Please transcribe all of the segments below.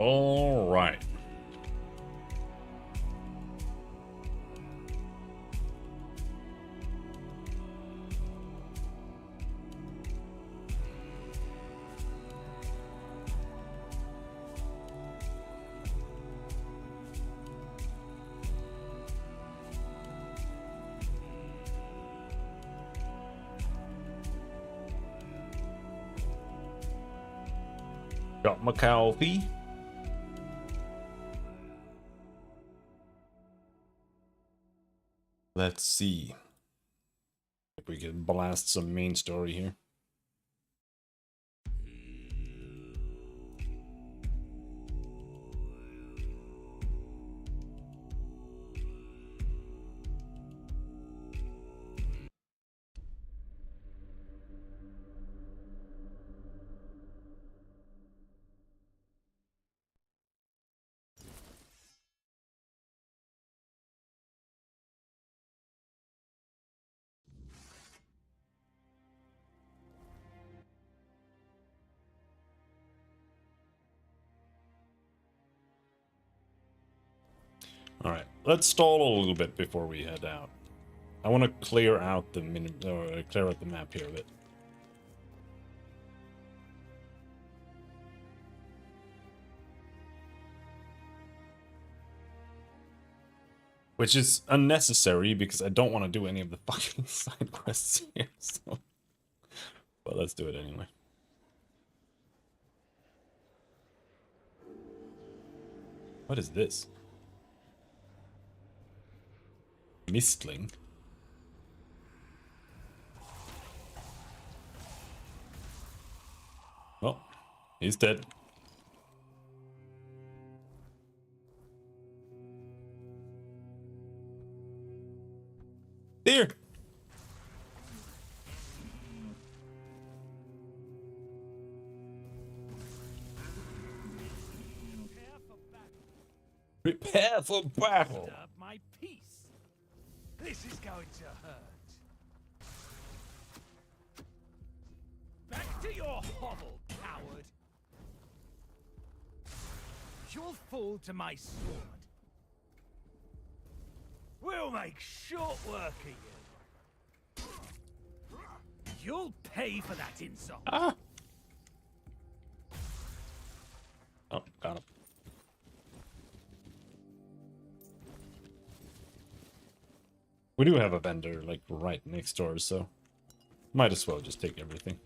All right. Got my coffee. Let's see if we can blast some main story here. Alright, let's stall a little bit before we head out. I want to clear out the map here a bit. Which is unnecessary because I don't want to do any of the fucking side quests here, so... But let's do it anyway. What is this? Mistling? Oh, he's dead. There! Prepare for battle! My peace. This is going to hurt. Back to your hovel, coward. You'll fall to my sword. We'll make short work of you. You'll pay for that insult. Ah! Oh, got him. We do have a vendor, like, right next door, so... Might as well just take everything.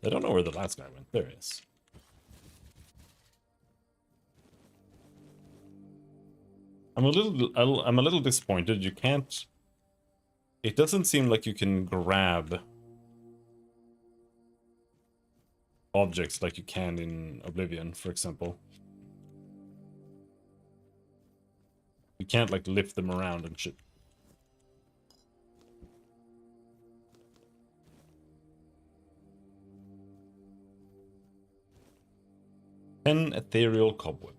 I don't know where the last guy went. There he is. I'm a little disappointed. You can't... It doesn't seem like you can grab objects like you can in Oblivion, for example. You can't, like, lift them around and shit. An ethereal cobweb.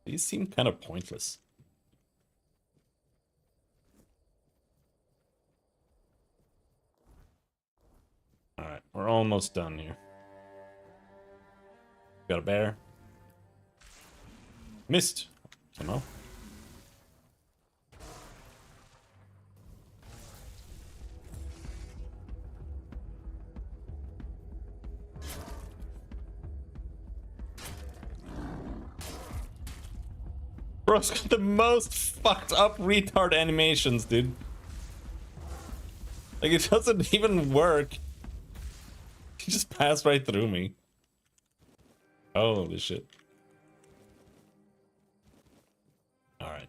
These seem kind of pointless. Alright, we're almost done here. Got a bear. Missed. Somehow. Bro's got the most fucked up retard animations, dude. Like, it doesn't even work. He just passed right through me. Holy shit. Alright.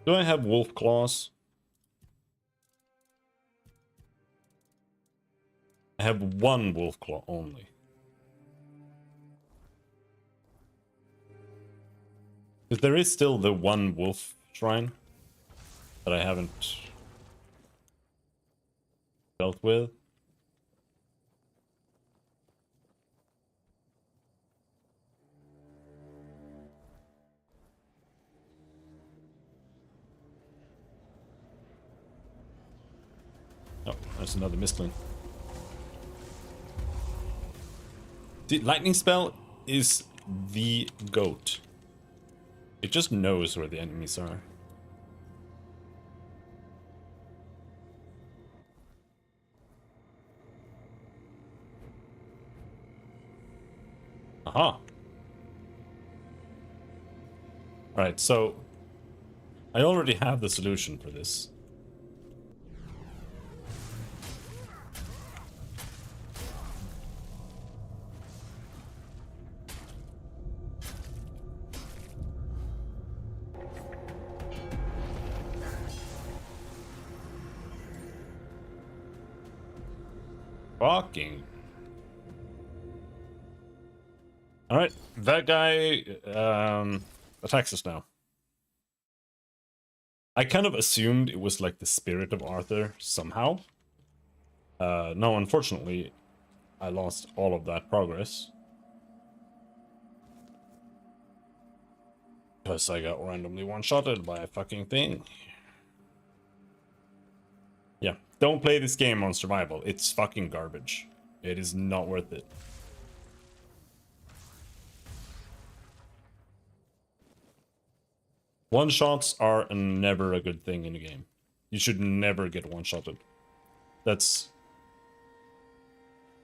Do I have wolf claws? I have one wolf claw only. Because there is still the one wolf shrine that I haven't dealt with. Oh, there's another misclean. The lightning spell is the goat. It just knows where the enemies are. Aha. Alright, so I already have the solution for this. Fucking. Alright, that guy attacks us now. I kind of assumed it was like the spirit of Arthur somehow. No, unfortunately, I lost all of that progress. Because I got randomly one-shotted by a fucking thing. Yeah, don't play this game on survival. It's fucking garbage. It is not worth it. One-shots are never a good thing in a game. You should never get one-shotted. That's...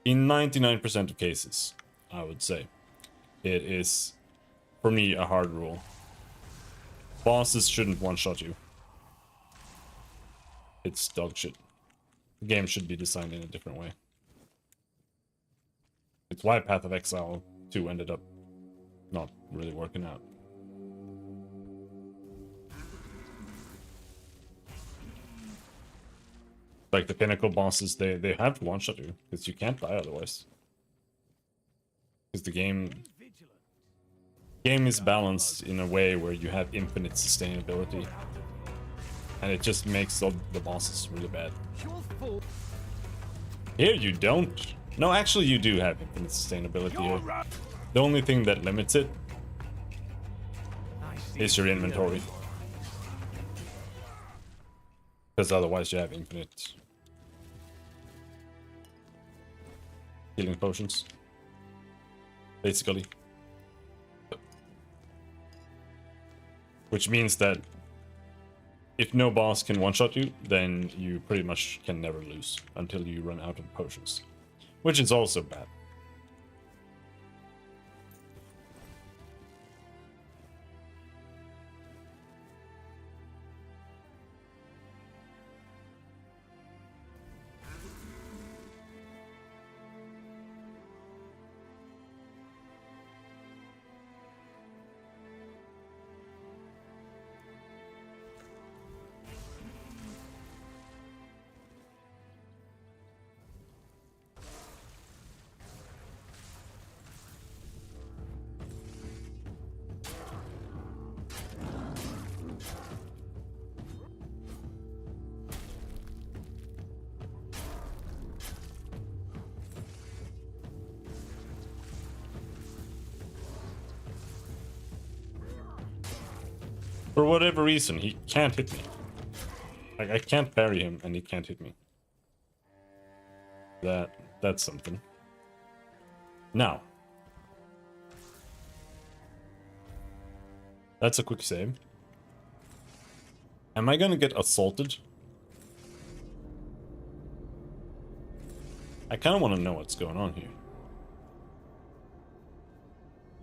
in 99% of cases, I would say. It is, for me, a hard rule. Bosses shouldn't one-shot you. It's dog shit. The game should be designed in a different way. It's why Path of Exile 2 ended up not really working out. Like the pinnacle bosses, they have to one-shot you, because you can't die otherwise. Because the game is balanced in a way where you have infinite sustainability. And it just makes all the bosses really bad. Here you don't. No, actually you do have infinite sustainability here. The only thing that limits it is your inventory. Because otherwise you have infinite healing potions. Basically. Which means that if no boss can one-shot you, then you pretty much can never lose until you run out of potions. Which is also bad. For whatever reason, he can't hit me. Like, I can't parry him, and he can't hit me. That's something. Now. That's a quick save. Am I gonna get assaulted? I kinda wanna know what's going on here.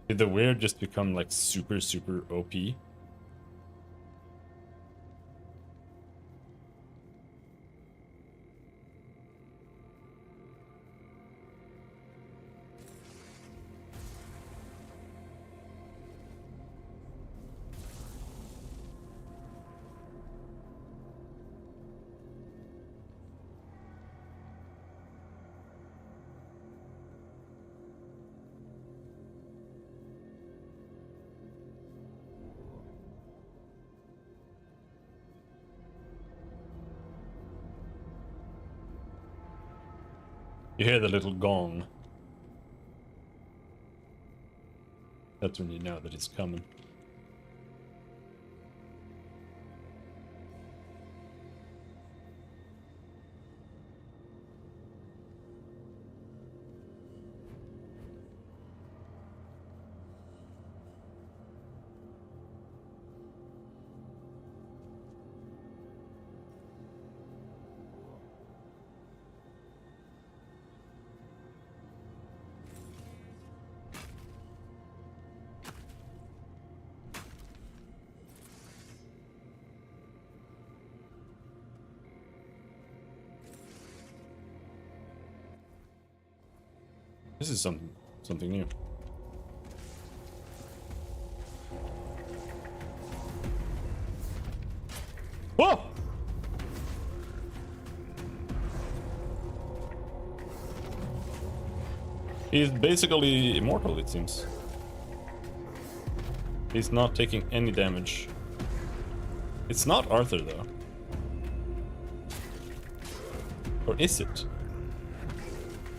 Did the weird just become, like, super OP? You hear the little gong. That's when you know that it's coming. This is something new. Whoa! He's basically immortal, it seems. He's not taking any damage. It's not Arthur, though. Or is it?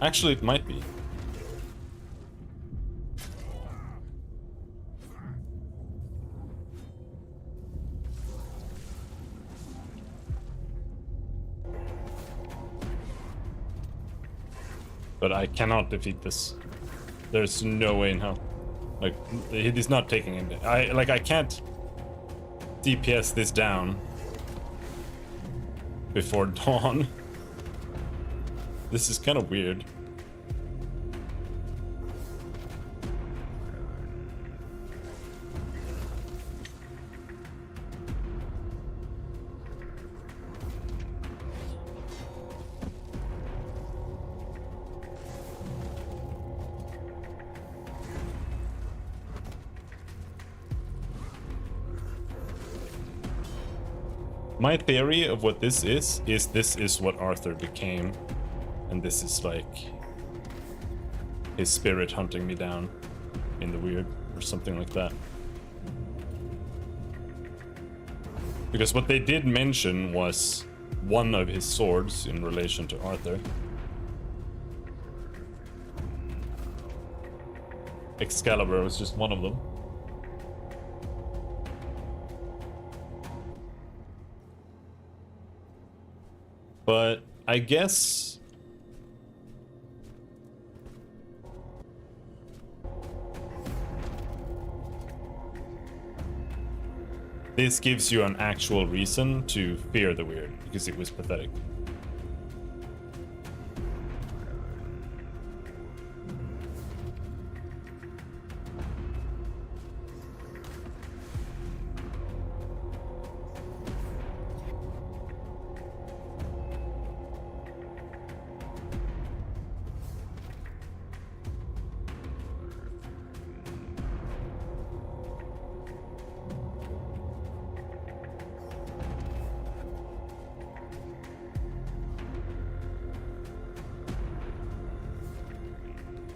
Actually, it might be. But I cannot defeat this. There's no way in hell. Like, he's not taking it. I can't DPS this down before dawn. This is kind of weird. My theory of what this is this is what Arthur became. And this is like his spirit hunting me down in the weird or something like that. Because what they did mention was one of his swords in relation to Arthur. Excalibur was just one of them. But I guess this gives you an actual reason to fear the weird, because it was pathetic.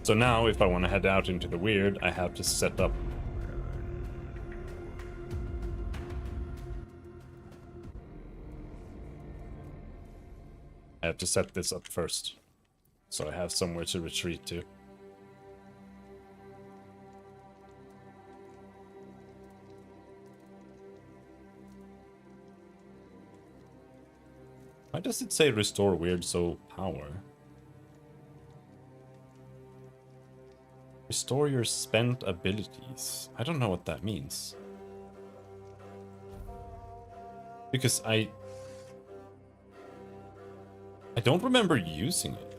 So now, if I want to head out into the weird, I have to set up. I have to set this up first, so I have somewhere to retreat to. Why does it say restore weird soul power? Restore your spent abilities. I don't know what that means. Because I don't remember using it.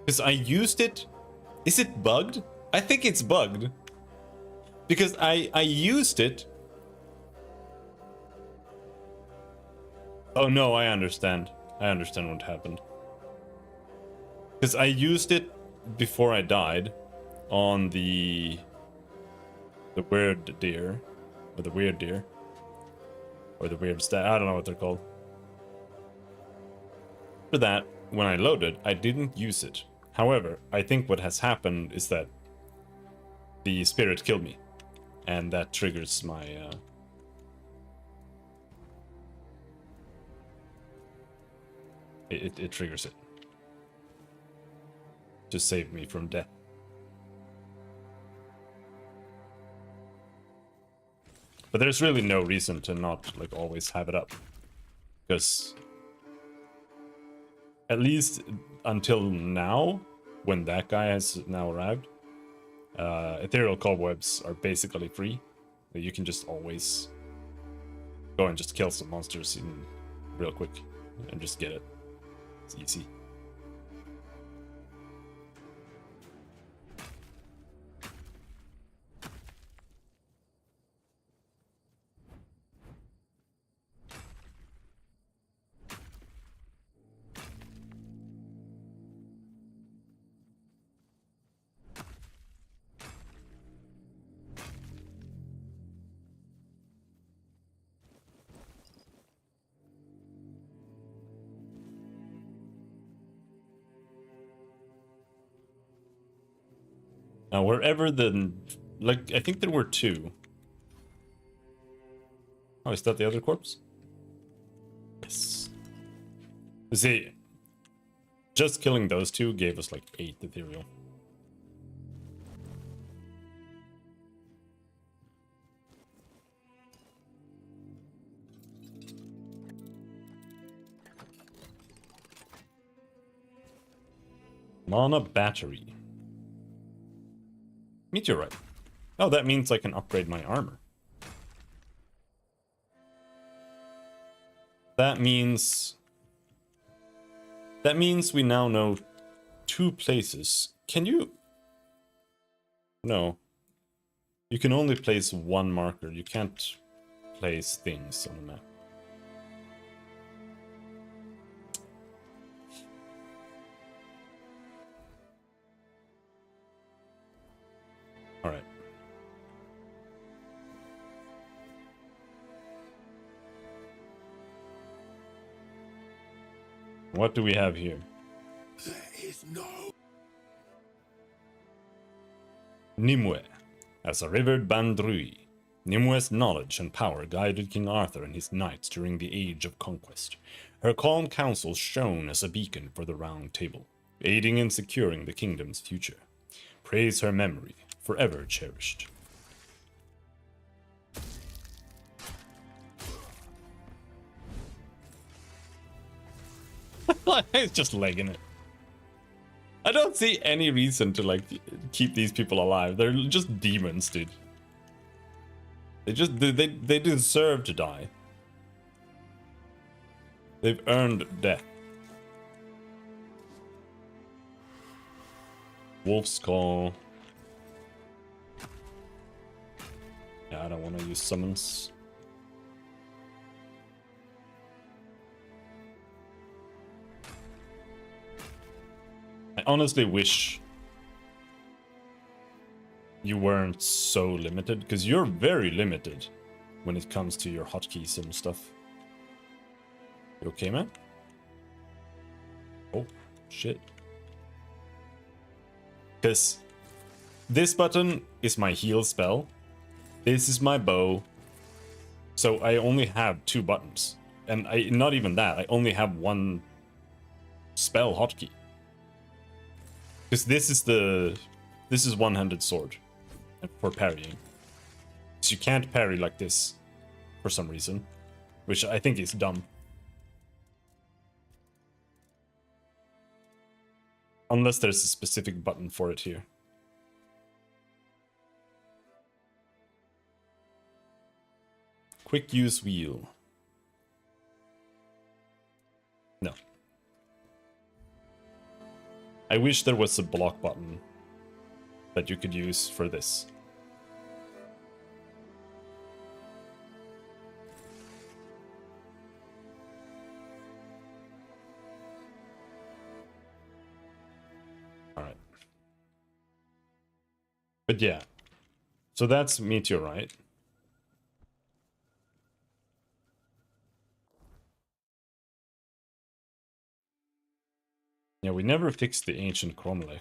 Because I used it. Is it bugged? I think it's bugged. Because I used it. Oh no, I understand. I understand what happened. Because I used it before I died on the weird deer. Or the weird deer. Or the weird stat. I don't know what they're called. For that, when I loaded, I didn't use it. However, I think what has happened is that the spirit killed me. And that triggers my... It triggers it. To save me from death. But there's really no reason to not like always have it up. Because at least until now, when that guy has now arrived, ethereal cobwebs are basically free. You can just always go and just kill some monsters in real quick and just get it. It's easy. Now, wherever the... Like, I think there were two. Oh, is that the other corpse? Yes. See, just killing those two gave us like 8 ethereal. Mana battery. Meteorite. Oh, that means I can upgrade my armor. That means we now know 2 places. Can you? No. You can only place 1 marker. You can't place things on the map. Alright. What do we have here? There is no... Nimue. As a rivered Bandrui, Nimue's knowledge and power guided King Arthur and his knights during the Age of Conquest. Her calm counsel shone as a beacon for the Round Table, aiding in securing the kingdom's future. Praise her memory, forever cherished. He's just legging it. I don't see any reason to like keep these people alive. They're just demons, dude. They deserve to die. They've earned death. Wolf's Call. Yeah, I don't want to use summons. I honestly wish you weren't so limited, because you're very limited when it comes to your hotkeys and stuff. You okay, man? Oh, shit. Because this button is my heal spell. This is my bow. So I only have 2 buttons. And not even that, I only have 1 spell hotkey. Because this is one-handed sword for parrying. So you can't parry like this for some reason, which I think is dumb. Unless there's a specific button for it here. Quick use wheel. No. I wish there was a block button that you could use for this. Alright. But yeah. So that's Meteorite. Yeah, we never fixed the ancient Cromlech.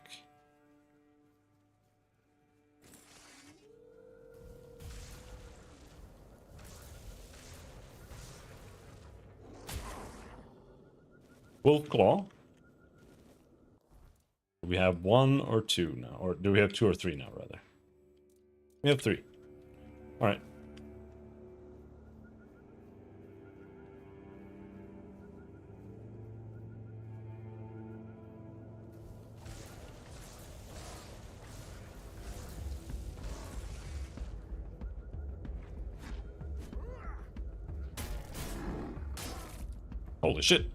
Wolf Claw. We have 1 or 2 now, or do we have 2 or 3 now, rather? We have 3. All right. Holy shit.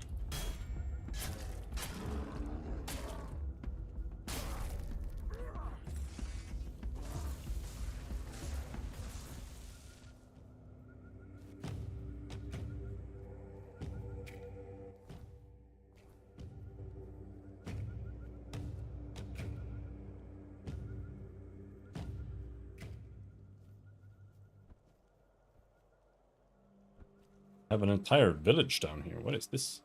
I have an entire village down here. What is this?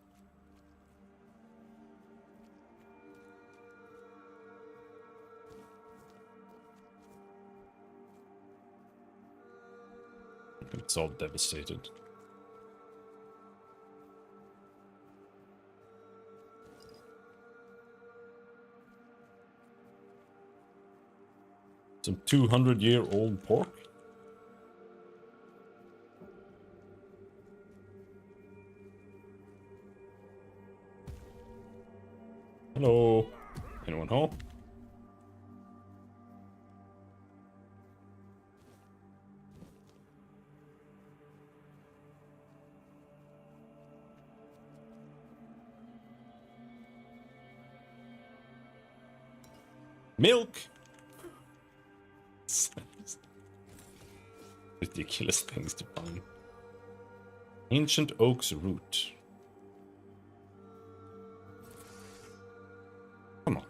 It's all devastated. Some 200-year-old pork? Hello. Anyone home? Milk! Ridiculous things to find. Ancient oak's root. Come on.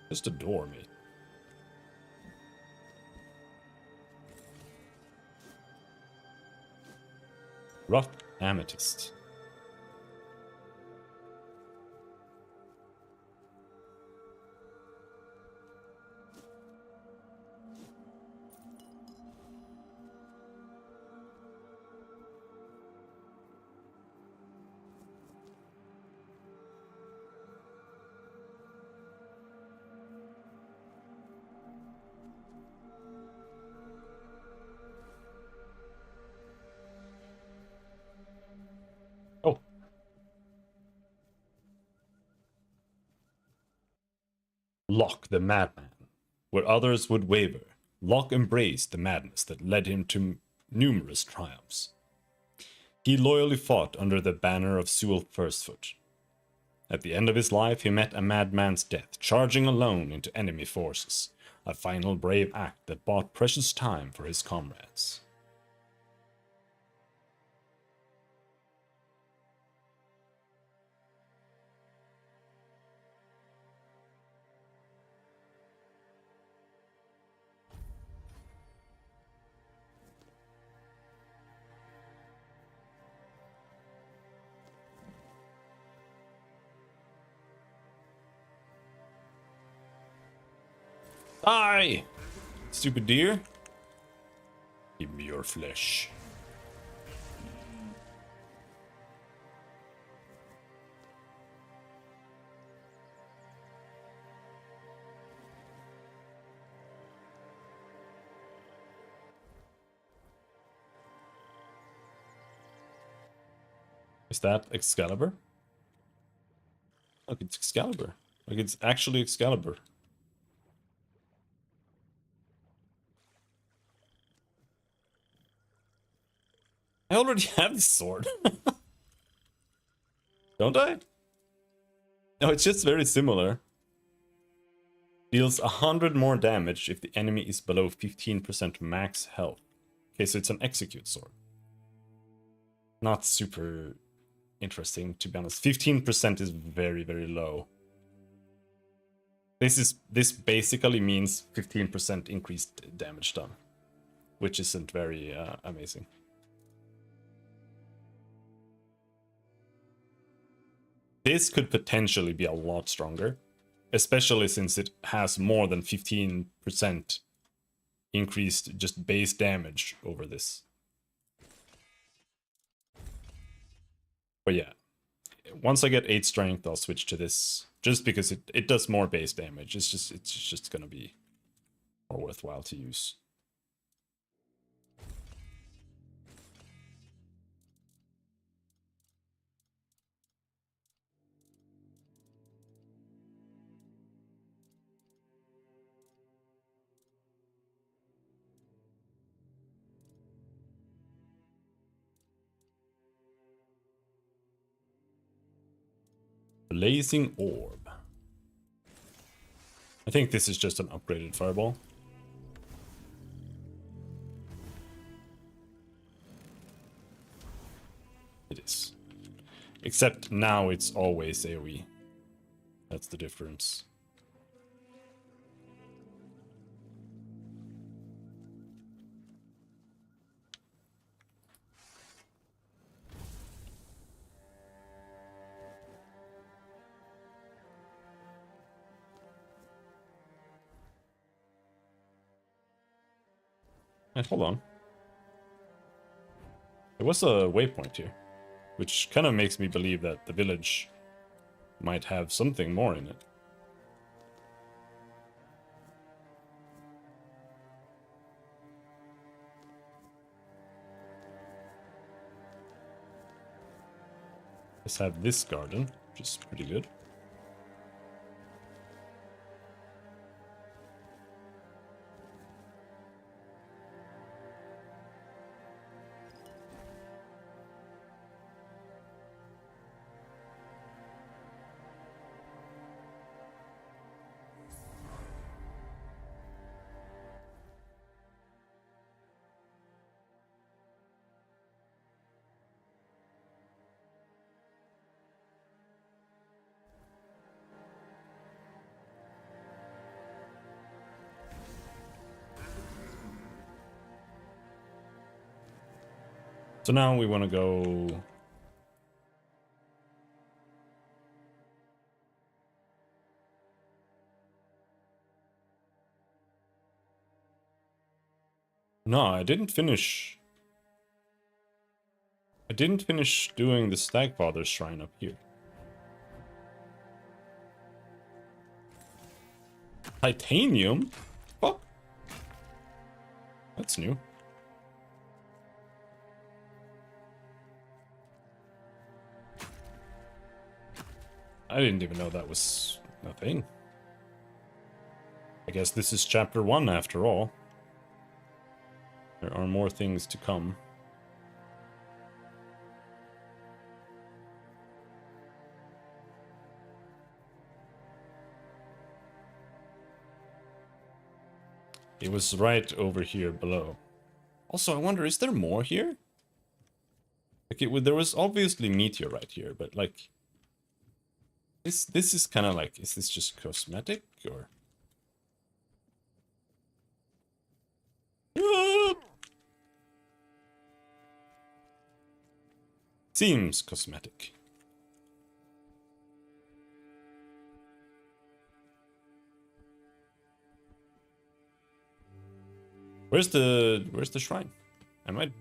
Just adore me. Rough amethyst. Oh. Locke the madman. Where others would waver, Locke embraced the madness that led him to numerous triumphs. He loyally fought under the banner of Sewell Firstfoot. At the end of his life, he met a madman's death, charging alone into enemy forces, a final brave act that bought precious time for his comrades. Die! Stupid deer. Give me your flesh. Is that Excalibur? Look, it's Excalibur. Like, it's actually Excalibur. I already have this sword. Don't I? No, it's just very similar. Deals 100 more damage if the enemy is below 15% max health. Okay, so it's an execute sword. Not super interesting, to be honest. 15% is very, very low. This basically means 15% increased damage done, which isn't very amazing. This could potentially be a lot stronger, especially since it has more than 15% increased just base damage over this. But yeah, once I get 8 strength, I'll switch to this, just because it does more base damage. It's just gonna be more worthwhile to use. Blazing Orb. I think this is just an upgraded fireball. It is. Except now it's always AoE. That's the difference. Wait, hold on. There was a waypoint here, which kind of makes me believe that the village might have something more in it. Let's have this garden, which is pretty good. So now we want to go... No, I didn't finish doing the Stagfather Shrine up here. Titanium? Fuck. That's new. I didn't even know that was a thing. I guess this is chapter 1 after all. There are more things to come. It was right over here below. Also, I wonder, is there more here? Like, there was obviously meteorite here, but like... This is kind of like, is this just cosmetic, or? Seems cosmetic. Where's the shrine? I might...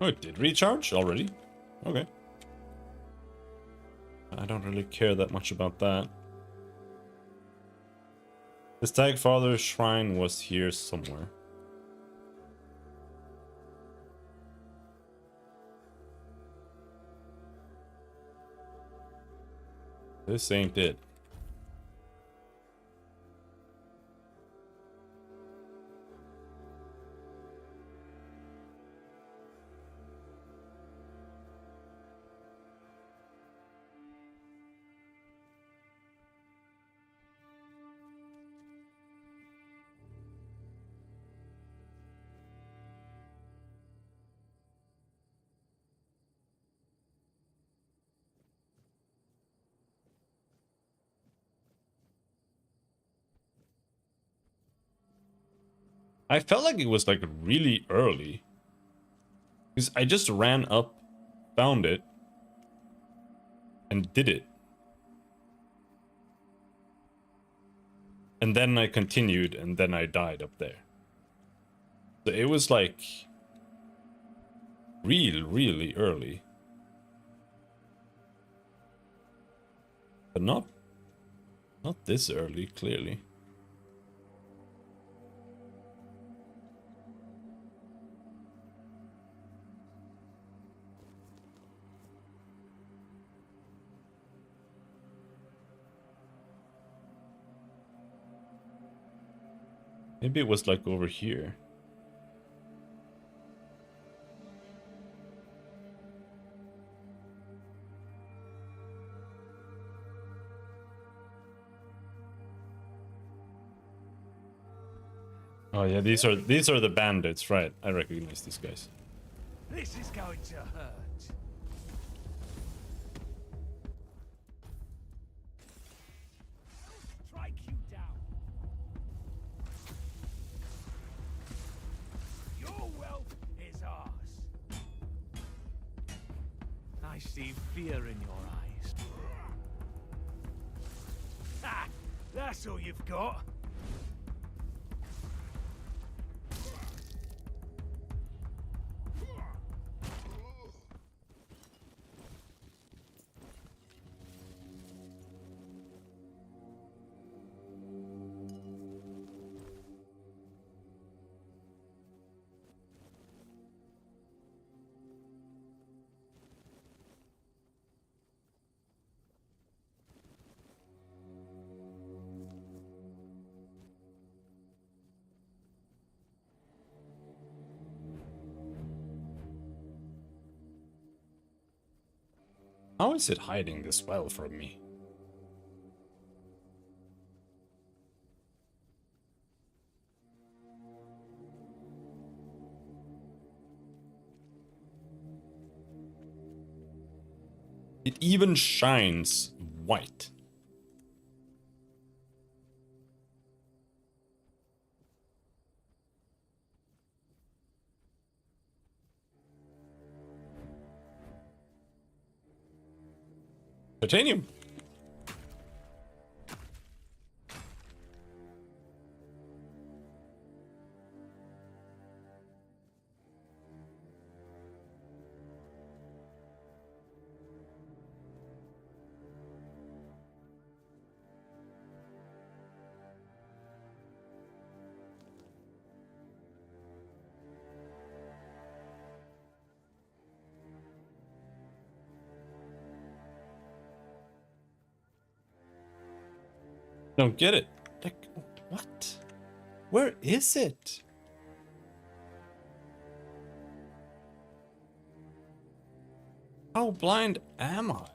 Oh, it did recharge already? Okay. I don't really care that much about that. The Stagfather Shrine was here somewhere. This ain't it. I felt like it was like really early. Because I just ran up, found it, and did it. And then I continued, and then I died up there. So it was like... really early. But not this early, clearly. Maybe it was like over here. Oh yeah, these are the bandits, right? I recognize these guys. This is going to hurt. Strike you down. Your wealth is ours. I see fear in your eyes. Ha! That's all you've got. How is it hiding this well from me? It even shines white. Titanium. Don't get it. Like, what? Where is it? How blind am I?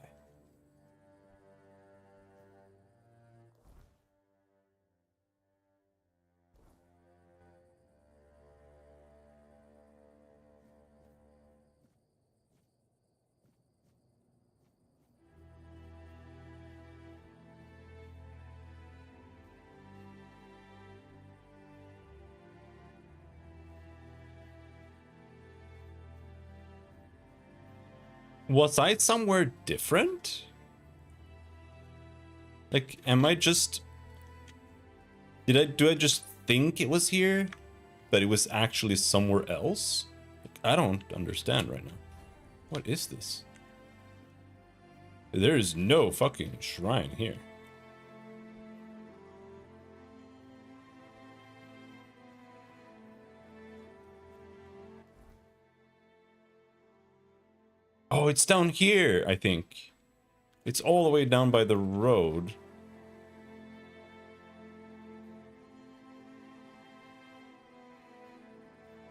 Was I somewhere different? Like, am I just... do I just think it was here, but it was actually somewhere else? Like, I don't understand right now. What is this? There is no fucking shrine here. Oh, it's down here, I think. It's all the way down by the road.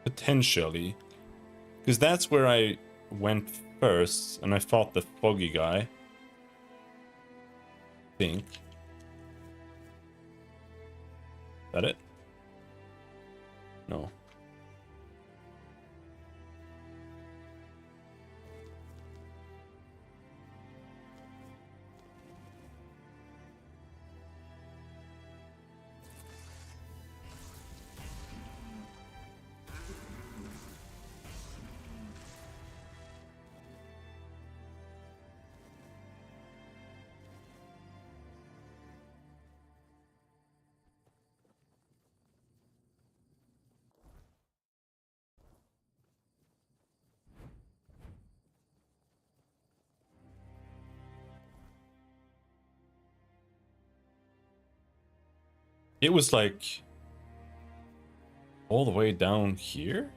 Potentially. Because that's where I went first, and I fought the foggy guy. I think. Is that it? No. It was like all the way down here?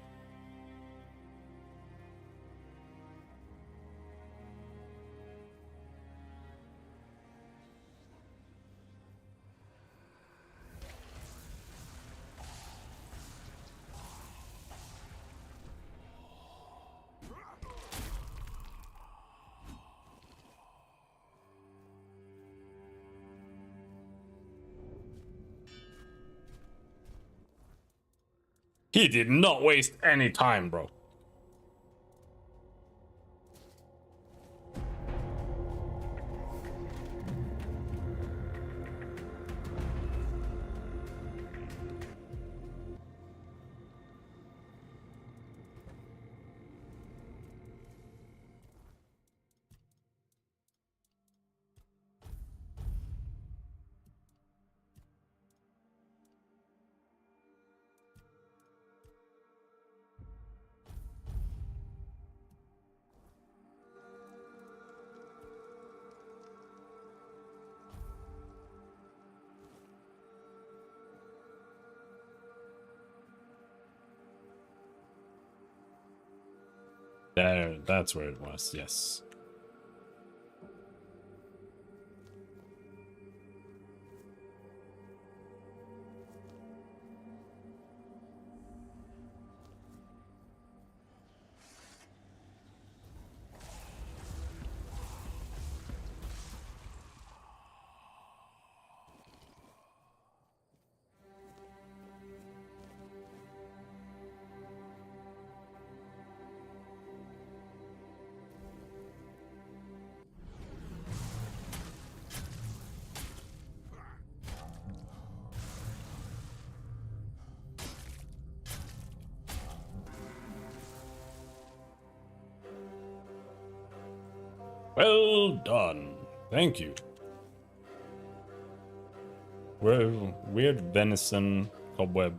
He did not waste any time, bro. There, that's where it was, yes. Well done. Thank you. Weird venison, cobweb.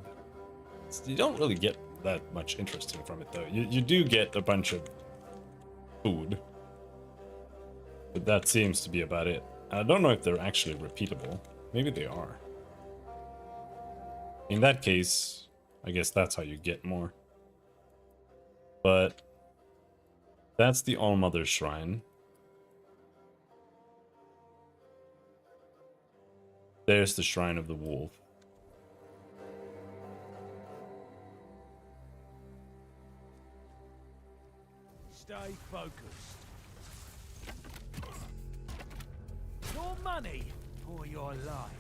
You don't really get that much interesting from it, though. You do get a bunch of food. But that seems to be about it. I don't know if they're actually repeatable. Maybe they are. In that case, I guess that's how you get more. But that's the All-Mother Shrine. There's the Shrine of the Wolf. Stay focused. Your money or your life.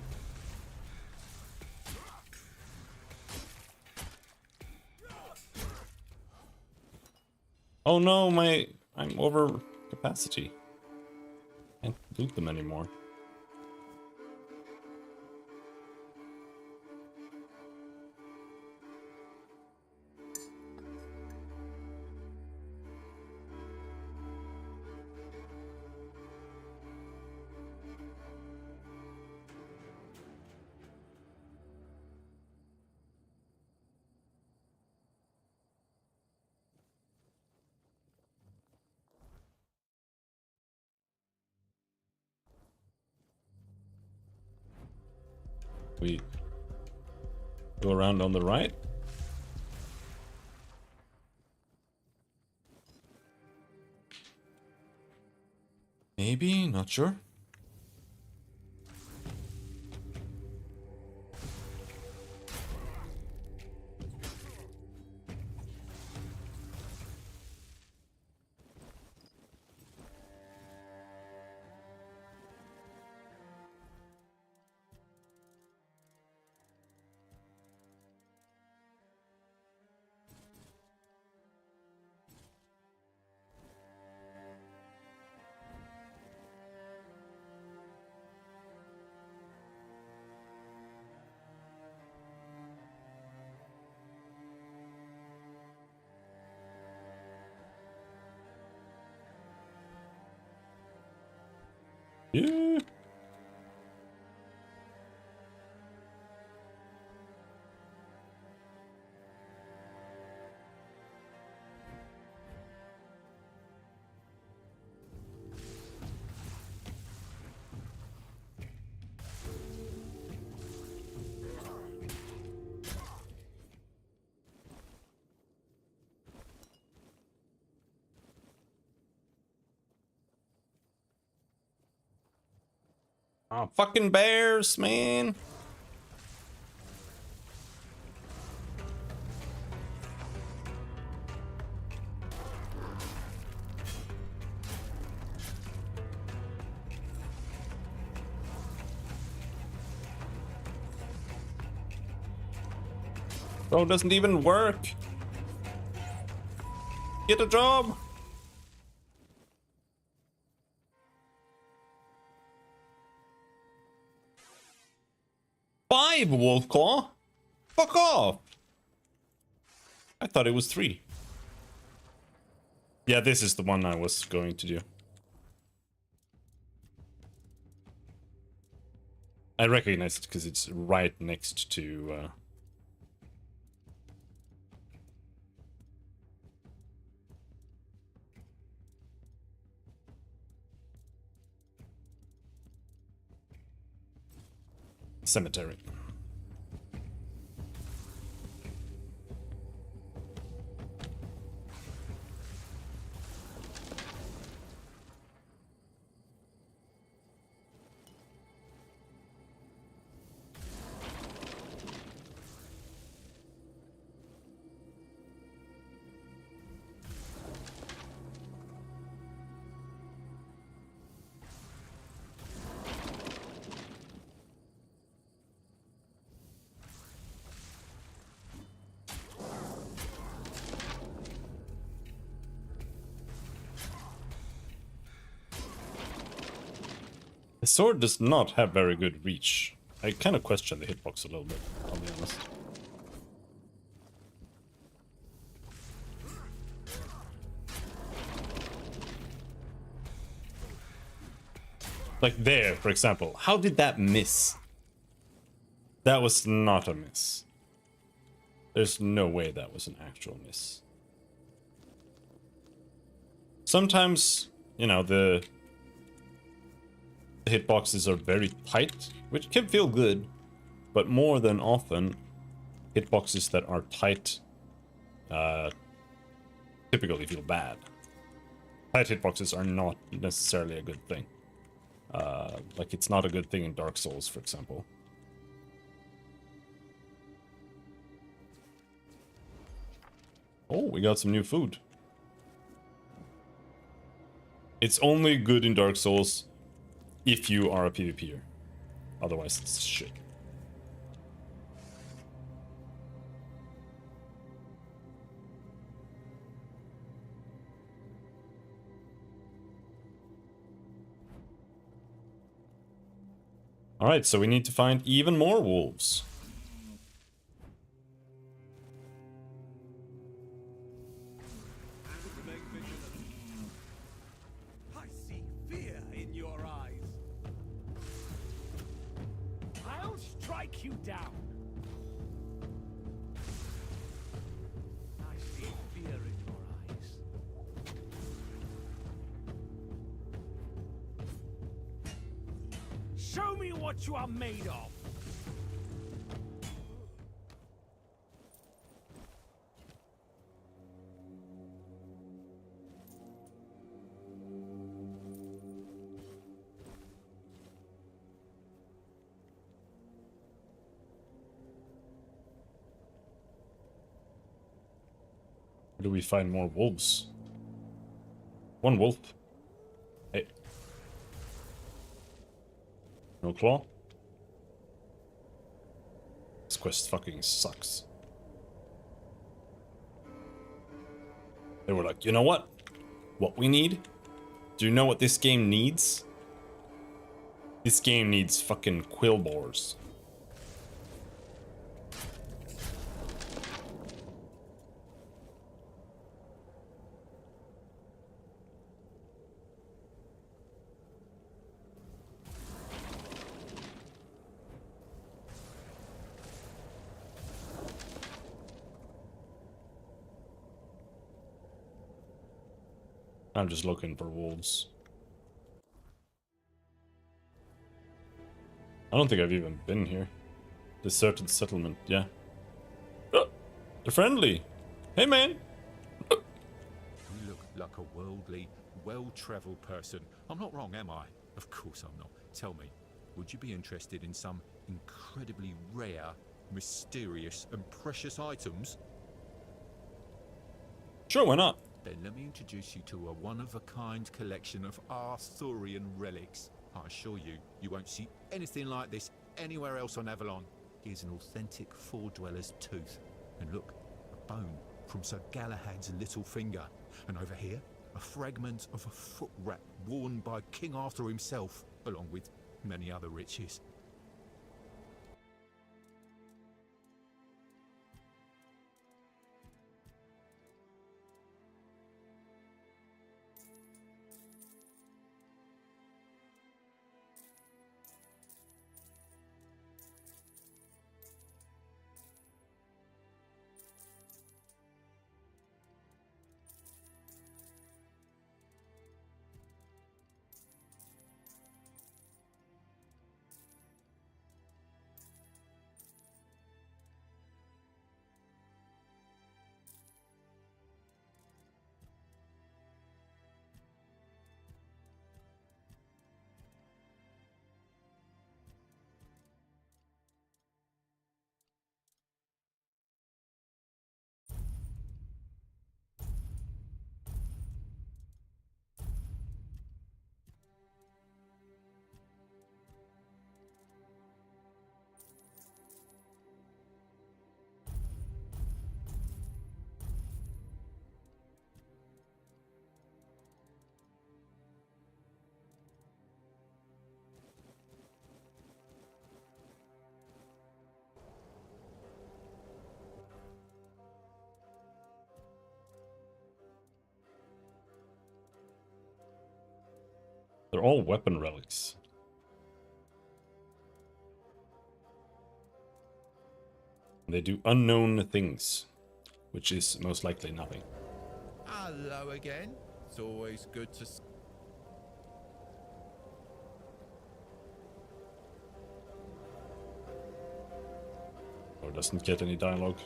Oh no, I'm over capacity. Can't loot them anymore. We go around on the right. Maybe, not sure. Yeah. Oh, fucking bears, man. Bro, doesn't even work. Get a job. Five, Wolfclaw. Fuck off. I thought it was 3. Yeah, this is the one I was going to do. I recognize it because it's right next to... cemetery. The sword does not have very good reach. I kind of question the hitbox a little bit, I'll be honest. Like there, for example. How did that miss? That was not a miss. There's no way that was an actual miss. Sometimes, you know, the hitboxes are very tight, which can feel good, but more than often, hitboxes that are tight typically feel bad. Tight hitboxes are not necessarily a good thing. Like, it's not a good thing in Dark Souls, for example. Oh, we got some new food. It's only good in Dark Souls if you are a PvPer. Otherwise, it's shit. Alright, so we need to find even more wolves. I see fear in your eyes. I'll strike you down. I see fear in your eyes. Show me what you are made of. Where do we find more wolves? One wolf. Hey. No claw? This quest fucking sucks. They were like, you know what? What we need? Do you know what this game needs? This game needs fucking quill boars. I'm just looking for wolves. I don't think I've even been here. Deserted settlement, yeah. Oh, they're friendly. Hey, man. You look like a worldly, well-travelled person. I'm not wrong, am I? Of course I'm not. Tell me, would you be interested in some incredibly rare, mysterious and precious items? Sure, why not? Then let me introduce you to a one-of-a-kind collection of Arthurian relics. I assure you, you won't see anything like this anywhere else on Avalon. Here's an authentic Four Dwellers tooth. And look, a bone from Sir Galahad's little finger. And over here, a fragment of a foot wrap worn by King Arthur himself, along with many other riches. They're all weapon relics. They do unknown things, which is most likely nothing. Hello again. It's always good to see. Or doesn't get any dialogue.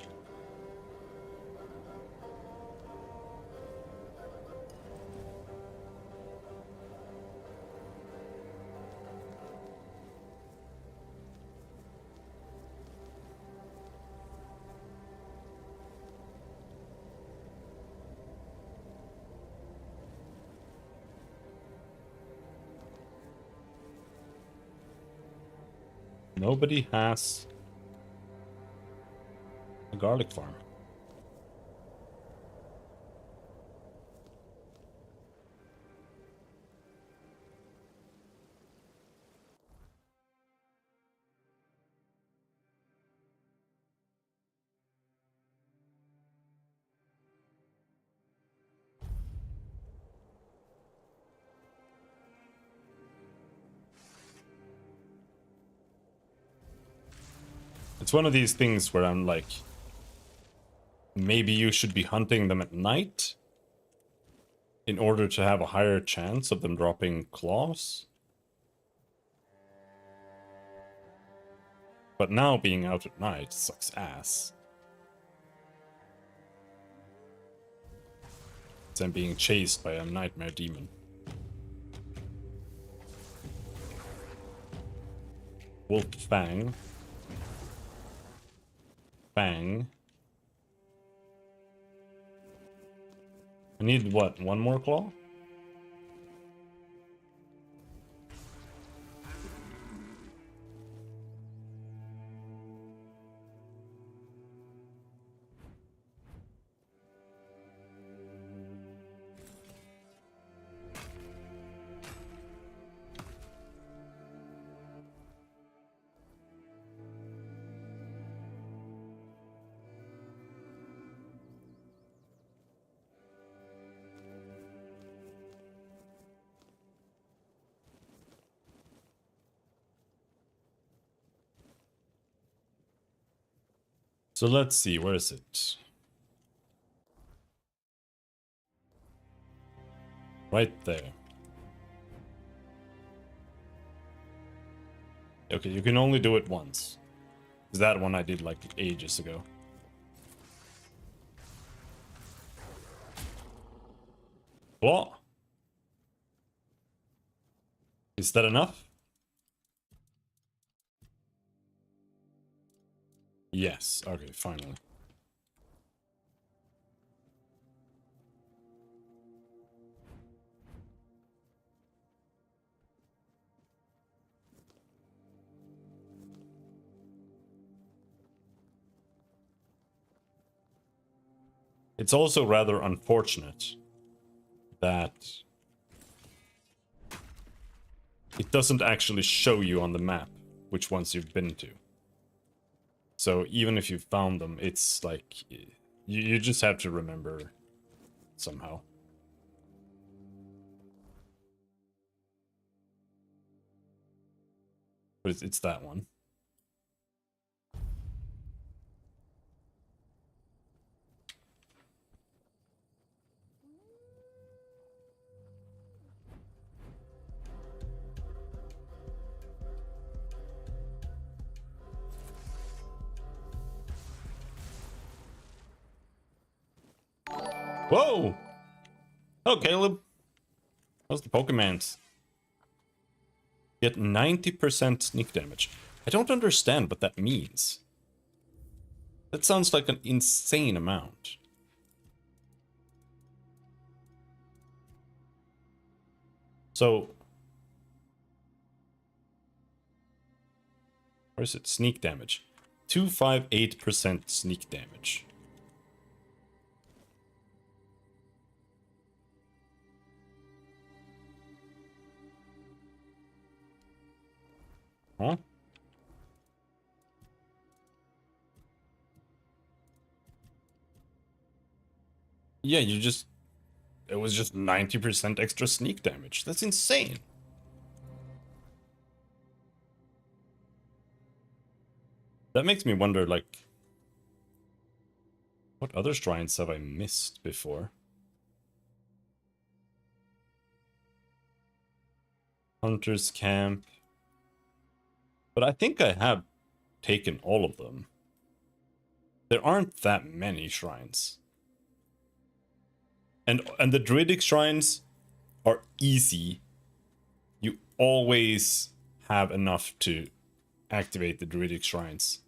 Nobody has a garlic farm. It's one of these things where I'm like, maybe you should be hunting them at night in order to have a higher chance of them dropping claws. But now being out at night sucks ass. I'm being chased by a nightmare demon. Wolf Fang. Fang. I need what? One more claw? So let's see, where is it? Right there. Okay, you can only do it once. That one I did like ages ago. What? Is that enough? Yes, okay, finally. It's also rather unfortunate that it doesn't actually show you on the map which ones you've been to. So even if you found them, it's like you just have to remember somehow. But it's that one. Whoa! Oh, Caleb. How's the Pokemons? Get 90% sneak damage. I don't understand what that means. That sounds like an insane amount. So... where is it? Sneak damage. 258% sneak damage. Huh? Yeah, you just... it was just 90% extra sneak damage. That's insane. That makes me wonder, like... what other shrines have I missed before? Hunter's Camp. But I think I have taken all of them. There aren't that many shrines. And the Druidic shrines are easy. You always have enough to activate the Druidic shrines.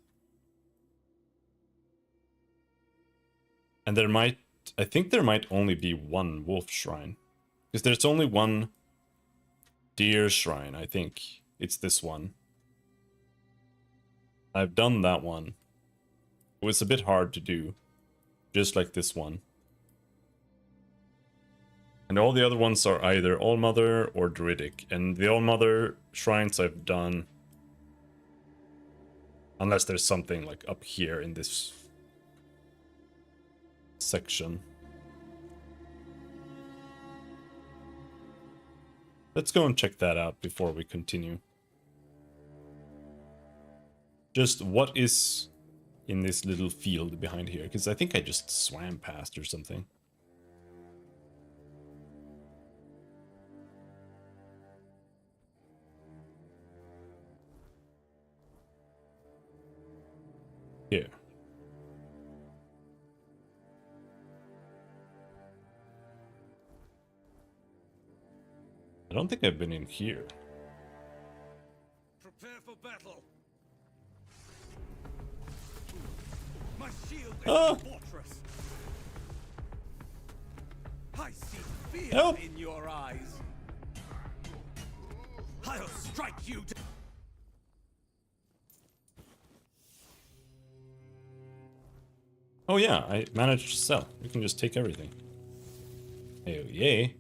And there might... I think there might only be one wolf shrine. Because there's only one deer shrine, I think. It's this one. I've done that one. It was a bit hard to do. Just like this one. And all the other ones are either All-Mother or Druidic. And the All-Mother shrines I've done... unless there's something like up here in this section. Let's go and check that out before we continue. Just what is in this little field behind here? Because I think I just swam past or something. Here. I don't think I've been in here. Prepare for battle. My shield is Ah! a fortress. I see fear Help! in your eyes. I'll strike you down. Oh yeah, I managed to sell. We can just take everything. Oh yay.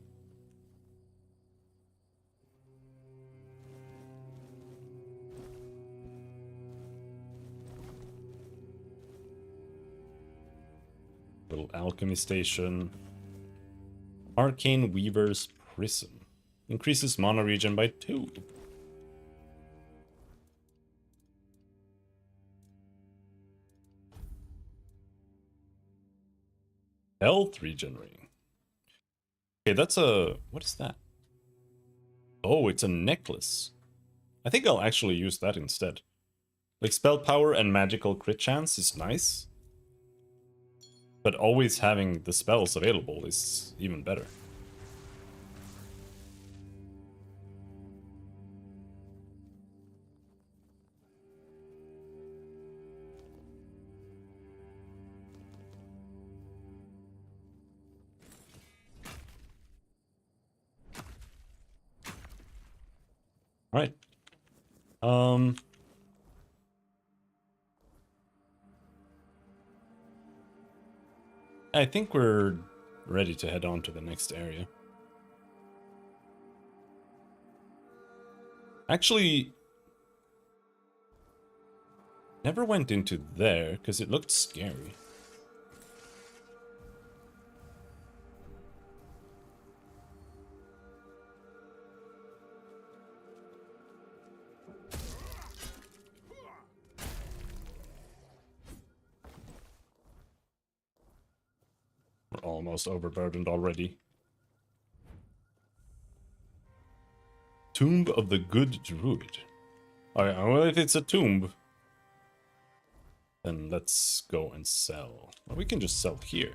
Little alchemy station. Arcane Weaver's Prism. Increases mana regen by 2. Health regenerating. Okay, that's a... what is that? Oh, it's a necklace. I think I'll actually use that instead. Like, spell power and magical crit chance is nice. But always having the spells available is even better. All right. I think we're ready to head on to the next area. Actually, never went into there because it looked scary. We're almost overburdened already. Tomb of the Good Druid. Alright, well, if it's a tomb, then let's go and sell. Well, we can just sell here.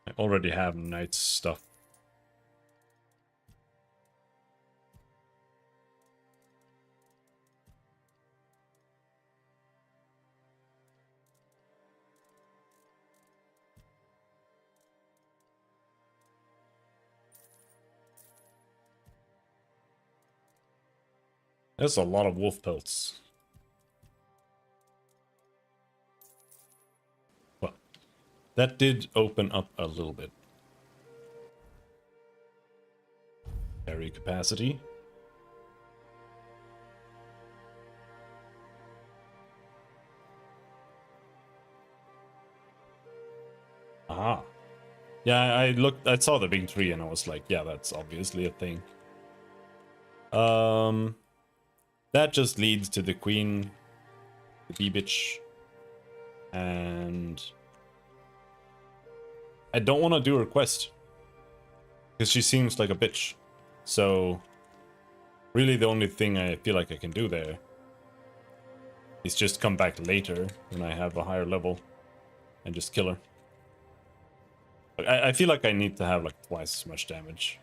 I already have knight stuff. There's a lot of wolf pelts. Well, that did open up a little bit. Carry capacity. Aha. Yeah, I saw the big tree and I was like, yeah, that's obviously a thing. That just leads to the queen, the bee bitch, and I don't want to do her quest because she seems like a bitch. So really the only thing I feel like I can do there is just come back later when I have a higher level and just kill her. I feel like I need to have like twice as much damage.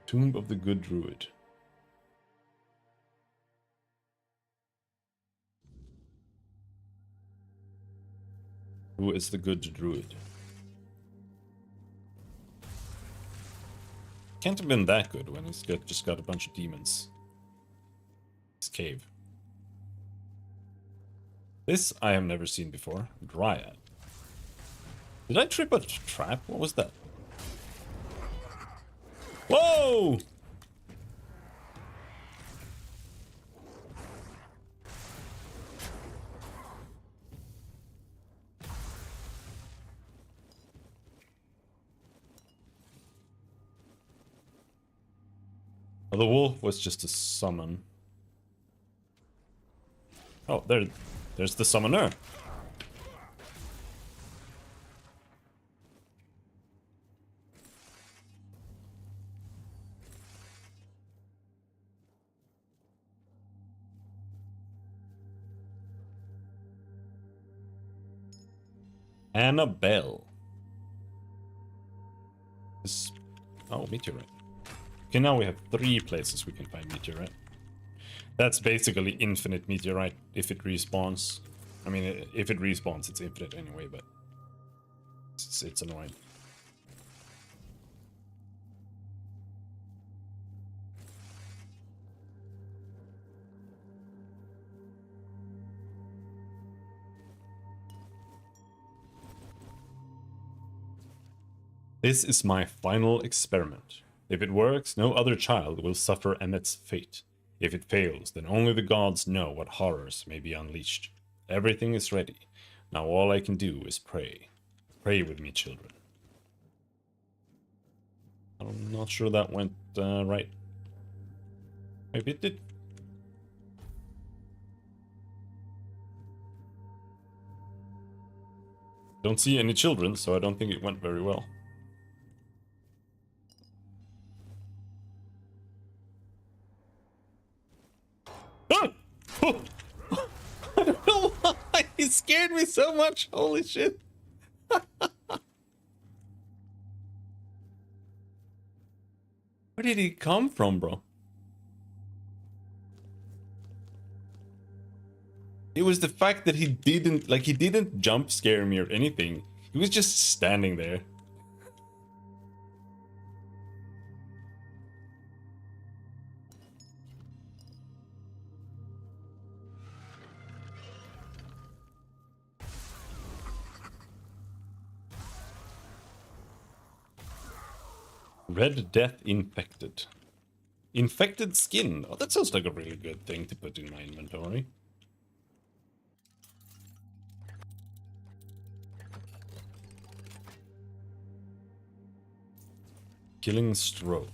Tomb of the Good Druid. Who is the good druid? Can't have been that good when he's just got a bunch of demons. This cave. This I have never seen before. Dryad. Did I trip a trap? What was that? Whoa! Oh, the wolf was just a summon. Oh, there's the summoner. Annabelle. Oh, meteorite. Okay, now we have 3 places we can find meteorite. That's basically infinite meteorite if it respawns. I mean, if it respawns, it's infinite anyway, but it's annoying. This is my final experiment. If it works, no other child will suffer Emmet's fate. If it fails, then only the gods know what horrors may be unleashed. Everything is ready. Now all I can do is pray. Pray with me, children. I'm not sure that went right. Maybe it did. Don't see any children, so I don't think it went very well. Ah! Oh! I don't know why he scared me so much. Holy shit. Where did he come from, bro? It was the fact that he didn't jump scare me or anything. He was just standing there. Red Death Infected. Infected skin. Oh, that sounds like a really good thing to put in my inventory. Killing Stroke.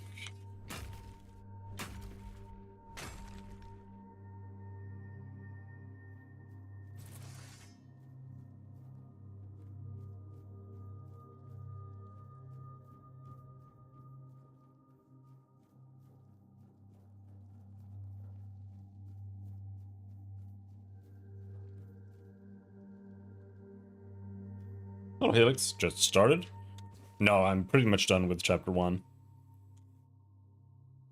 Oh, Helix just started? No, I'm pretty much done with chapter 1.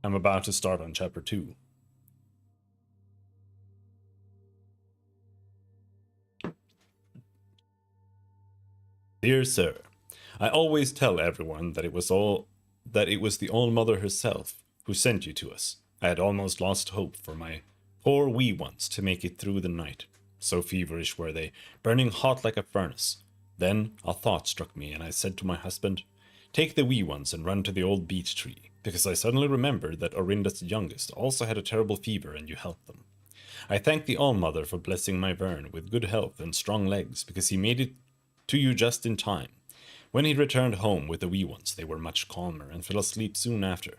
I'm about to start on chapter 2. Dear sir, I always tell everyone that it was the All-Mother herself who sent you to us. I had almost lost hope for my poor wee ones to make it through the night. So feverish were they, burning hot like a furnace. Then a thought struck me, and I said to my husband, "Take the wee ones and run to the old beech tree," because I suddenly remembered that Orinda's youngest also had a terrible fever and you helped them. I thank the All-Mother for blessing my Vern with good health and strong legs, because he made it to you just in time. When he returned home with the wee ones, they were much calmer and fell asleep soon after.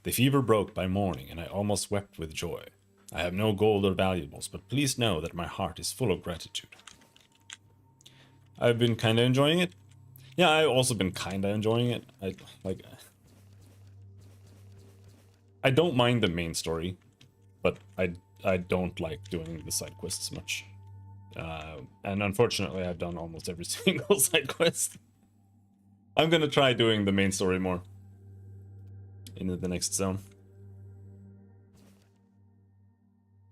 The fever broke by morning, and I almost wept with joy. I have no gold or valuables, but please know that my heart is full of gratitude. I've been kinda enjoying it. Yeah, I've also been kinda enjoying it. I don't mind the main story, but I don't like doing the side quests much. And unfortunately, I've done almost every single side quest. I'm gonna try doing the main story more in the next zone.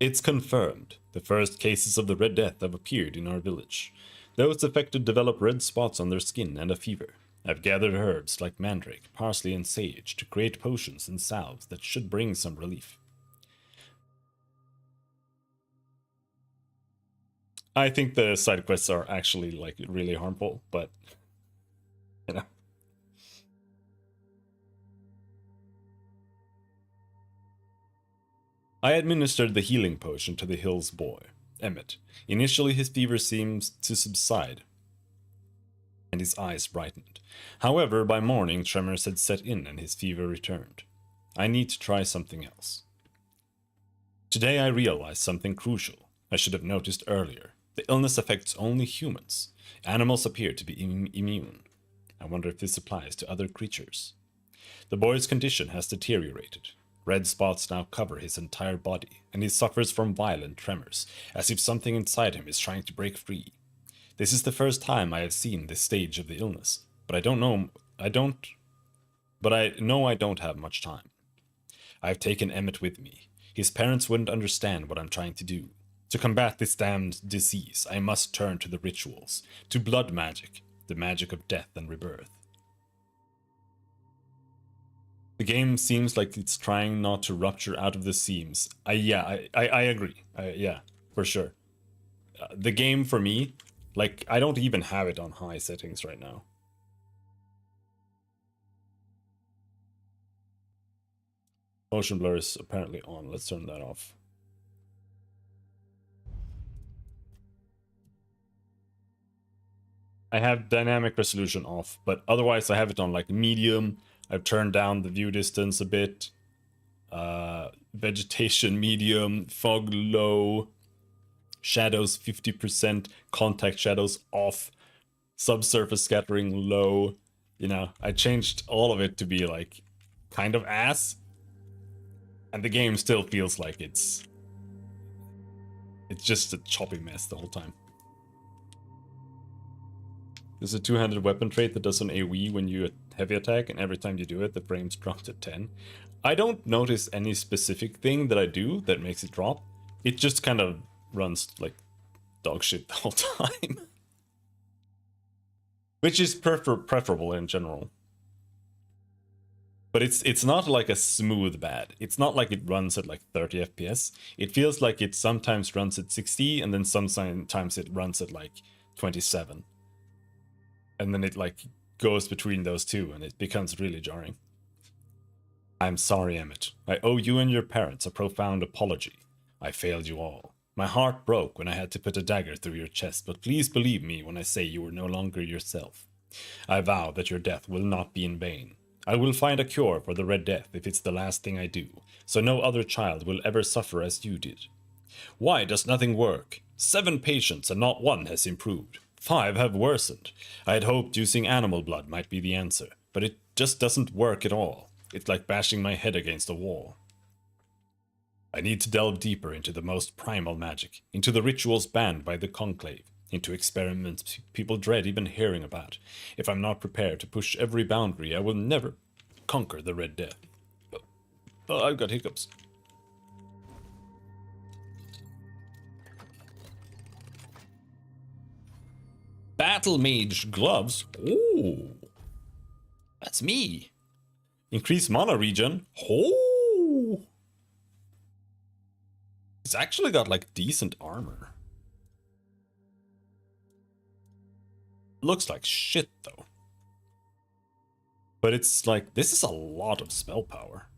It's confirmed. The first cases of the Red Death have appeared in our village. Those affected develop red spots on their skin and a fever. I've gathered herbs like mandrake, parsley, and sage to create potions and salves that should bring some relief. I think the side quests are actually like really harmful, but you know. I administered the healing potion to the hill's boy, Emmett. Initially, his fever seems to subside, and his eyes brightened. However, by morning, tremors had set in and his fever returned. I need to try something else. Today I realized something crucial I should have noticed earlier. The illness affects only humans. Animals appear to be immune. I wonder if this applies to other creatures. The boy's condition has deteriorated. Red spots now cover his entire body, and he suffers from violent tremors, as if something inside him is trying to break free. This is the first time I have seen this stage of the illness, but I know I don't have much time. I have taken Emmett with me. His parents wouldn't understand what I'm trying to do. To combat this damned disease, I must turn to the rituals, to blood magic, the magic of death and rebirth. The game seems like it's trying not to rupture out of the seams. I agree. Yeah, for sure. The game for me, like, I don't even have it on high settings right now. Motion blur is apparently on. Let's turn that off. I have dynamic resolution off, but otherwise I have it on like medium. I've turned down the view distance a bit. Vegetation medium, fog low, shadows 50%, contact shadows off, subsurface scattering low. You know, I changed all of it to be like kind of ass. And the game still feels like it's just a choppy mess the whole time. There's a two-handed weapon trait that does an AoE when you heavy attack, and every time you do it, the frames drop to 10. I don't notice any specific thing that I do that makes it drop. It just kind of runs like dog shit the whole time. Which is preferable in general. But it's not like a smooth bad. It's not like it runs at like 30 FPS. It feels like it sometimes runs at 60 and then sometimes it runs at like 27. And then it like goes between those two and it becomes really jarring. I'm sorry, Emmett. I owe you and your parents a profound apology. I failed you all. My heart broke when I had to put a dagger through your chest, but please believe me when I say you were no longer yourself. I vow that your death will not be in vain. I will find a cure for the Red Death if it's the last thing I do, so no other child will ever suffer as you did. Why does nothing work? 7 patients and not one has improved. 5 have worsened. I had hoped using animal blood might be the answer, but it just doesn't work at all. It's like bashing my head against a wall. I need to delve deeper into the most primal magic, into the rituals banned by the Conclave, into experiments people dread even hearing about. If I'm not prepared to push every boundary, I will never conquer the Red Death. Oh, I've got hiccups. Battle Mage gloves. Ooh, that's me. Increase mana regen. Oh, it's actually got like decent armor. Looks like shit though. But it's like, this is a lot of spell power.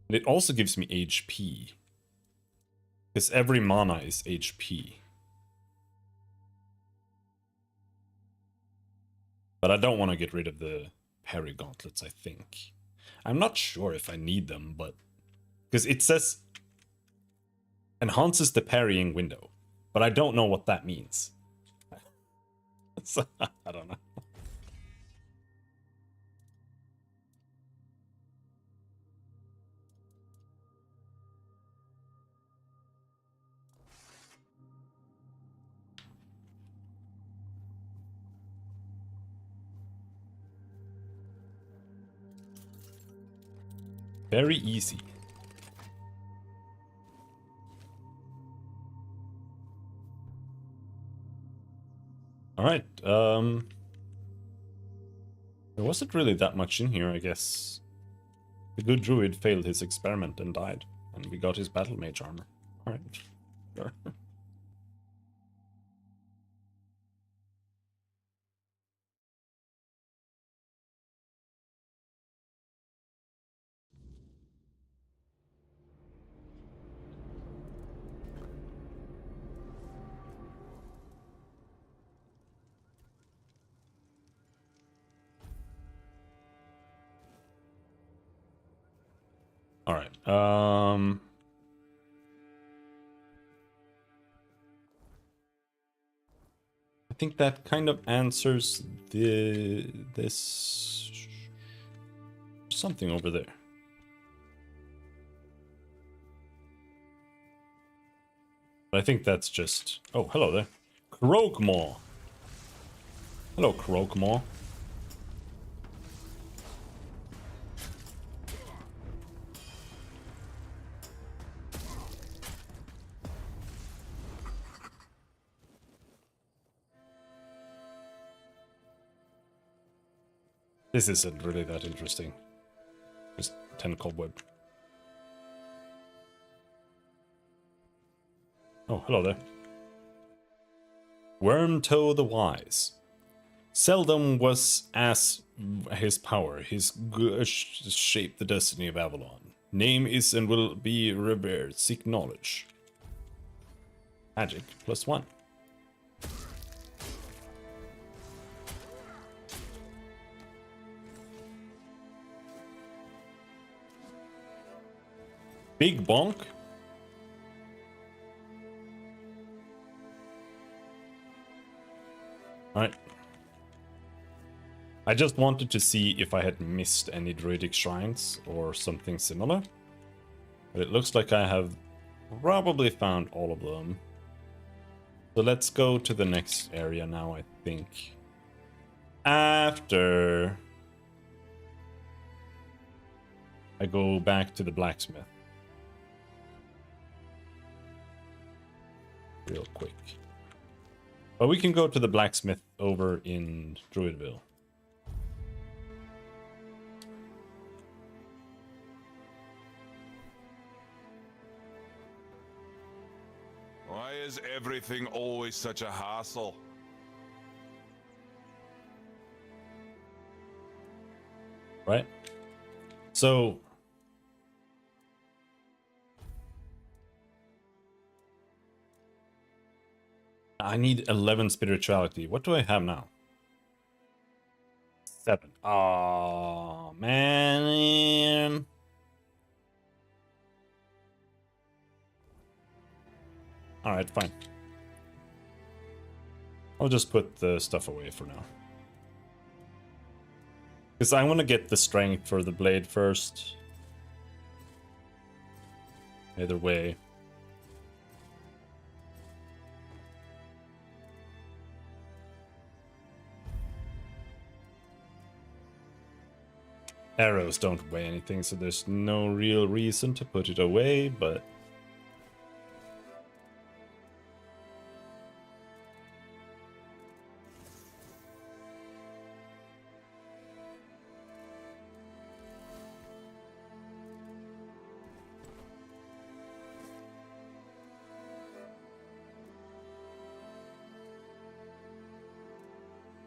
And it also gives me HP. Because every mana is HP. But I don't want to get rid of the parry gauntlets, I think. I'm not sure if I need them, but... because it says... enhances the parrying window. But I don't know what that means. So, I don't know. Very easy. Alright, there wasn't really that much in here, I guess. The good druid failed his experiment and died, and we got his battle mage armor. Alright, sure. Alright, I think that kind of answers this something over there. But I think that's just... oh, hello there. Croakmaw. Hello, Croakmaw. This isn't really that interesting. Just 10 cobweb. Oh, hello there. Wormtoe the Wise. Seldom was as his power. His gush shaped the destiny of Avalon. Name is and will be revered. Seek knowledge. Magic +1. Big bonk. Alright. I just wanted to see if I had missed any druidic shrines or something similar. But it looks like I have probably found all of them. So let's go to the next area now, I think. After I go back to the blacksmith. real quick. But we can go to the blacksmith over in Druidville. Why is everything always such a hassle? Right? So I need 11 spirituality. What do I have now? 7. Oh man. Alright, fine. I'll just put the stuff away for now. Because I want to get the strength for the blade first. Either way. Arrows don't weigh anything, so there's no real reason to put it away, but...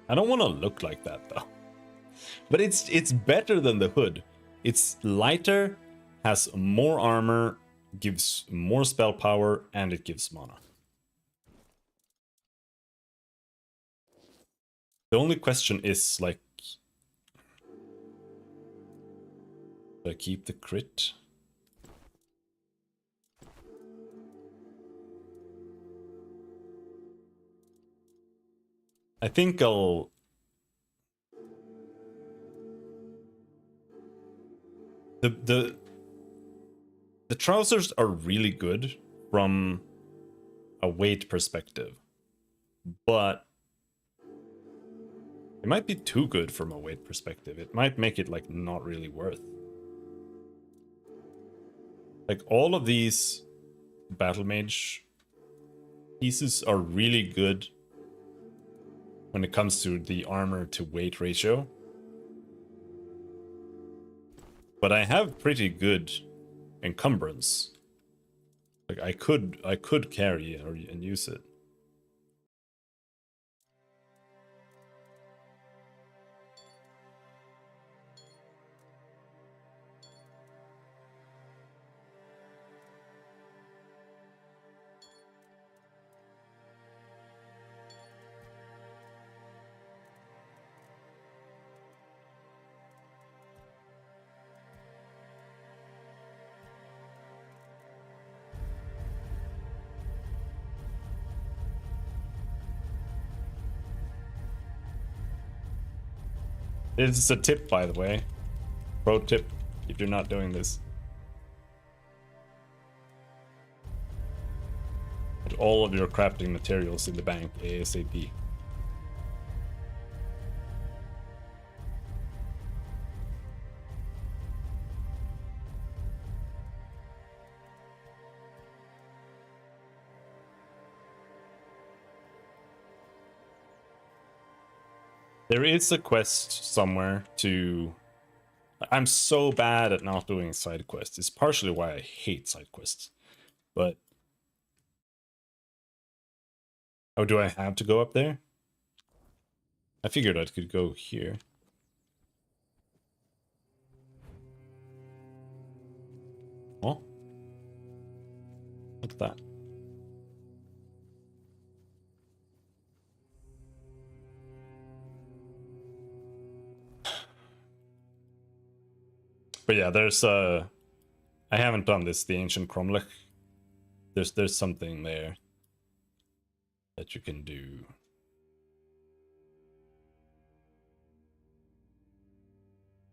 I don't want to look like that, though. But it's better than the hood. It's lighter, has more armor, gives more spell power, and it gives mana. The only question is, like... Do I keep the crit? I think I'll... The trousers are really good from a weight perspective, but it might be too good from a weight perspective. It might make it like not really worth. Like all of these battle mage pieces are really good when it comes to the armor to weight ratio. But I have pretty good encumbrance. Like I could carry and use it. It's a tip, by the way. Pro tip, if you're not doing this. Put all of your crafting materials in the bank ASAP. There is a quest somewhere to... I'm so bad at not doing side quests. It's partially why I hate side quests. But... Oh, do I have to go up there? I figured I could go here. Oh. Look at that. But yeah, there's I haven't done this, the ancient Cromlech. There's something there that you can do.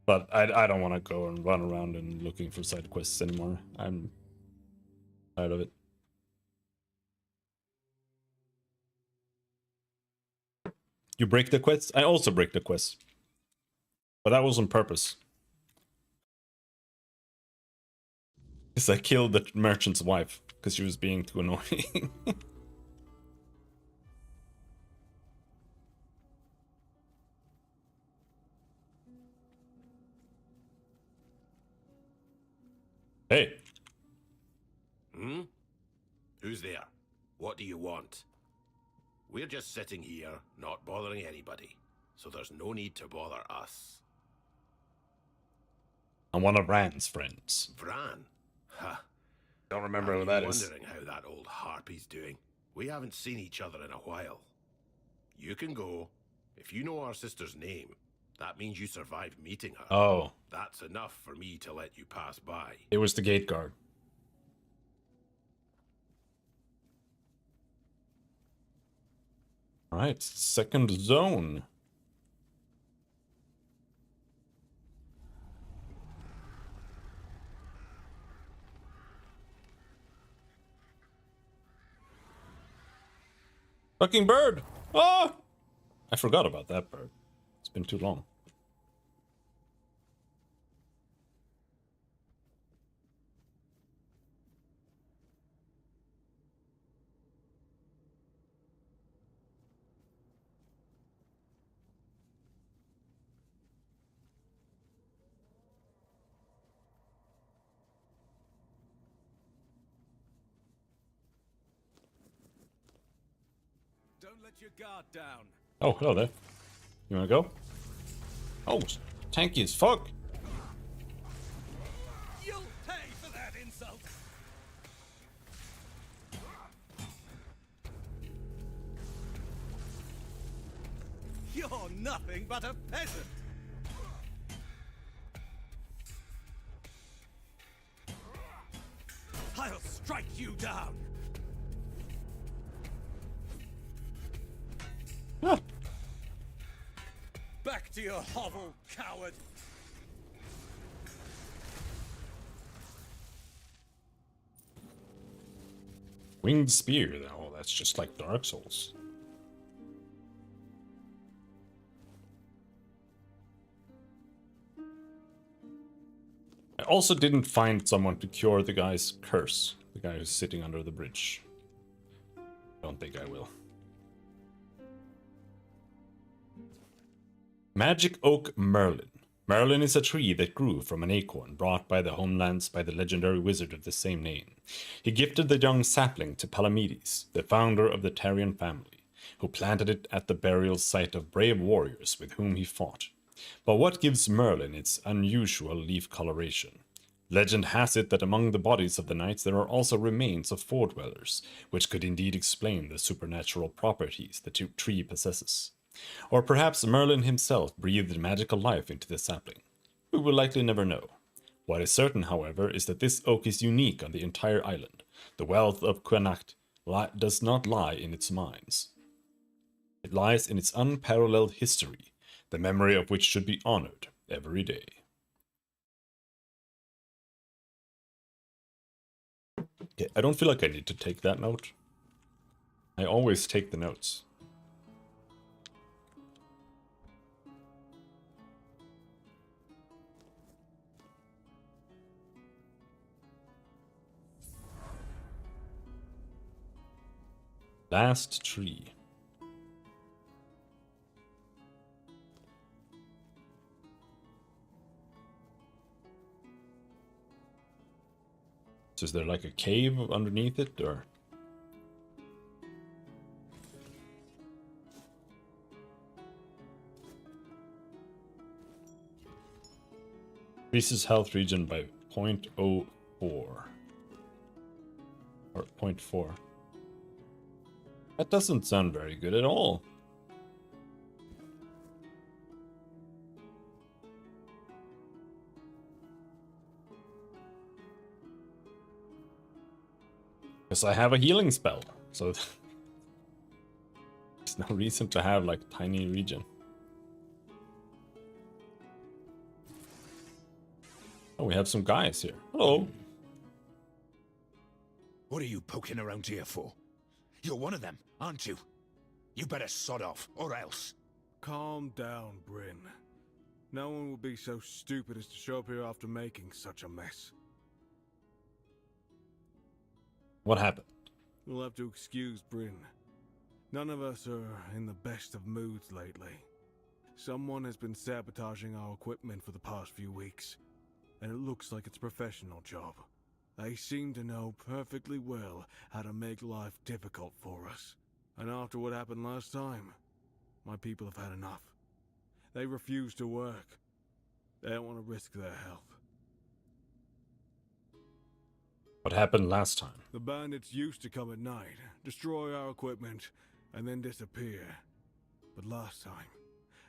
But I don't want to go and run around and looking for side quests anymore. I'm tired of it. You break the quests? I also break the quests. But that was on purpose. Because I killed the merchant's wife because she was being too annoying. Hey. Hmm? Who's there? What do you want? We're just sitting here, not bothering anybody, so there's no need to bother us. I'm one of Rand's friends. Vran? Ha! Don't remember Are who you that is. wondering how that old harpy's doing? We haven't seen each other in a while. You can go. If you know our sister's name, that means you survived meeting her. Oh. That's enough for me to let you pass by. It was the gate guard. Alright, second zone. Fucking bird! Ah! I forgot about that bird. It's been too long. Don't let your guard down. Oh, hello there. You wanna go? Oh, tanky as fuck. You'll pay for that insult. You're nothing but a peasant. I'll strike you down. Ah. Back to your hovel, coward. Winged spear. Oh, that's just like Dark Souls. I also didn't find someone to cure the guy's curse. The guy who's sitting under the bridge. Don't think I will. Magic Oak Merlin. Merlin is a tree that grew from an acorn brought by the homelands by the legendary wizard of the same name. He gifted the young sapling to Palamedes, the founder of the Tarian family, who planted it at the burial site of brave warriors with whom he fought. But what gives Merlin its unusual leaf coloration? Legend has it that among the bodies of the knights there are also remains of fore-dwellers, which could indeed explain the supernatural properties the tree possesses. Or perhaps Merlin himself breathed magical life into the sapling. We will likely never know. What is certain, however, is that this oak is unique on the entire island. The wealth of Quanacht does not lie in its mines. It lies in its unparalleled history, the memory of which should be honored every day. Okay, I don't feel like I need to take that note. I always take the notes. Last tree. So is there like a cave underneath it, or? Increases health region by 0.04. Or 0.4. That doesn't sound very good at all. Because I have a healing spell, so there's no reason to have like tiny region. Oh, we have some guys here. Hello. What are you poking around here for? You're one of them, aren't you? You better sod off, or else. Calm down, Bryn. No one would be so stupid as to show up here after making such a mess. What happened? You'll have to excuse Bryn. None of us are in the best of moods lately. Someone has been sabotaging our equipment for the past few weeks, and it looks like it's a professional job. They seem to know perfectly well how to make life difficult for us. And after what happened last time, my people have had enough. They refuse to work. They don't want to risk their health. What happened last time? The bandits used to come at night, destroy our equipment, and then disappear. But last time,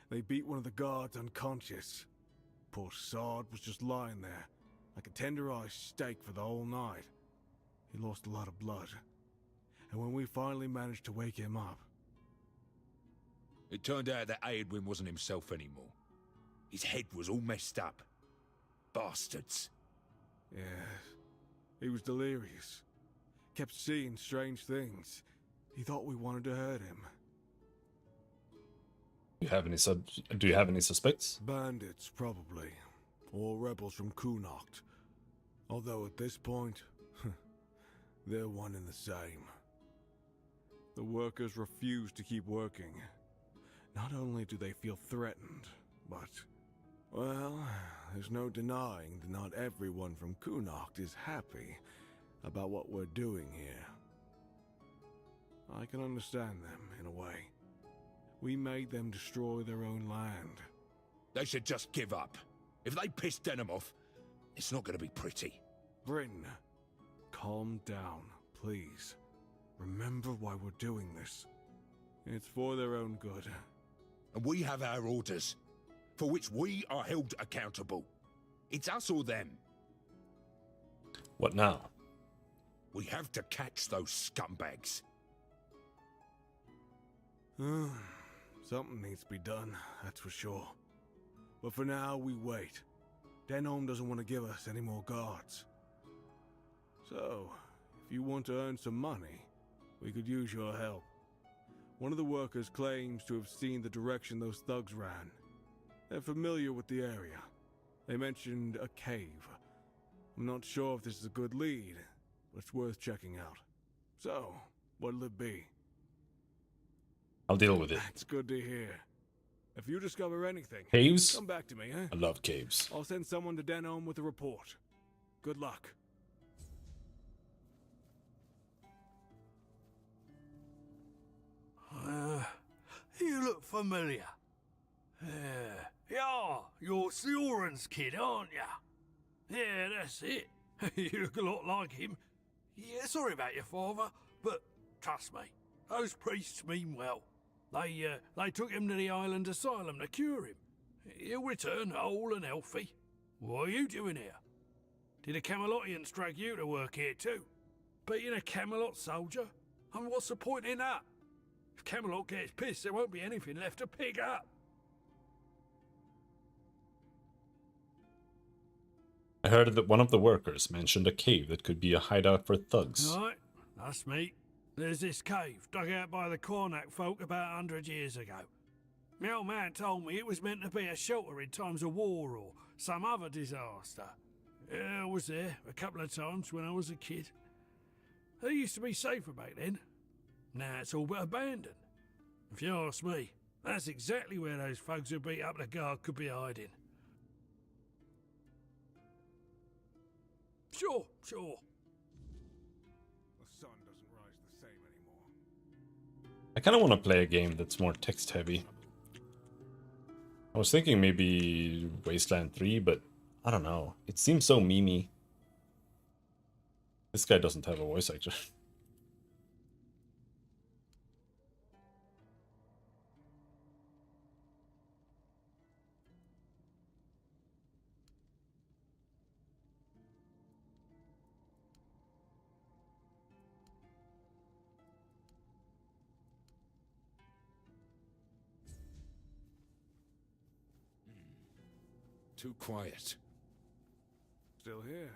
they beat one of the guards unconscious. Poor sod was just lying there, like a tenderized steak for the whole night. He lost a lot of blood. And when we finally managed to wake him up... It turned out that Aedwin wasn't himself anymore. His head was all messed up. Bastards. Yes, he was delirious. Kept seeing strange things. He thought we wanted to hurt him. Do you have any suspects? Bandits, probably. Or rebels from Kunakt. Although at this point, they're one and the same. The workers refuse to keep working. Not only do they feel threatened, but... well, there's no denying that not everyone from Kunakt is happy about what we're doing here. I can understand them, in a way. We made them destroy their own land. They should just give up. If they piss Denham off, it's not going to be pretty. Bryn, calm down, please. Remember why we're doing this. It's for their own good. And we have our orders, for which we are held accountable. It's us or them. What now? We have to catch those scumbags. Something needs to be done, that's for sure. But for now, we wait. Denholm doesn't want to give us any more guards. So, if you want to earn some money, we could use your help. One of the workers claims to have seen the direction those thugs ran. They're familiar with the area. They mentioned a cave. I'm not sure if this is a good lead, but it's worth checking out. So, what'll it be? I'll deal with it. That's good to hear. If you discover anything, Caves? come back to me, eh? I love caves. I'll send someone to Denholm with a report. Good luck. You look familiar. Yeah, you're Sioran's kid, aren't you? Yeah, that's it. You look a lot like him. Yeah, sorry about your father, but trust me, those priests mean well. They took him to the island asylum to cure him. He'll return whole and healthy. What are you doing here? Did the Camelotians drag you to work here too? Being a Camelot soldier? And what's the point in that? If Camelot gets pissed, there won't be anything left to pick up. I heard that one of the workers mentioned a cave that could be a hideout for thugs. Right, that's me. There's this cave dug out by the Cornac folk about 100 years ago. My old man told me it was meant to be a shelter in times of war or some other disaster. Yeah, I was there a couple of times when I was a kid. They used to be safer back then. Now it's all but abandoned. If you ask me, that's exactly where those folks who beat up the guard could be hiding. Sure. The sun doesn't rise the same anymore. I kind of want to play a game that's more text heavy. I was thinking maybe Wasteland 3, but I don't know. It seems so memey. This guy doesn't have a voice actor. Too quiet. Still here.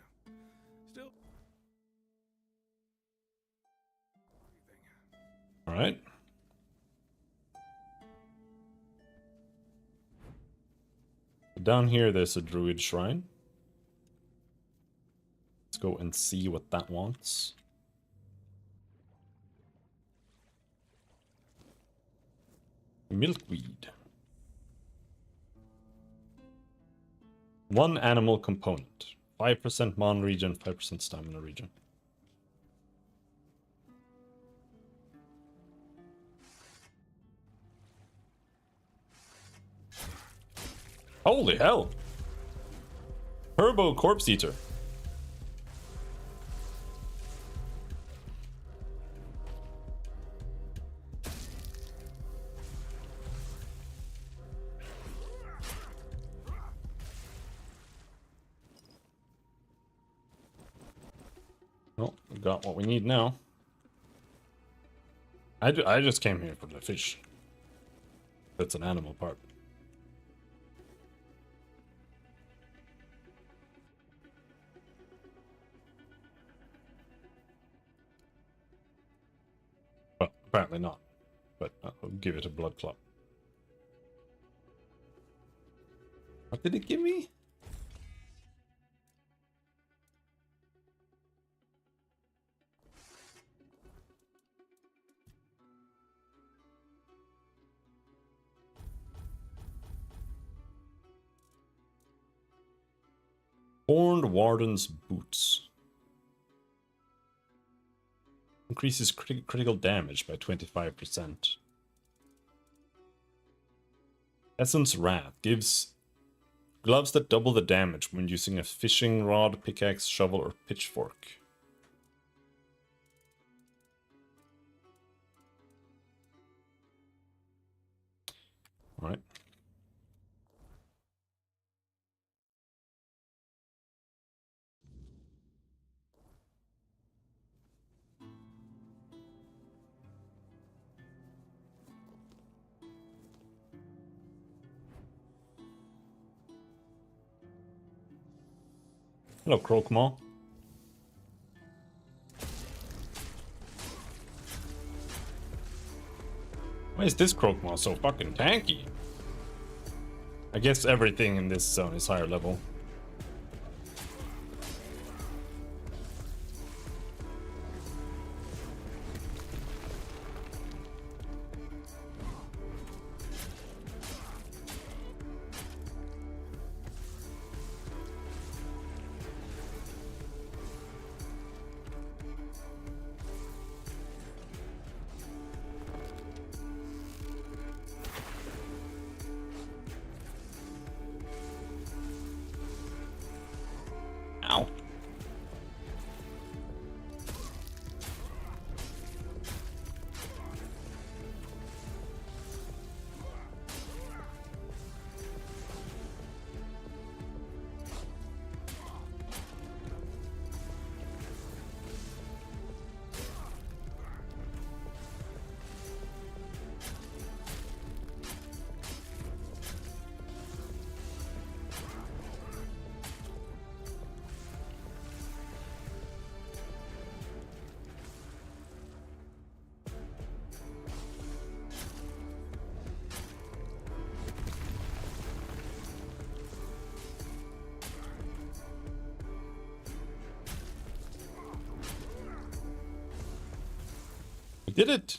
Still... All right. Down here, there's a druid shrine. Let's go and see what that wants. Milkweed. One animal component. 5% mon regen, 5% stamina regen. Holy hell! Turbo Corpse Eater. Well, we got what we need now. I just came here for the fish. That's an animal part. Well, apparently not. But I'll give it a blood clot. What did it give me? Horned Warden's Boots. Increases critical damage by 25%. Essence Wrath gives gloves that double the damage when using a fishing rod, pickaxe, shovel, or pitchfork. Alright. Hello, Croakmaw. Why is this Croakmaw so fucking tanky? I guess everything in this zone is higher level. Ow. We did it!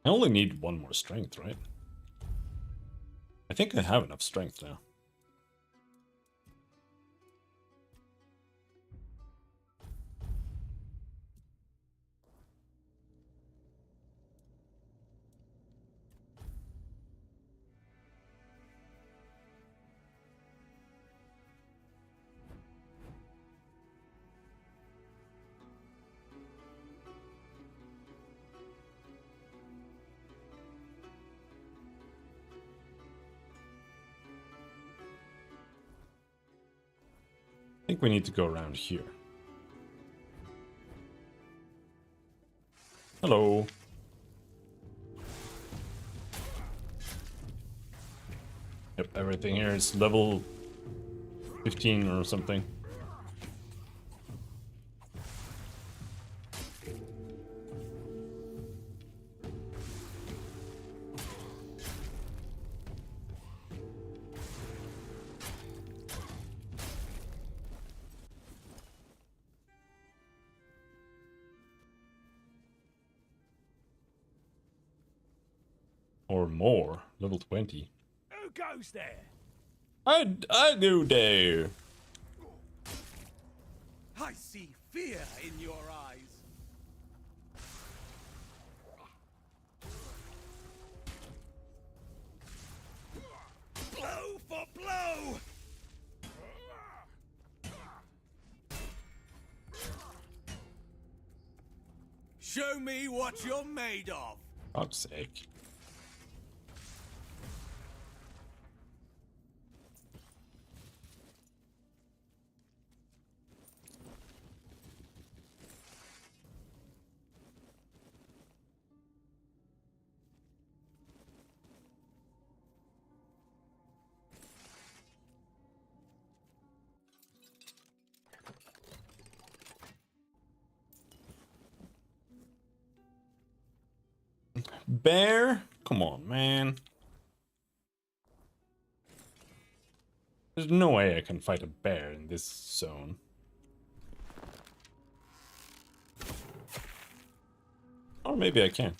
I only need one more strength, right? I think I have enough strength now. I think we need to go around here. Hello. Yep, everything here is level 15 or something. Or more. Level 20. Who goes there? I do dare. I see fear in your eyes. Blow for blow! Show me what you're made of. God's sake. Bear? Come on, man. There's no way I can fight a bear in this zone. Or maybe I can.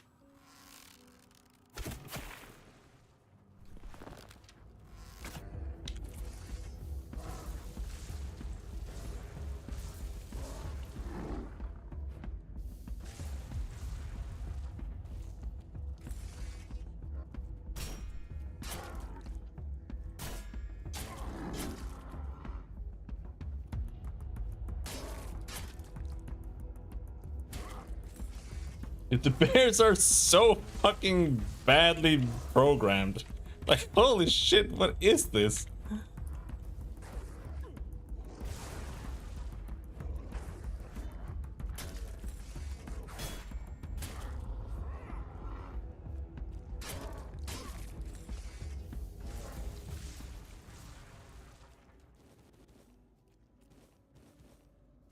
The bears are so fucking badly programmed. Like, holy shit, what is this?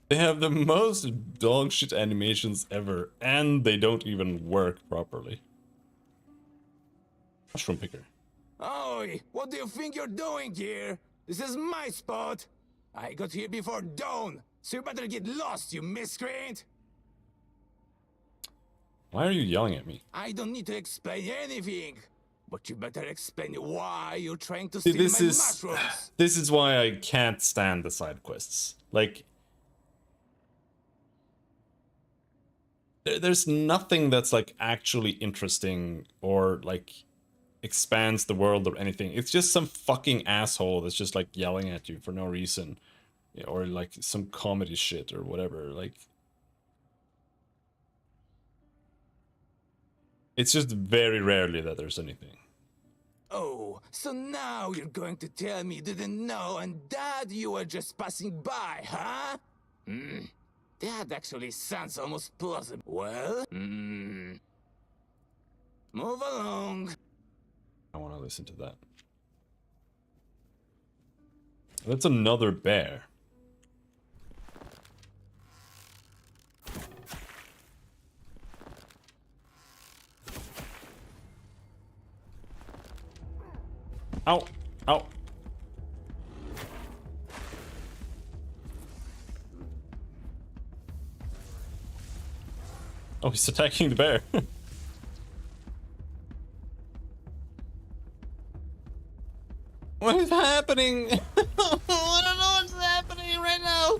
They have the most dog shit animations ever, and they don't even work properly. Mushroom picker. Oi, what do you think you're doing here? This is my spot. I got here before dawn, so you better get lost, you miscreant. Why are you yelling at me? I don't need to explain anything, but you better explain why you're trying to See, steal my mushrooms. This is why I can't stand the side quests. Like, there's nothing that's like actually interesting or like expands the world or anything. It's just some fucking asshole that's just like yelling at you for no reason, or like some comedy shit or whatever. Like, it's just very rarely that there's anything. Oh, so now you're going to tell me you didn't know and that you were just passing by, huh? That actually sounds almost plausible. Well, move along. I want to listen to that. That's another bear. Ow! Ow! Oh, he's attacking the bear. What is happening? I don't know what's happening right now.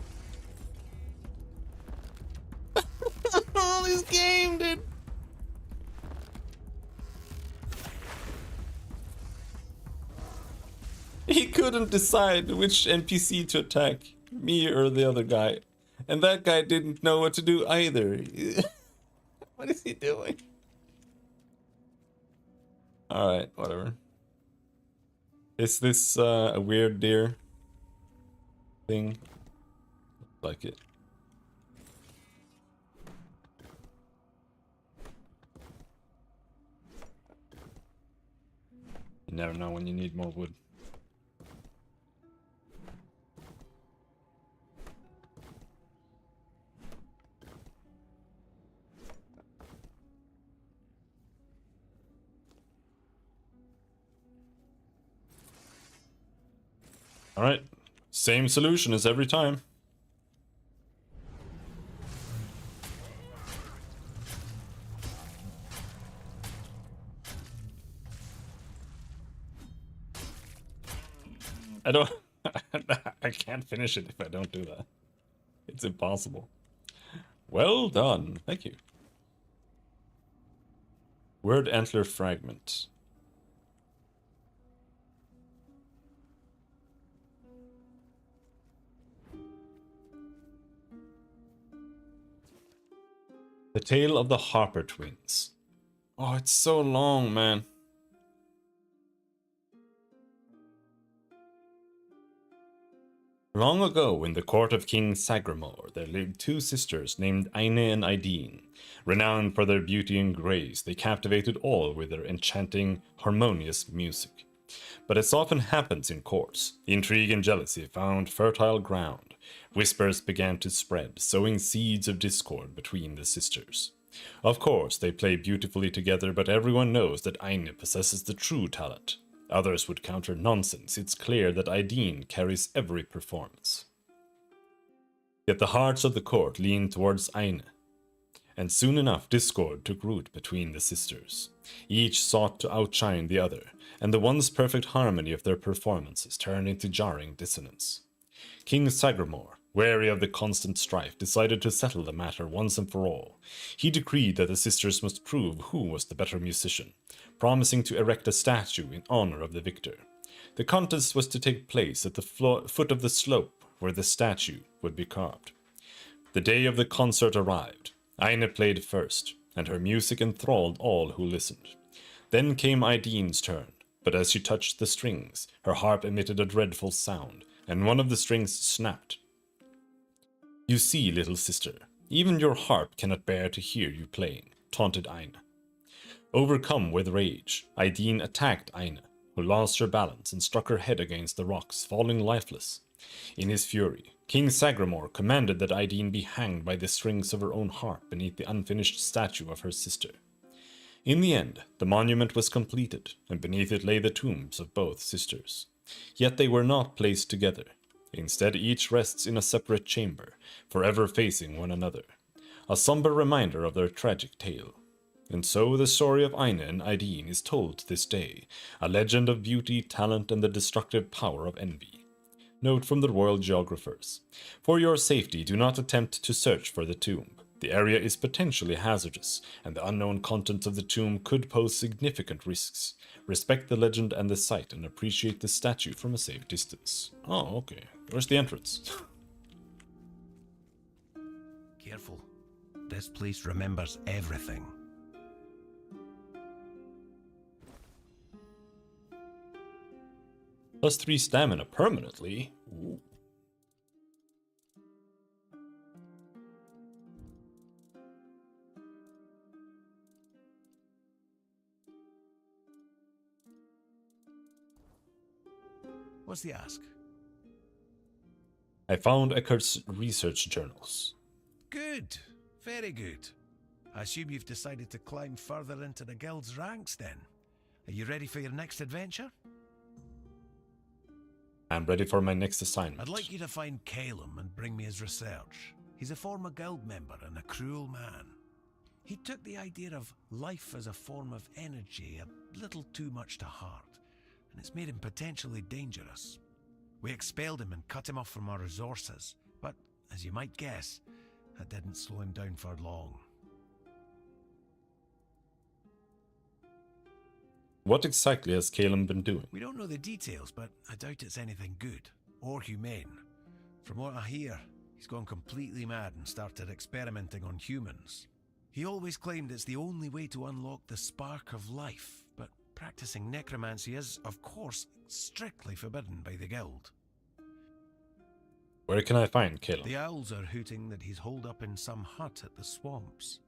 Oh, this game, dude. He couldn't decide which NPC to attack, me or the other guy. And that guy didn't know what to do either. What is he doing? Alright, whatever. Is this a weird deer thing? Like it. You never know when you need more wood. Alright. Same solution as every time. I don't... I can't finish it if I don't do that. It's impossible. Well done. Thank you. Word antler fragment. The Tale of the Harper Twins. Oh, it's so long, man. Long ago, in the court of King Sagramor, there lived two sisters named Aine and Ideen. Renowned for their beauty and grace, they captivated all with their enchanting, harmonious music. But as often happens in courts, intrigue and jealousy found fertile ground. Whispers began to spread, sowing seeds of discord between the sisters. Of course, they play beautifully together, but everyone knows that Aine possesses the true talent. Others would counter nonsense. It's clear that Ideen carries every performance. Yet the hearts of the court leaned towards Aine, and soon enough discord took root between the sisters. Each sought to outshine the other, and the once perfect harmony of their performances turned into jarring dissonance. King Sagramor, wary of the constant strife, decided to settle the matter once and for all. He decreed that the sisters must prove who was the better musician, promising to erect a statue in honor of the victor. The contest was to take place at the foot of the slope where the statue would be carved. The day of the concert arrived. Aine played first, and her music enthralled all who listened. Then came Ideen's turn, but as she touched the strings, her harp emitted a dreadful sound, and one of the strings snapped. "You see, little sister, even your harp cannot bear to hear you playing," taunted Aine. Overcome with rage, Ideen attacked Aine, who lost her balance and struck her head against the rocks, falling lifeless. In his fury, King Sagramor commanded that Ideen be hanged by the strings of her own harp beneath the unfinished statue of her sister. In the end, the monument was completed, and beneath it lay the tombs of both sisters. Yet they were not placed together. Instead, each rests in a separate chamber, forever facing one another, a somber reminder of their tragic tale. And so the story of Aine and Ideen is told to this day, a legend of beauty, talent, and the destructive power of envy. Note from the royal geographers: for your safety, do not attempt to search for the tomb. The area is potentially hazardous, and the unknown contents of the tomb could pose significant risks. Respect the legend and the site, and appreciate the statue from a safe distance. Oh, okay. Where's the entrance? Careful. This place remembers everything. +3 stamina permanently. Ooh. What's the ask? I found Eckart's research journals. Good. Very good. I assume you've decided to climb further into the guild's ranks then. Are you ready for your next adventure? I'm ready for my next assignment. I'd like you to find Calum and bring me his research. He's a former guild member and a cruel man. He took the idea of life as a form of energy a little too much to heart, and it's made him potentially dangerous. We expelled him and cut him off from our resources, but, as you might guess, that didn't slow him down for long. What exactly has Calum been doing? We don't know the details, but I doubt it's anything good or humane. From what I hear, he's gone completely mad and started experimenting on humans. He always claimed it's the only way to unlock the spark of life, but practicing necromancy is, of course, strictly forbidden by the guild. Where can I find Calum? The owls are hooting that he's holed up in some hut at the swamps.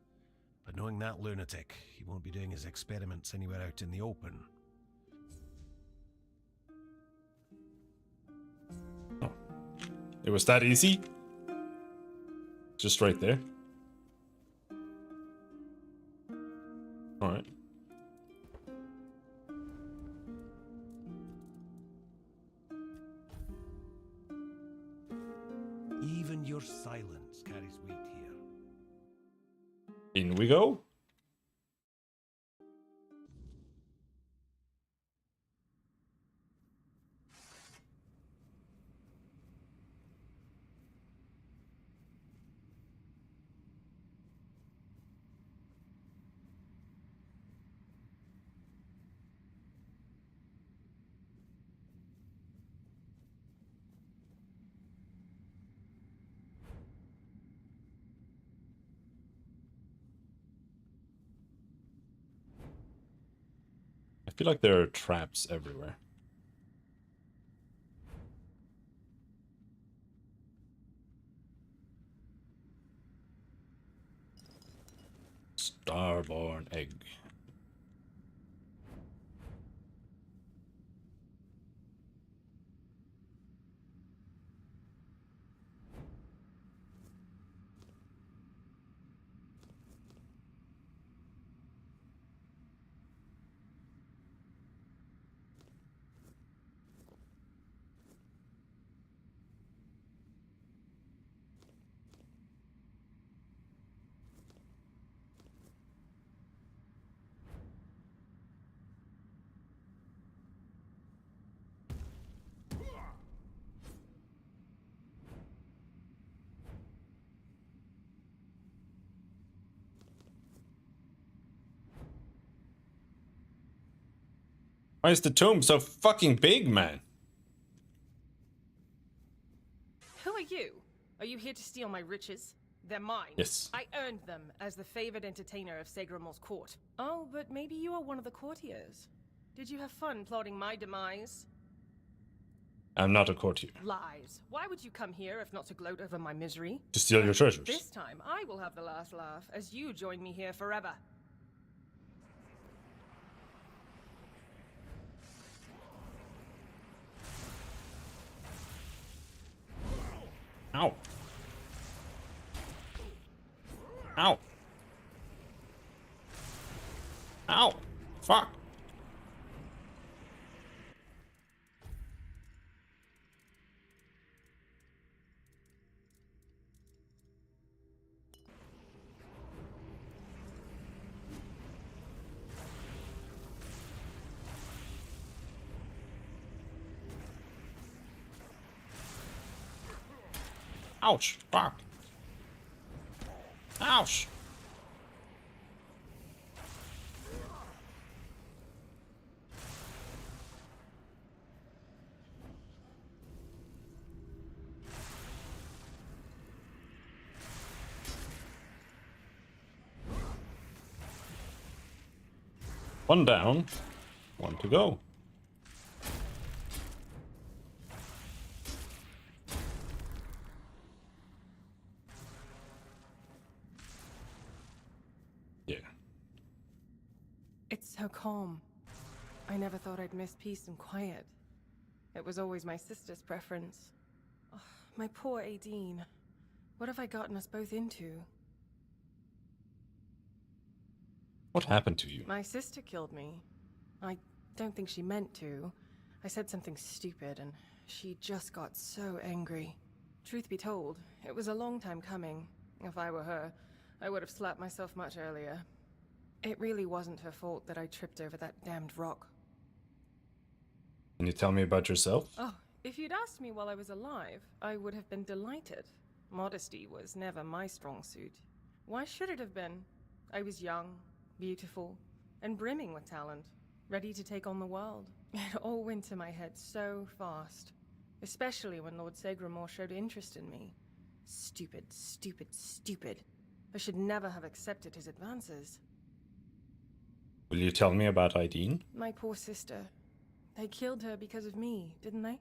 But knowing that lunatic, he won't be doing his experiments anywhere out in the open. Oh. It was that easy? Just right there? Alright. Even your silence carries weight here. In we go. I feel like there are traps everywhere. Starborn egg. Why is the tomb so fucking big, man? Who are you? Are you here to steal my riches? They're mine. Yes. I earned them as the favored entertainer of Segramor's court. Oh, but maybe you are one of the courtiers. Did you have fun plotting my demise? I'm not a courtier. Lies. Why would you come here if not to gloat over my misery? To steal your treasures. This time, I will have the last laugh, as you join me here forever. Ow. Ow. Ow. Fuck. Ouch. Fuck. Ouch. One down, one to go. Yeah. It's so calm. I never thought I'd miss peace and quiet. It was always my sister's preference. Oh, my poor Aideen. What have I gotten us both into? What happened to you? My sister killed me. I don't think she meant to. I said something stupid and she just got so angry. Truth be told, it was a long time coming. If I were her, I would have slapped myself much earlier. It really wasn't her fault that I tripped over that damned rock. Can you tell me about yourself? Oh, if you'd asked me while I was alive, I would have been delighted. Modesty was never my strong suit. Why should it have been? I was young, beautiful, and brimming with talent, ready to take on the world. It all went to my head so fast, especially when Lord Segramor showed interest in me. Stupid, stupid, stupid. I should never have accepted his advances. Will you tell me about Aideen? My poor sister. They killed her because of me, didn't they?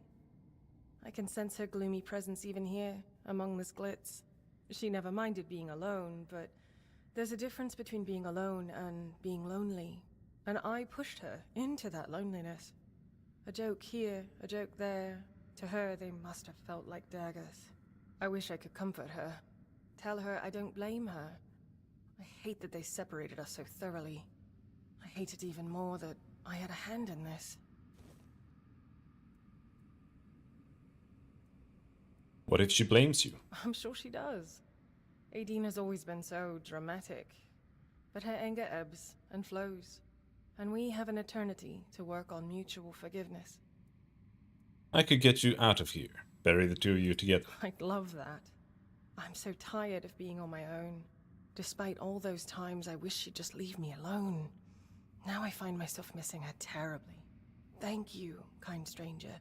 I can sense her gloomy presence even here, among this glitz. She never minded being alone, but there's a difference between being alone and being lonely. And I pushed her into that loneliness. A joke here, a joke there. To her, they must have felt like daggers. I wish I could comfort her. Tell her I don't blame her. I hate that they separated us so thoroughly. I hate it even more that I had a hand in this. What if she blames you? I'm sure she does. Aideen has always been so dramatic. But her anger ebbs and flows. And we have an eternity to work on mutual forgiveness. I could get you out of here. Bury the two of you together. I'd love that. I'm so tired of being on my own. Despite all those times I wish she'd just leave me alone. Now I find myself missing her terribly. Thank you, kind stranger.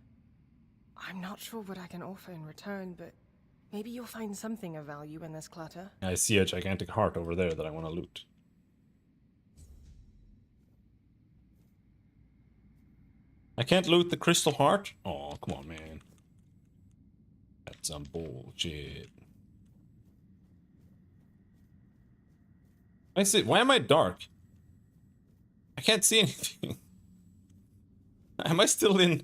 I'm not sure what I can offer in return, but maybe you'll find something of value in this clutter. I see a gigantic heart over there that I want to loot. I can't loot the crystal heart? Oh, come on, man. That's some bullshit. I see. Why am I dark? I can't see anything. Am I still in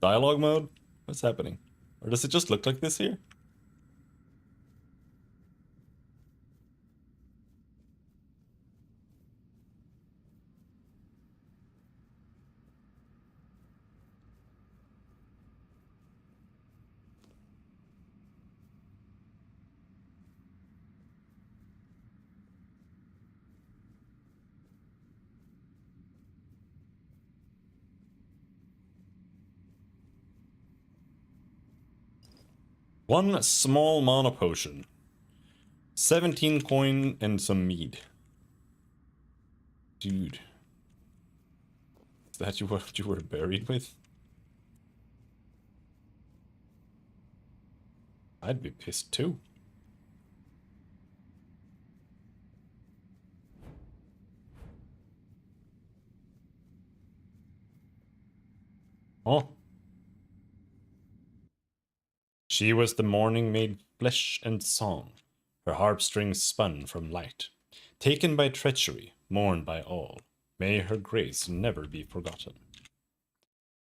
dialogue mode? What's happening? Or does it just look like this here? One small mana potion. 17 coin and some mead. Dude. Is that what you were buried with? I'd be pissed too. Oh. She was the morning made flesh and song, her harpstrings spun from light. Taken by treachery, mourned by all, may her grace never be forgotten.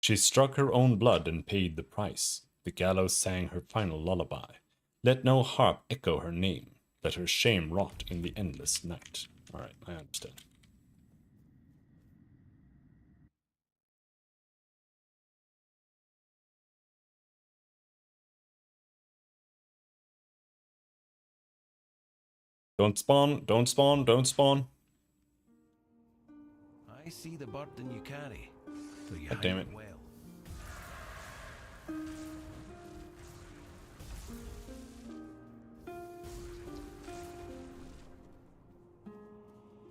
She struck her own blood and paid the price. The gallows sang her final lullaby. Let no harp echo her name. Let her shame rot in the endless night. Alright, I understand. Don't spawn, don't spawn, don't spawn. I see the burden you carry. So you God damn it. well.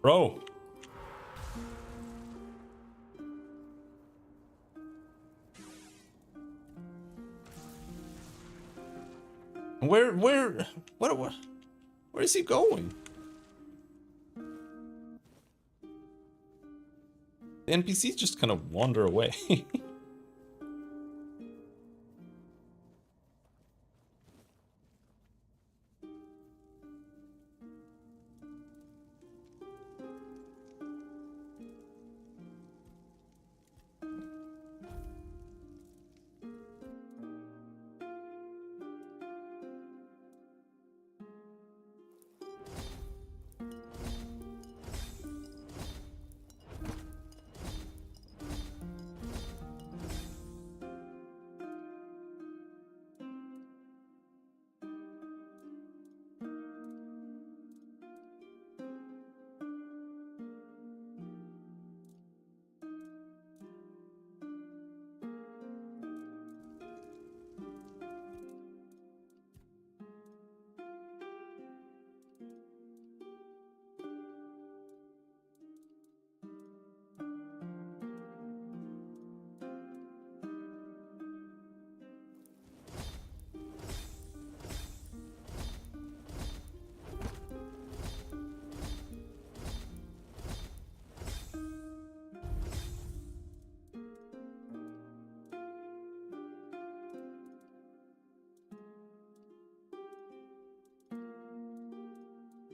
Bro. Where is he going? The NPCs just kind of wander away.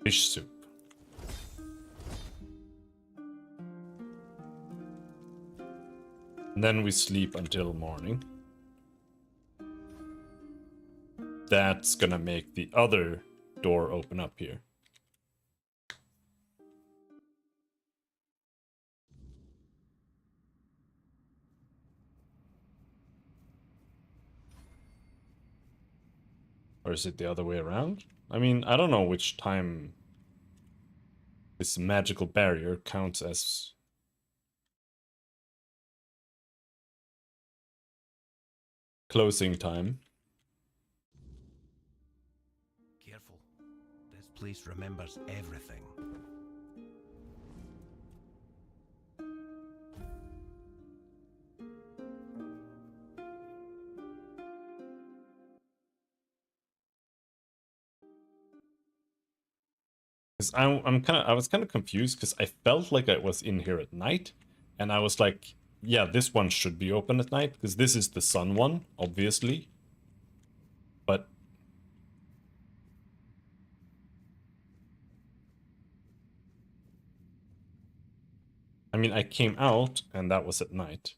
Fish soup. And then we sleep until morning. That's gonna make the other door open up here. Or is it the other way around? I mean, I don't know which time this magical barrier counts as closing time. Careful. This place remembers everything. Because I was kind of confused because I felt like I was in here at night, and I was like, yeah, this one should be open at night because this is the sun one, obviously. But I mean, I came out and that was at night.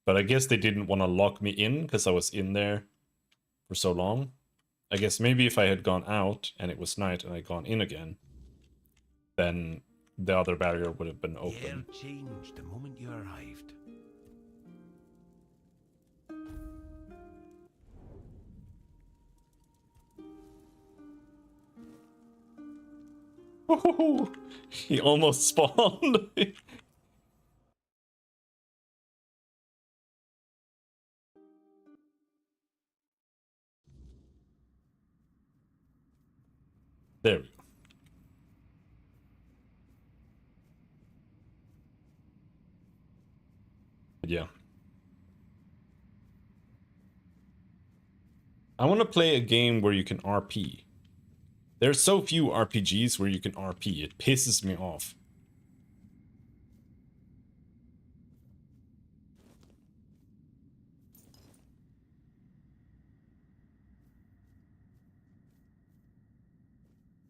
But I guess they didn't want to lock me in because I was in there for so long. I guess maybe if I had gone out and it was night and I'd gone in again, then the other barrier would have been The open. air changed the moment you arrived. Woohoo! He almost spawned. There we go. But yeah. I want to play a game where you can RP. There's so few RPGs where you can RP. It pisses me off.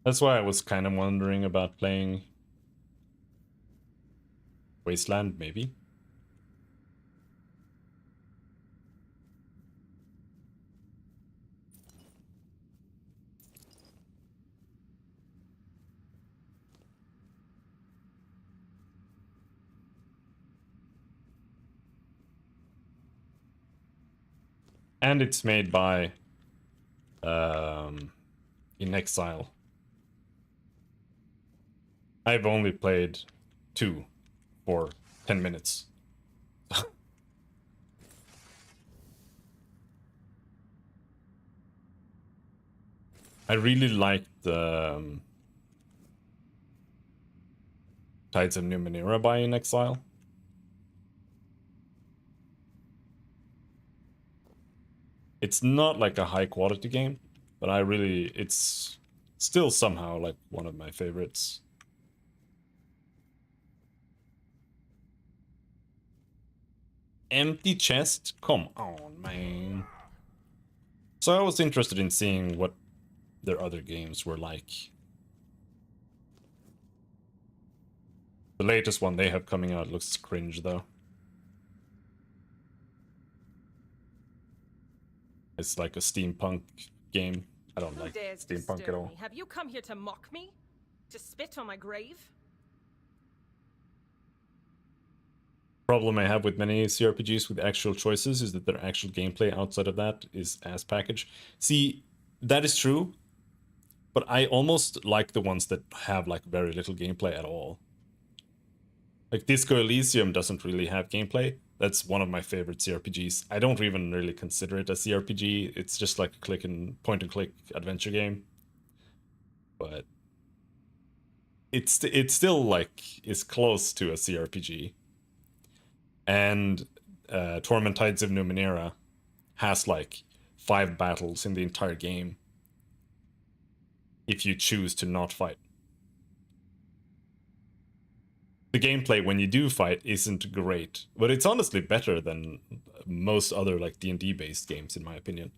That's why I was kind of wondering about playing Wasteland, maybe. And it's made by In Exile. I've only played 2 for 10 minutes. I really liked Tides of Numenera by In Exile. It's not like a high quality game, but it's still somehow like one of my favorites. Empty chest? Come on, man. So I was interested in seeing what their other games were like. The latest one they have coming out looks cringe, though. It's like a steampunk game. I don't like steampunk at all. Have you come here to mock me? To spit on my grave? Problem I have with many CRPGs with actual choices is that their actual gameplay outside of that is ass package. See, that is true, but I almost like the ones that have like very little gameplay at all. Like Disco Elysium doesn't really have gameplay. That's one of my favorite CRPGs. I don't even really consider it a CRPG. It's just like a point and click adventure game. But it's still like is close to a CRPG. And Torment Tides of Numenera has like 5 battles in the entire game if you choose to not fight. The gameplay when you do fight isn't great, but it's honestly better than most other like D&D based games in my opinion.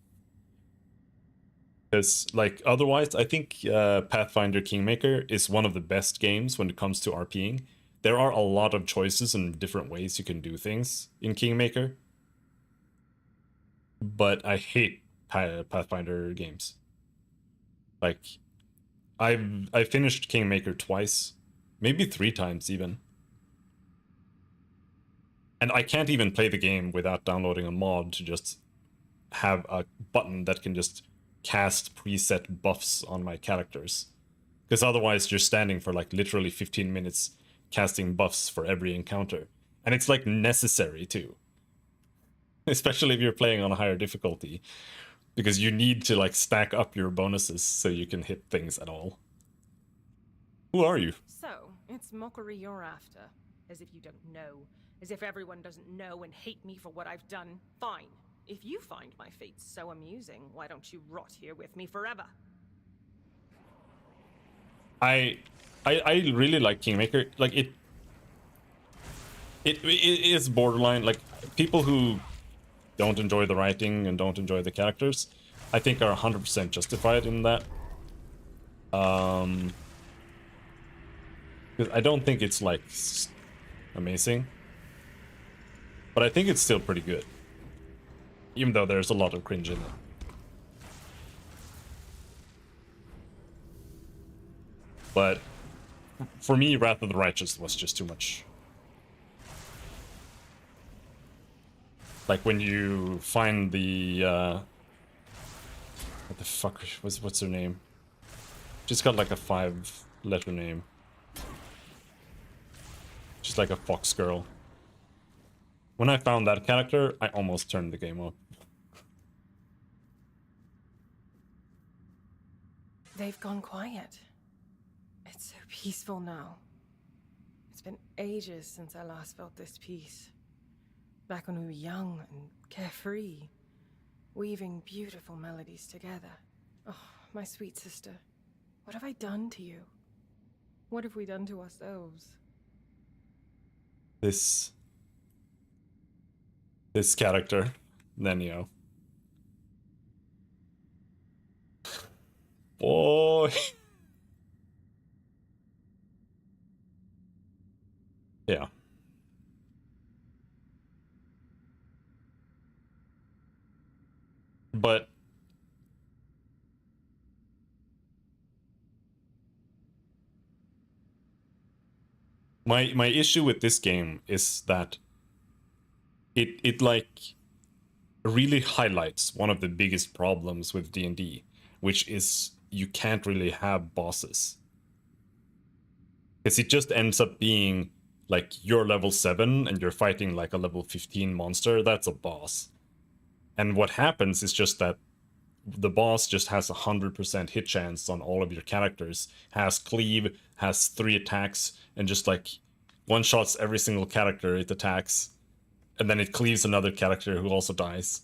Because like otherwise, I think Pathfinder Kingmaker is one of the best games when it comes to RPing. There are a lot of choices and different ways you can do things in Kingmaker, but I hate Pathfinder games. Like I finished Kingmaker twice. Maybe 3 times even. And I can't even play the game without downloading a mod to just have a button that can just cast preset buffs on my characters. Because otherwise you're standing for like literally 15 minutes casting buffs for every encounter. And it's like necessary too. Especially if you're playing on a higher difficulty. Because you need to like stack up your bonuses so you can hit things at all. Who are you? So, it's mockery you're after. As if you don't know. As if everyone doesn't know and hate me for what I've done. Fine. If you find my fate so amusing, why don't you rot here with me forever? I really like Kingmaker. Like it is borderline. Like people who don't enjoy the writing and don't enjoy the characters, I think are 100% justified in that. Because I don't think it's like amazing, but I think it's still pretty good, even though there's a lot of cringe in it. But for me, Wrath of the Righteous was just too much. Like when you find the what the fuck what's her name? She's got like a 5-letter name. She's like a fox girl. When I found that character, I almost turned the game off. They've gone quiet. It's so peaceful now. It's been ages since I last felt this peace. Back when we were young and carefree, weaving beautiful melodies together. Oh, my sweet sister, what have I done to you? What have we done to ourselves? This character, Nenio. Boy. Yeah. But my issue with this game is that it like really highlights one of the biggest problems with D&D, which is you can't really have bosses. Because it just ends up being like you're level 7 and you're fighting like a level 15 monster. That's a boss. And what happens is just that the boss just has 100% hit chance on all of your characters, has cleave, has 3 attacks, and just like one-shots every single character it attacks, and then it cleaves another character who also dies.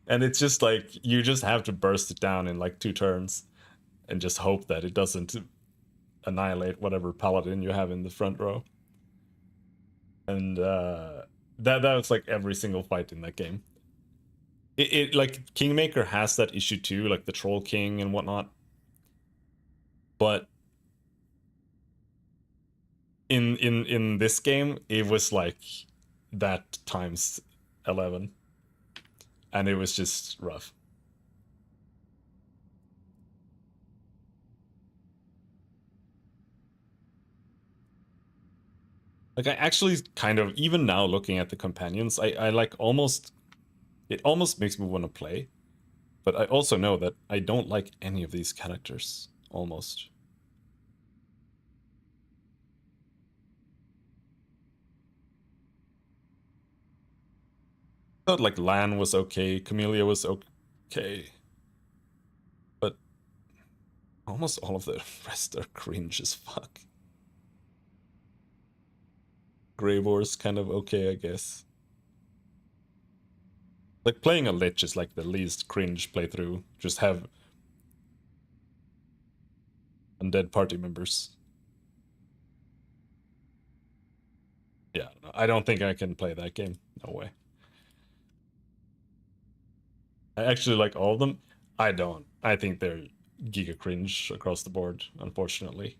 And it's just like, you just have to burst it down in like 2 turns, and just hope that it doesn't annihilate whatever paladin you have in the front row. And that was like every single fight in that game. It like Kingmaker has that issue too, like the Troll King and whatnot. But in this game, it was like that times 11, and it was just rough. Like I actually kind of, even now looking at the companions, I like almost, it almost makes me want to play, but I also know that I don't like any of these characters, almost. I thought like Lan was okay, Camellia was okay, but almost all of the rest are cringe as fuck. Greyboar's kind of okay, I guess. Like, playing a Lich is like the least cringe playthrough. Just have undead party members. Yeah, I don't think I can play that game. No way. I actually like all of them. I don't. I think they're giga cringe across the board, unfortunately.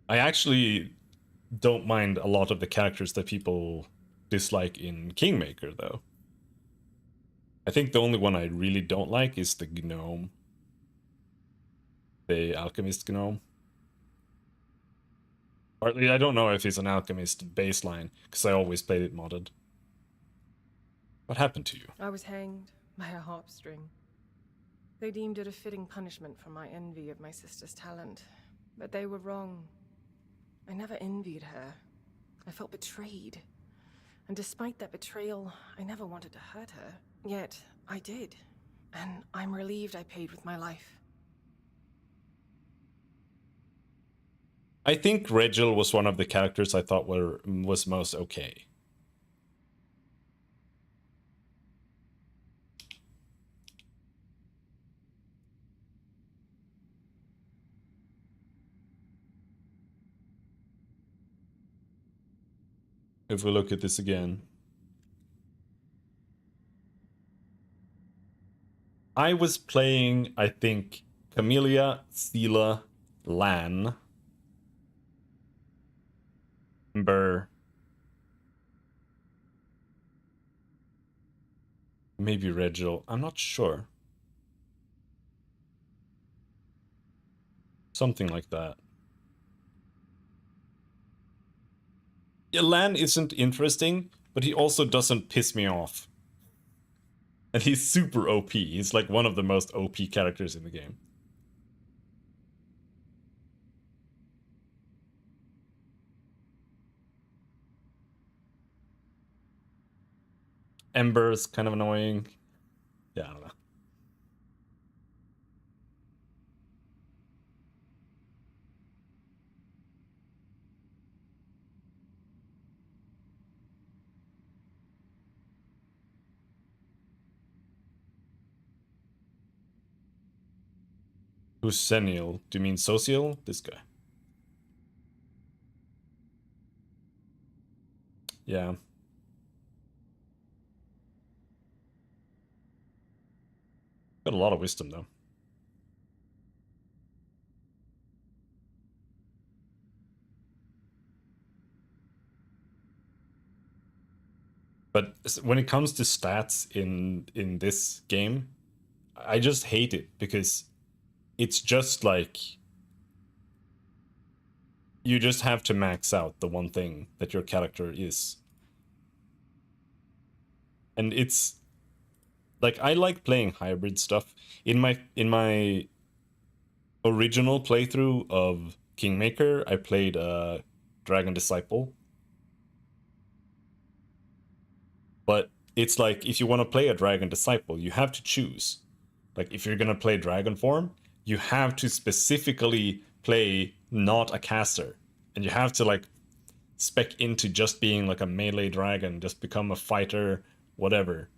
I actually don't mind a lot of the characters that people dislike in Kingmaker, though. I think the only one I really don't like is the gnome. The alchemist gnome. Partly, I don't know if he's an alchemist baseline, because I always played it modded. What happened to you? I was hanged by a harp string. They deemed it a fitting punishment for my envy of my sister's talent, but they were wrong. I never envied her. I felt betrayed. And despite that betrayal, I never wanted to hurt her. Yet, I did. And I'm relieved I paid with my life. I think Regil was one of the characters I thought was most okay. If we look at this again. I was playing, I think, Camellia, Sela, Lan, Ember, maybe Regil. I'm not sure. Something like that. Yeah, Lan isn't interesting, but he also doesn't piss me off. And he's super OP. He's like one of the most OP characters in the game. Ember's kind of annoying. Yeah, I don't know. Who's Senial? Do you mean Social? This guy. Yeah. Got a lot of wisdom, though. But when it comes to stats in this game, I just hate it because it's just like you just have to max out the one thing that your character is. And it's like I like playing hybrid stuff. In my original playthrough of Kingmaker, I played Dragon Disciple. But it's like if you want to play a Dragon Disciple, you have to choose. Like if you're going to play Dragon form, you have to specifically play not a caster. And you have to like spec into just being like a melee dragon, just become a fighter, whatever.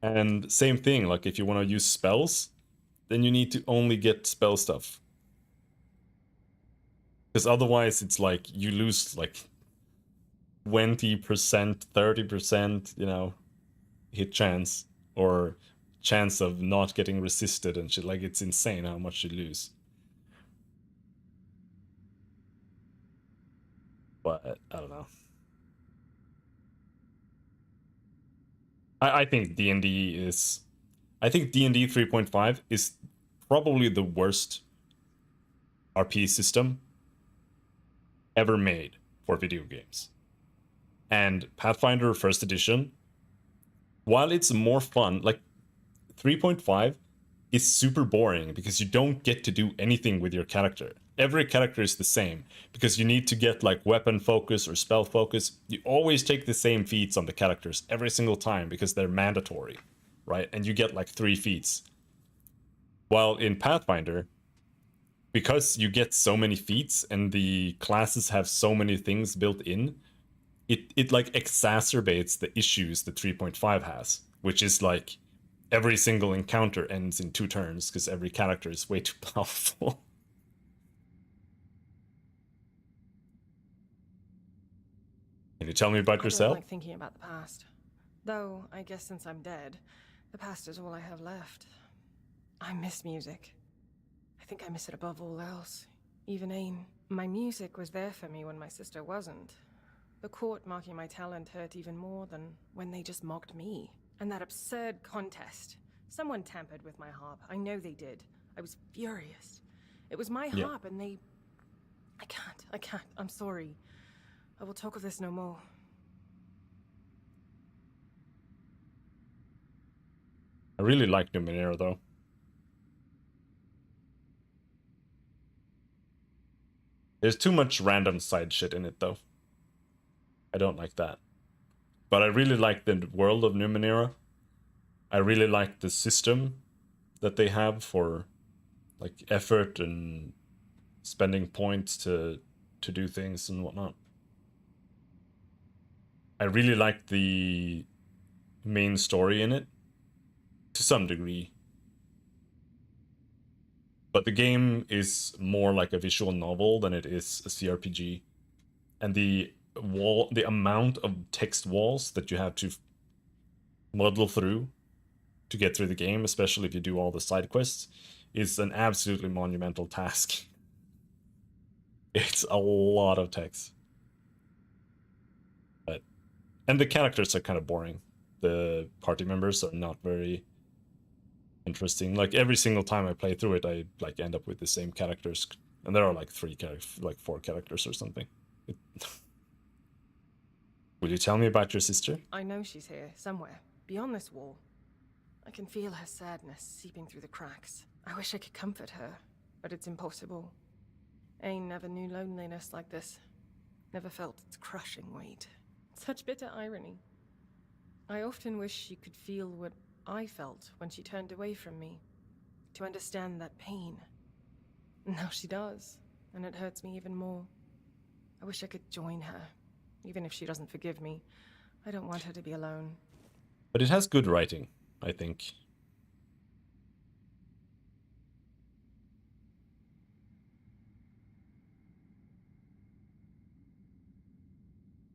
And same thing, like if you want to use spells, then you need to only get spell stuff. Because otherwise it's like you lose like 20%, 30%, you know, hit chance or chance of not getting resisted and shit. Like it's insane how much you lose. But I don't know. I think D&D is... I think D&D 3.5 is probably the worst RP system ever made for video games. And Pathfinder First Edition, while it's more fun, like 3.5 is super boring because you don't get to do anything with your character. Every character is the same because you need to get like weapon focus or spell focus. You always take the same feats on the characters every single time because they're mandatory, right? And you get like 3 feats. While in Pathfinder, because you get so many feats and the classes have so many things built in, it like exacerbates the issues that 3.5 has, which is like every single encounter ends in 2 turns because every character is way too powerful. Can you tell me about yourself? I don't like thinking about the past. Though, I guess since I'm dead, the past is all I have left. I miss music. I think I miss it above all else. Even aim. My music was there for me when my sister wasn't. The court marking my talent hurt even more than when they just mocked me. And that absurd contest. Someone tampered with my harp. I know they did. I was furious. It was my harp and they... I can't. I'm sorry. I will talk of this no more. really like Numenera though. There's too much random side shit in it though. I don't like that. But I really like the world of Numenera. I really like the system that they have for like effort and spending points to do things and whatnot. I really like the main story in it to some degree. But the game is more like a visual novel than it is a CRPG. And the amount of text walls that you have to muddle through to get through the game, especially if you do all the side quests, is an absolutely monumental task. It's a lot of text. And the characters are kind of boring. The party members are not very interesting. Like every single time I play through it, I like end up with the same characters, and there are like 4 characters or something. Will you tell me about your sister? I know she's here, somewhere, beyond this wall. I can feel her sadness seeping through the cracks. I wish I could comfort her, but it's impossible. Ain never knew loneliness like this. Never felt its crushing weight. Such bitter irony. I often wish she could feel what I felt when she turned away from me. To understand that pain. Now she does, and it hurts me even more. I wish I could join her, even if she doesn't forgive me. I don't want her to be alone. But it has good writing, I think.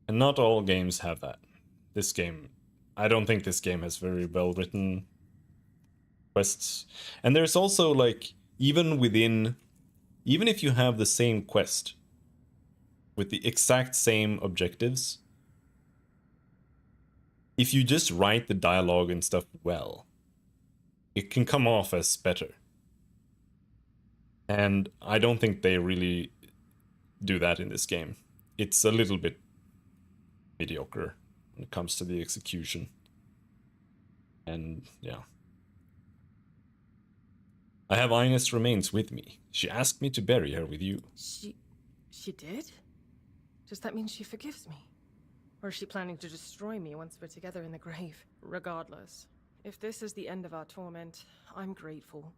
And not all games have that. This game, I don't think this game has very well written quests. And there's also like, even if you have the same quest with the exact same objectives, if you just write the dialogue and stuff well, it can come off as better. And I don't think they really do that in this game. It's a little bit mediocre when it comes to the execution. And yeah. I have Ines' remains with me. She asked me to bury her with you. She did? Does that mean she forgives me? Or is she planning to destroy me once we're together in the grave? Regardless, if this is the end of our torment, I'm grateful.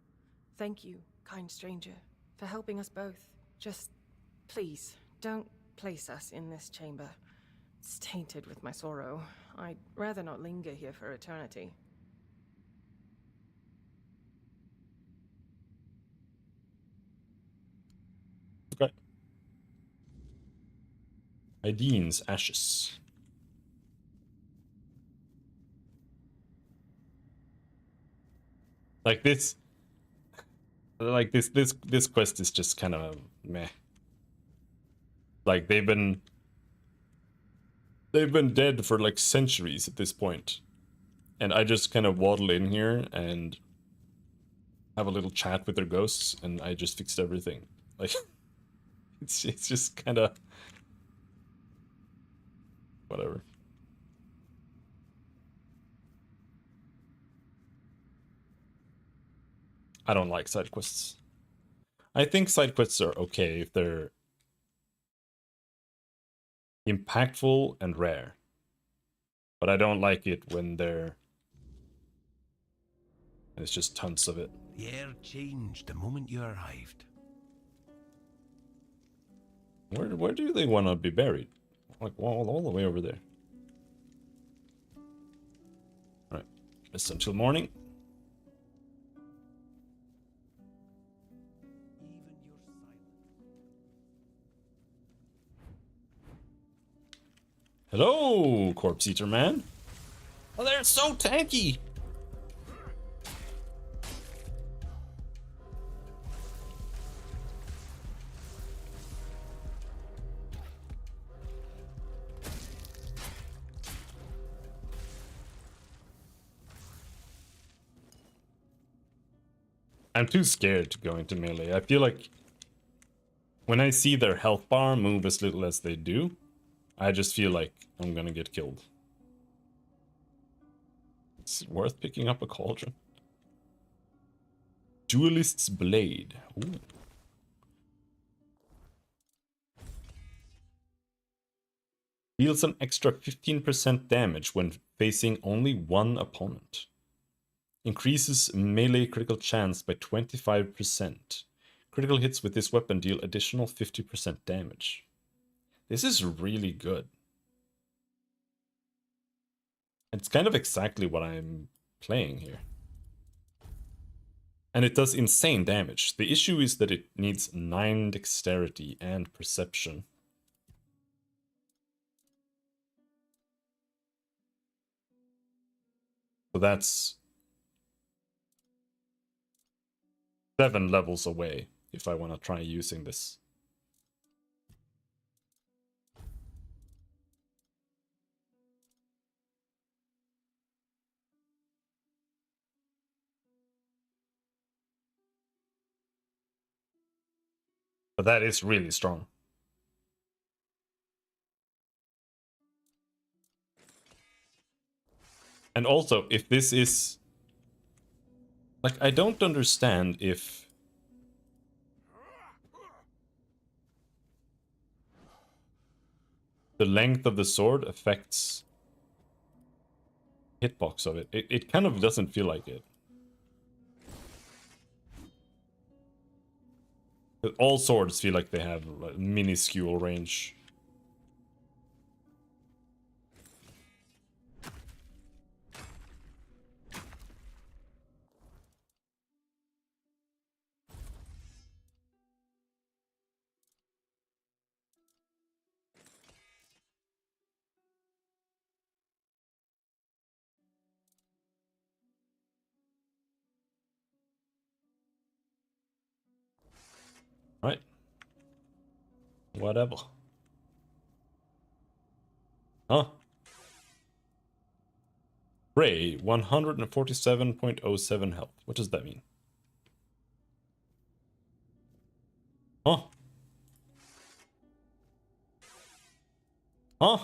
Thank you, kind stranger, for helping us both. Just, please, don't place us in this chamber. It's tainted with my sorrow. I'd rather not linger here for eternity. Okay. Idine's ashes. This quest is just kind of meh. Like they've been dead for like centuries at this point. And I just kind of waddle in here and have a little chat with their ghosts, and I just fixed everything. Like it's just kind of whatever. I don't like side quests. I think side quests are okay if they're impactful and rare. But I don't like it when there's just tons of it. The air changed the moment you arrived. Where do they want to be buried? Like all the way over there. Alright. Rest until morning. Hello, Corpse Eater Man. Oh, they're so tanky. I'm too scared to go into melee. I feel like when I see their health bar move as little as they do, I just feel like I'm gonna get killed. It's worth picking up a cauldron. Duelist's Blade. Ooh. Deals an extra 15% damage when facing only one opponent. Increases melee critical chance by 25%. Critical hits with this weapon deal additional 50% damage. This is really good. It's kind of exactly what I'm playing here. And it does insane damage. The issue is that it needs 9 dexterity and perception. So that's 7 levels away if I want to try using this. But that is really strong. And also, if this is... Like, I don't understand if... the length of the sword affects hitbox of it. It kind of doesn't feel like it. All swords feel like they have like minuscule range. Right. Whatever. Huh? Ray, 147.07 health. What does that mean? Huh? Huh?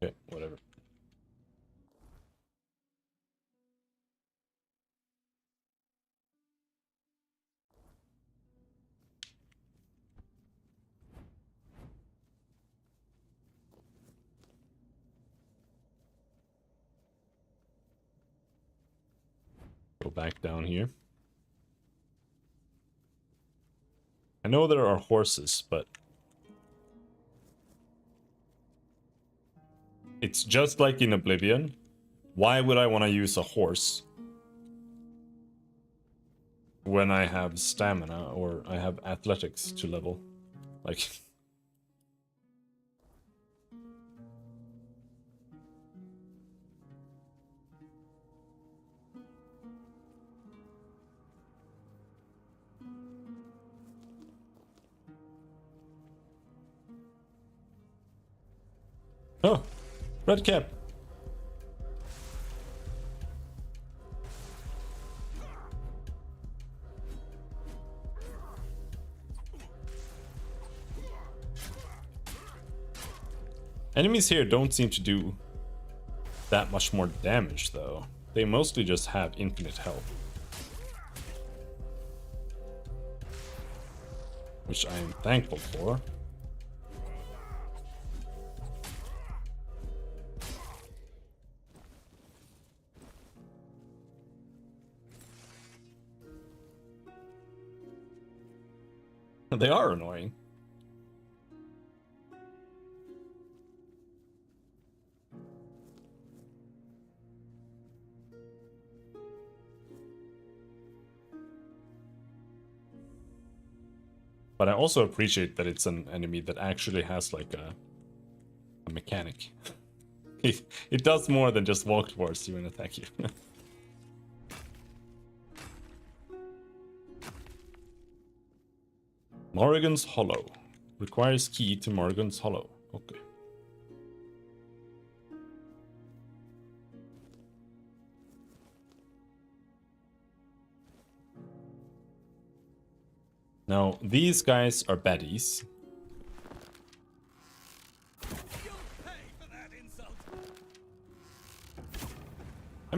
Okay, whatever. Go back down here. I know there are horses, but it's just like in Oblivion. Why would I want to use a horse when I have stamina or I have athletics to level? Like... Oh, red cap. Enemies here don't seem to do that much more damage, though. They mostly just have infinite health. Which I am thankful for. They are annoying. But I also appreciate that it's an enemy that actually has like a mechanic. It does more than just walk towards you and attack you. Morrigan's Hollow. Requires key to Morrigan's Hollow. Okay. Now, these guys are baddies.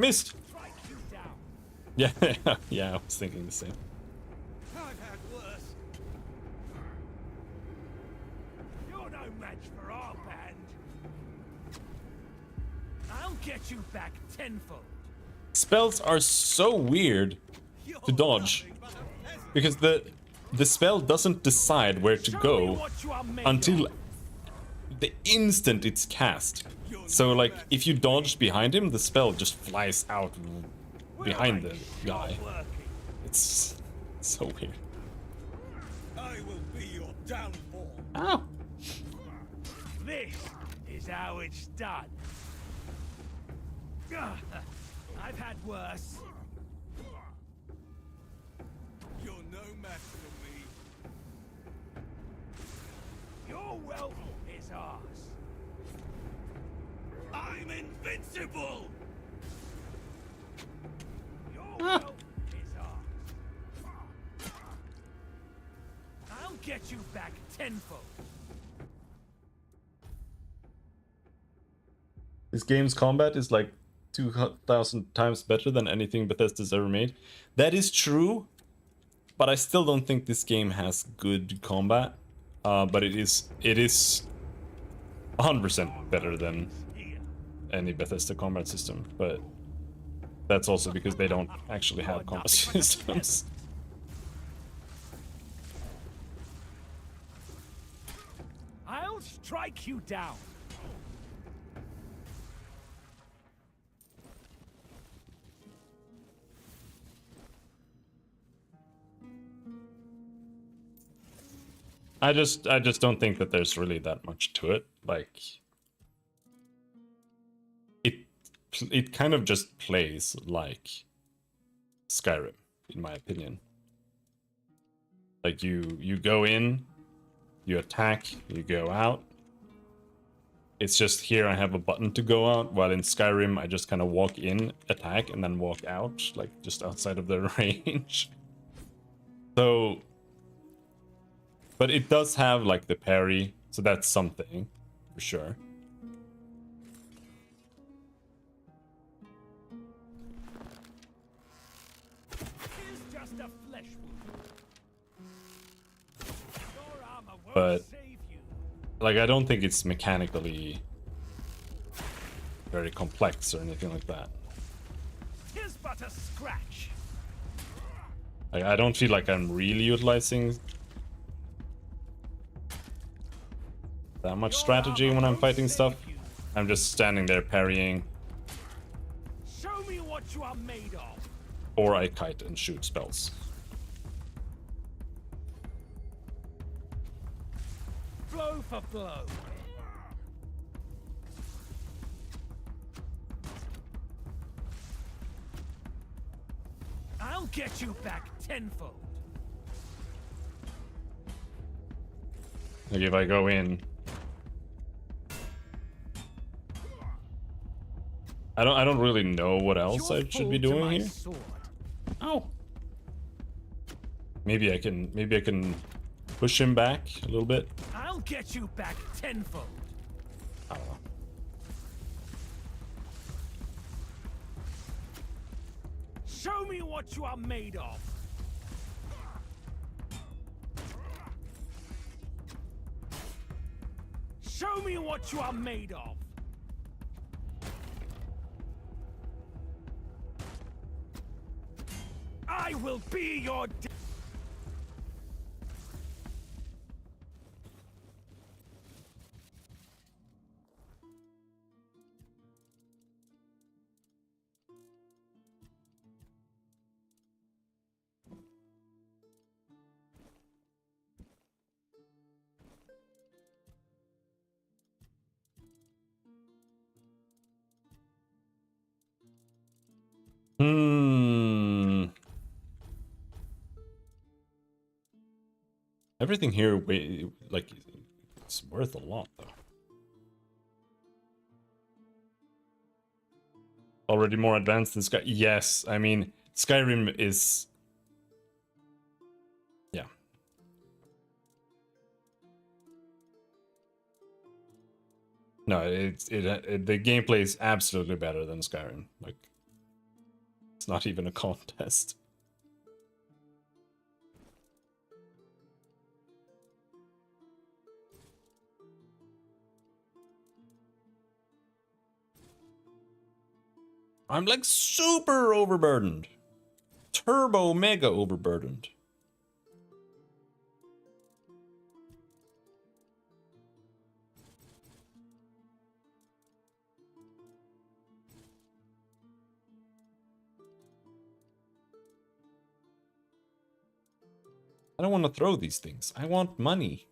missed. Yeah, yeah, I was thinking the same. I've had worse. You're no match for our band. I'll get you back tenfold. Spells are so weird to dodge because the spell doesn't decide where to go until the instant it's cast. So like if you dodge behind him, the spell just flies out behind the guy. It's so weird. I will be your downfall. Ow. This is how it's done. I've had worse. You're no match for me. Your wealth is ours. I'm invincible. Your wealth is ours. I'll get you back tenfold. This game's combat is like 2,000 times better than anything Bethesda's ever made. That is true, but I still don't think this game has good combat. But it is 100% better than any Bethesda combat system. But that's also because they don't actually have combat systems. I'll strike you down. I just don't think that there's really that much to it. Like it kind of just plays like Skyrim, in my opinion. Like you go in, you attack, you go out. It's just here I have a button to go out, while in Skyrim I just kind of walk in, attack, and then walk out, like just outside of the range. So, but it does have like the parry, so that's something for sure. Here's just a flesh wound. Your armor won't But save you. like I don't think it's mechanically very complex or anything like that. Here's but a scratch. Like I don't feel like I'm really utilizing that much strategy when I'm fighting stuff. I'm just standing there parrying, Show me what you are made of. or I kite and shoot spells. Blow for blow. I'll get you back tenfold. Like if I go in, I don't really know what else I should be doing here. Oh. Maybe I can push him back a little bit. I'll get you back tenfold. I don't know. Show me what you are made of. Show me what you are made of. I will be your Everything here, like, it's worth a lot, though. Already more advanced than Sky. Yes, I mean, Skyrim is... Yeah. No, the gameplay is absolutely better than Skyrim. Like, It's not even a contest. I'm like super overburdened. Turbo mega overburdened. I don't want to throw these things. I want money.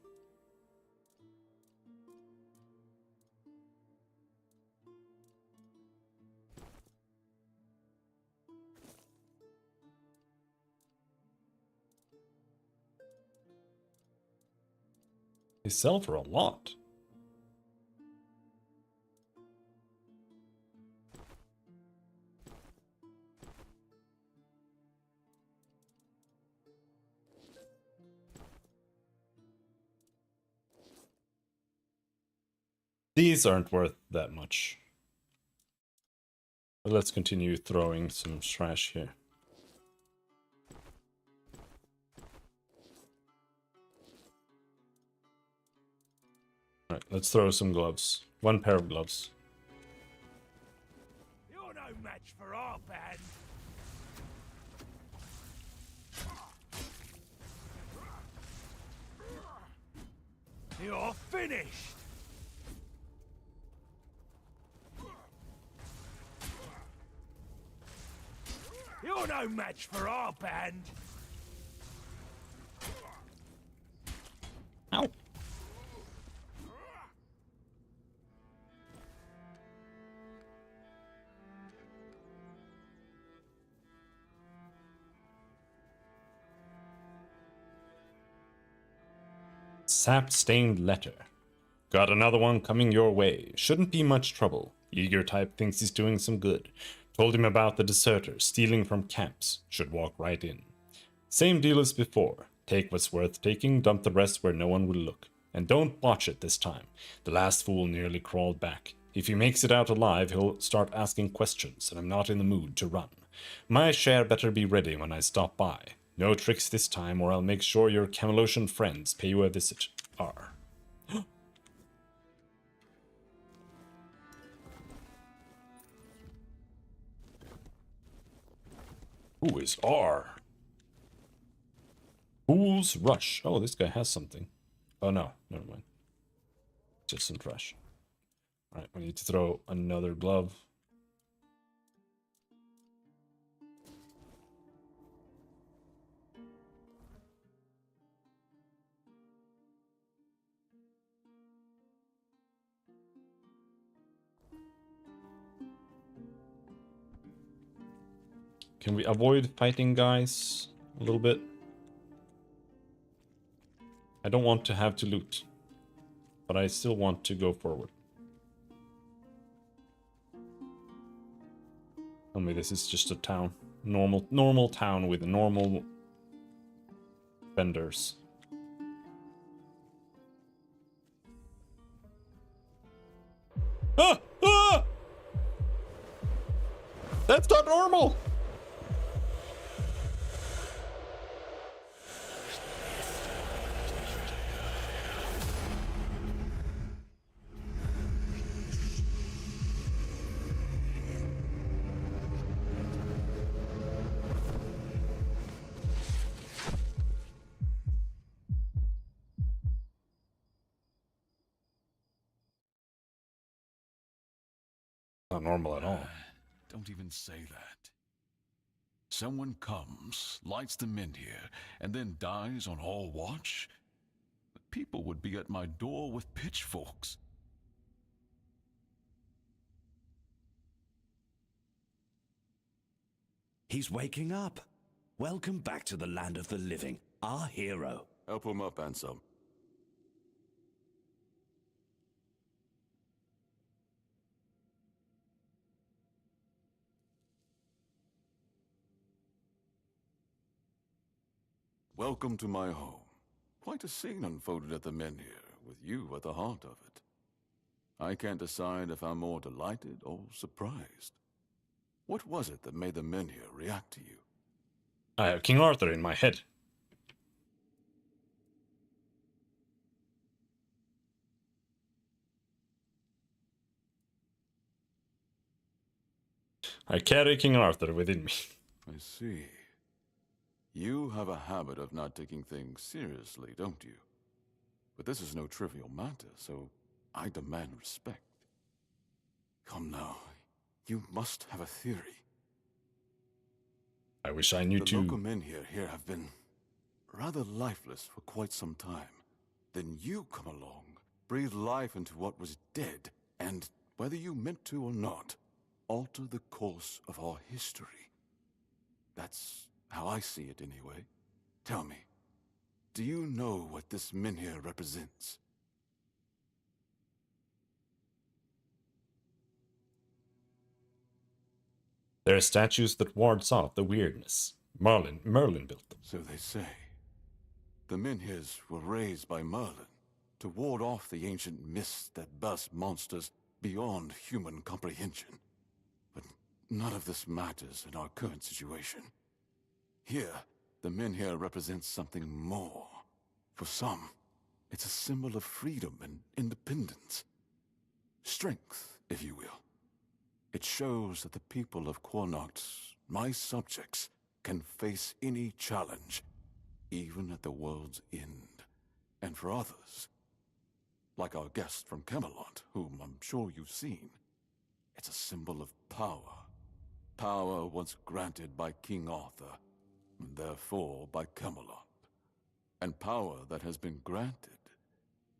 They sell for a lot. These aren't worth that much. But let's continue throwing some trash here. Alright, let's throw some gloves. One pair of gloves. You're no match for our band. You're finished. You're no match for our band. Ow. Sap-stained letter. Got another one coming your way. Shouldn't be much trouble. Eager type thinks he's doing some good. Told him about the deserters stealing from camps. Should walk right in. Same deal as before. Take what's worth taking, dump the rest where no one will look. And don't botch it this time. The last fool nearly crawled back. If he makes it out alive, he'll start asking questions, and I'm not in the mood to run. My share better be ready when I stop by. No tricks this time, or I'll make sure your Camelosian friends pay you a visit. R. Who is R? Fool's Rush. Oh, this guy has something. Oh no, never mind. Just some trash. Alright, we need to throw another glove. Can we avoid fighting guys a little bit? I don't want to have to loot, but I still want to go forward. Tell me this is just a town. Normal town with normal vendors. Ah! Ah! That's not normal! Not normal at all. Don't even say that. Someone comes, lights them in here, and then dies on all watch? People would be at my door with pitchforks. He's waking up. Welcome back to the land of the living, our hero. Help him up, Ansem. Welcome to my home. Quite a scene unfolded at the men here, with you at the heart of it. I can't decide if I'm more delighted or surprised. What was it that made the men here react to you? I have King Arthur in my head. I carry King Arthur within me. I see. You have a habit of not taking things seriously, don't you? But this is no trivial matter, so I demand respect. Come now, you must have a theory. I wish I knew The too. local men here have been rather lifeless for quite some time. Then you come along, breathe life into what was dead, and, whether you meant to or not, alter the course of our history. That's how I see it anyway. Tell me, do you know what this menhir represents? There are statues that wards off the weirdness. Merlin built them. So they say. The menhirs were raised by Merlin to ward off the ancient mists that burst monsters beyond human comprehension. But none of this matters in our current situation. Here, the menhir represents something more. For some, it's a symbol of freedom and independence. Strength, if you will. It shows that the people of Connacht, my subjects, can face any challenge, even at the world's end. And for others, like our guest from Camelot, whom I'm sure you've seen, it's a symbol of power. Power once granted by King Arthur, and therefore by Camelot. And power that has been granted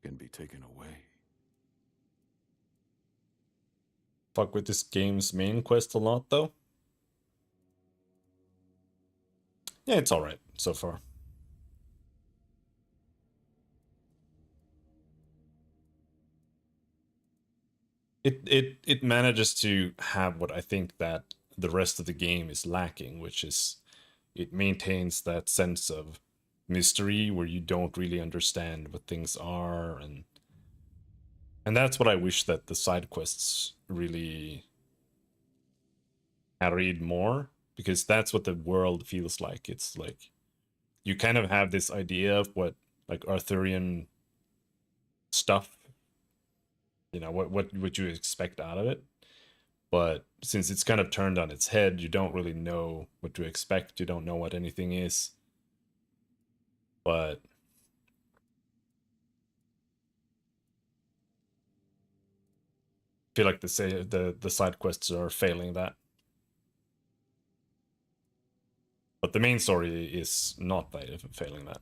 can be taken away. Fuck with this game's main quest a lot, though. Yeah, it's alright so far. It manages to have what I think that the rest of the game is lacking, which is it maintains that sense of mystery where you don't really understand what things are, and that's what I wish that the side quests really carried more, because that's what the world feels like. It's like you kind of have this idea of what like Arthurian stuff, you know, what you expect out of it. But since it's kind of turned on its head, you don't really know what to expect. You don't know what anything is. But I feel like the side quests are failing that. But the main story is not failing that.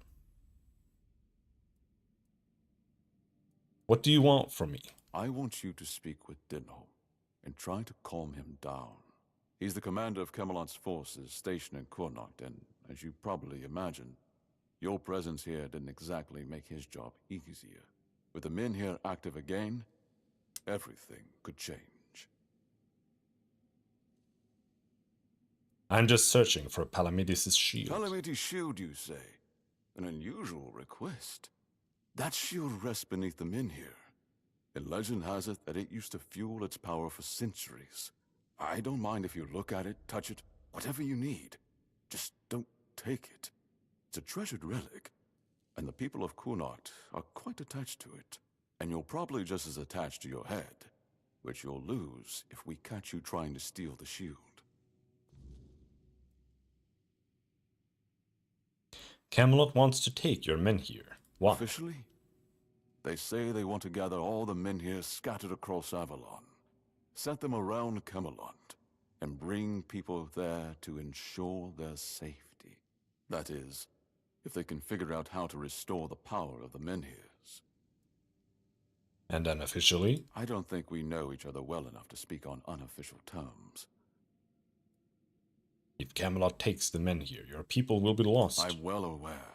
What do you want from me? I want you to speak with Dinho and try to calm him down. He's the commander of Camelot's forces stationed in Connacht, and as you probably imagine, your presence here didn't exactly make his job easier. With the men here active again, everything could change. I'm just searching for Palamedes' shield. Palamedes' shield, you say? An unusual request. That shield rests beneath the men here. And legend has it that it used to fuel its power for centuries. I don't mind if you look at it, touch it, whatever you need. Just don't take it. It's a treasured relic, and the people of Connacht are quite attached to it. And you're probably just as attached to your head, which you'll lose if we catch you trying to steal the shield. Camelot wants to take your men here. Why? Officially? They say they want to gather all the men here scattered across Avalon, set them around Camelot, and bring people there to ensure their safety. That is, if they can figure out how to restore the power of the menhirs. And unofficially? I don't think we know each other well enough to speak on unofficial terms. If Camelot takes the men here, your people will be lost. I'm well aware.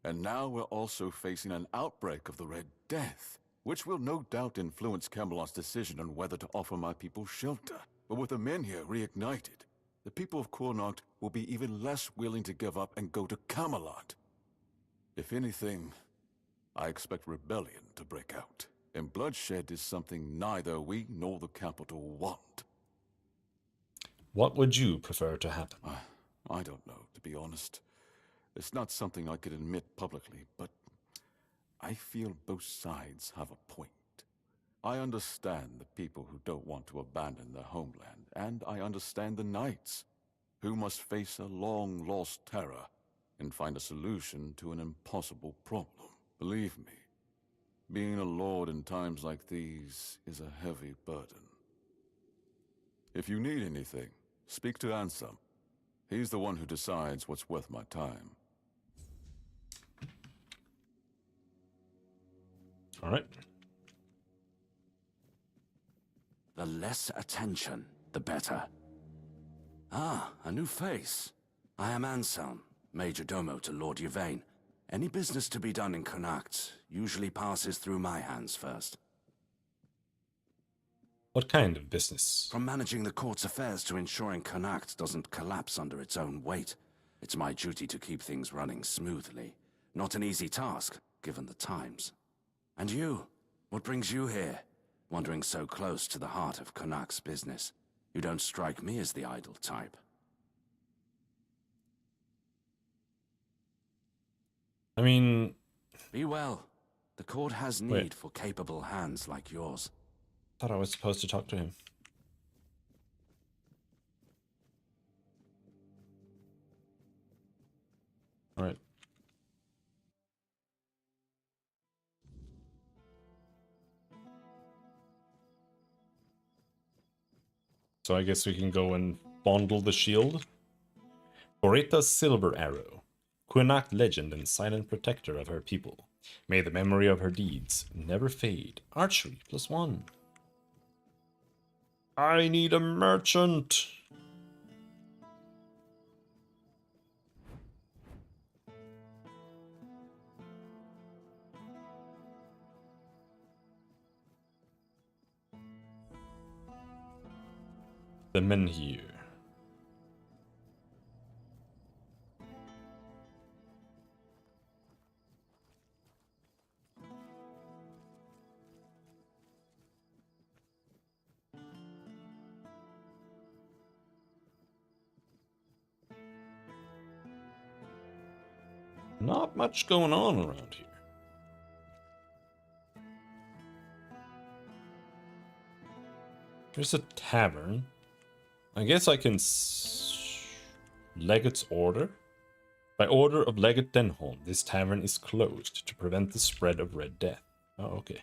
And now we're also facing an outbreak of the Red Death, which will no doubt influence Camelot's decision on whether to offer my people shelter. But with the men here reignited, the people of Connacht will be even less willing to give up and go to Camelot. If anything, I expect rebellion to break out. And bloodshed is something neither we nor the capital want. What would you prefer to happen? I don't know, to be honest. It's not something I could admit publicly, but I feel both sides have a point. I understand the people who don't want to abandon their homeland, and I understand the knights who must face a long-lost terror and find a solution to an impossible problem. Believe me, being a lord in times like these is a heavy burden. If you need anything, speak to Ansem. He's the one who decides what's worth my time. All right. The less attention, the better. Ah, a new face. I am Anselm, Major Domo to Lord Yvain. Any business to be done in Connacht usually passes through my hands first. What kind of business? From managing the court's affairs to ensuring Connacht doesn't collapse under its own weight. It's my duty to keep things running smoothly. Not an easy task, given the times. And you? What brings you here? Wandering so close to the heart of Connacht's business. You don't strike me as the idle type. I mean... Be well. The court has need for capable hands like yours. Thought I was supposed to talk to him. All right. So I guess we can go and bundle the shield. Borita's silver arrow. Connacht legend and silent protector of her people. May the memory of her deeds never fade. Archery +1. I need a merchant. The men here. Not much going on around here. There's a tavern. I guess I can... Legate's order? By order of Legate Denholm, this tavern is closed to prevent the spread of Red Death. Oh, okay.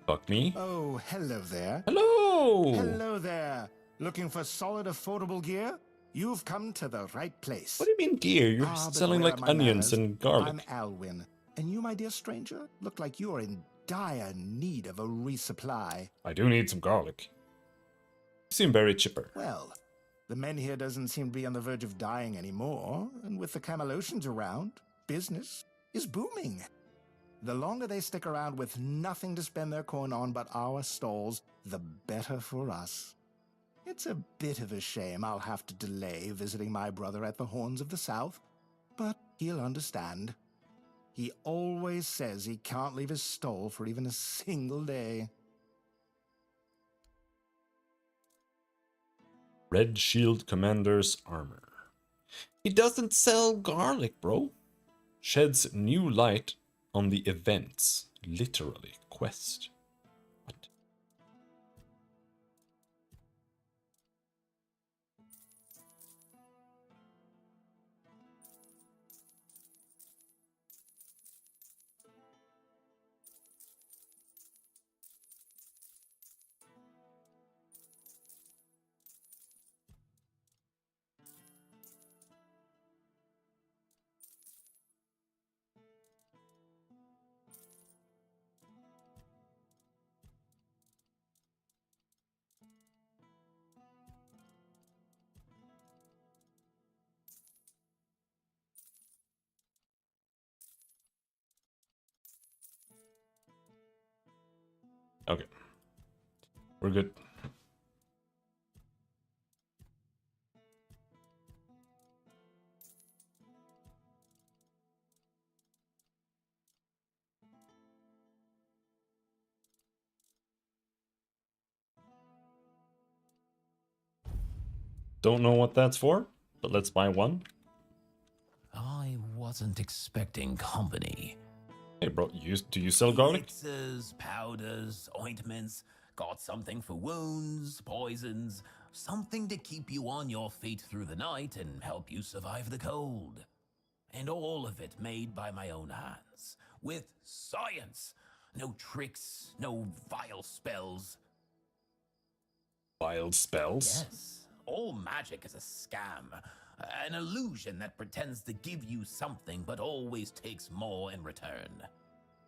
Fuck me. Oh, hello there. Hello! Hello there. Looking for solid, affordable gear? You've come to the right place. What do you mean gear? You're but selling where like are my onions manners? and garlic. I'm Alwyn. And you, my dear stranger, look like you're in dire need of a resupply. I do need some garlic. You seem very chipper. Well, the men here doesn't seem to be on the verge of dying anymore, and with the Camelocians around, business is booming. The longer they stick around with nothing to spend their coin on but our stalls, the better for us. It's a bit of a shame I'll have to delay visiting my brother at the Horns of the South, but he'll understand. He always says he can't leave his stall for even a single day. Red Shield Commander's armor. He doesn't sell garlic, bro. Sheds new light on the events. Literally. Quest. What? Okay. We're good. Don't know what that's for, but let's buy one. I wasn't expecting company. Hey bro, do you sell garlic? Elixirs, powders, ointments. Got something for wounds, poisons. Something to keep you on your feet through the night and help you survive the cold. And all of it made by my own hands. With science. No tricks, no vile spells. Vile spells? Yes. All magic is a scam. An illusion that pretends to give you something but always takes more in return.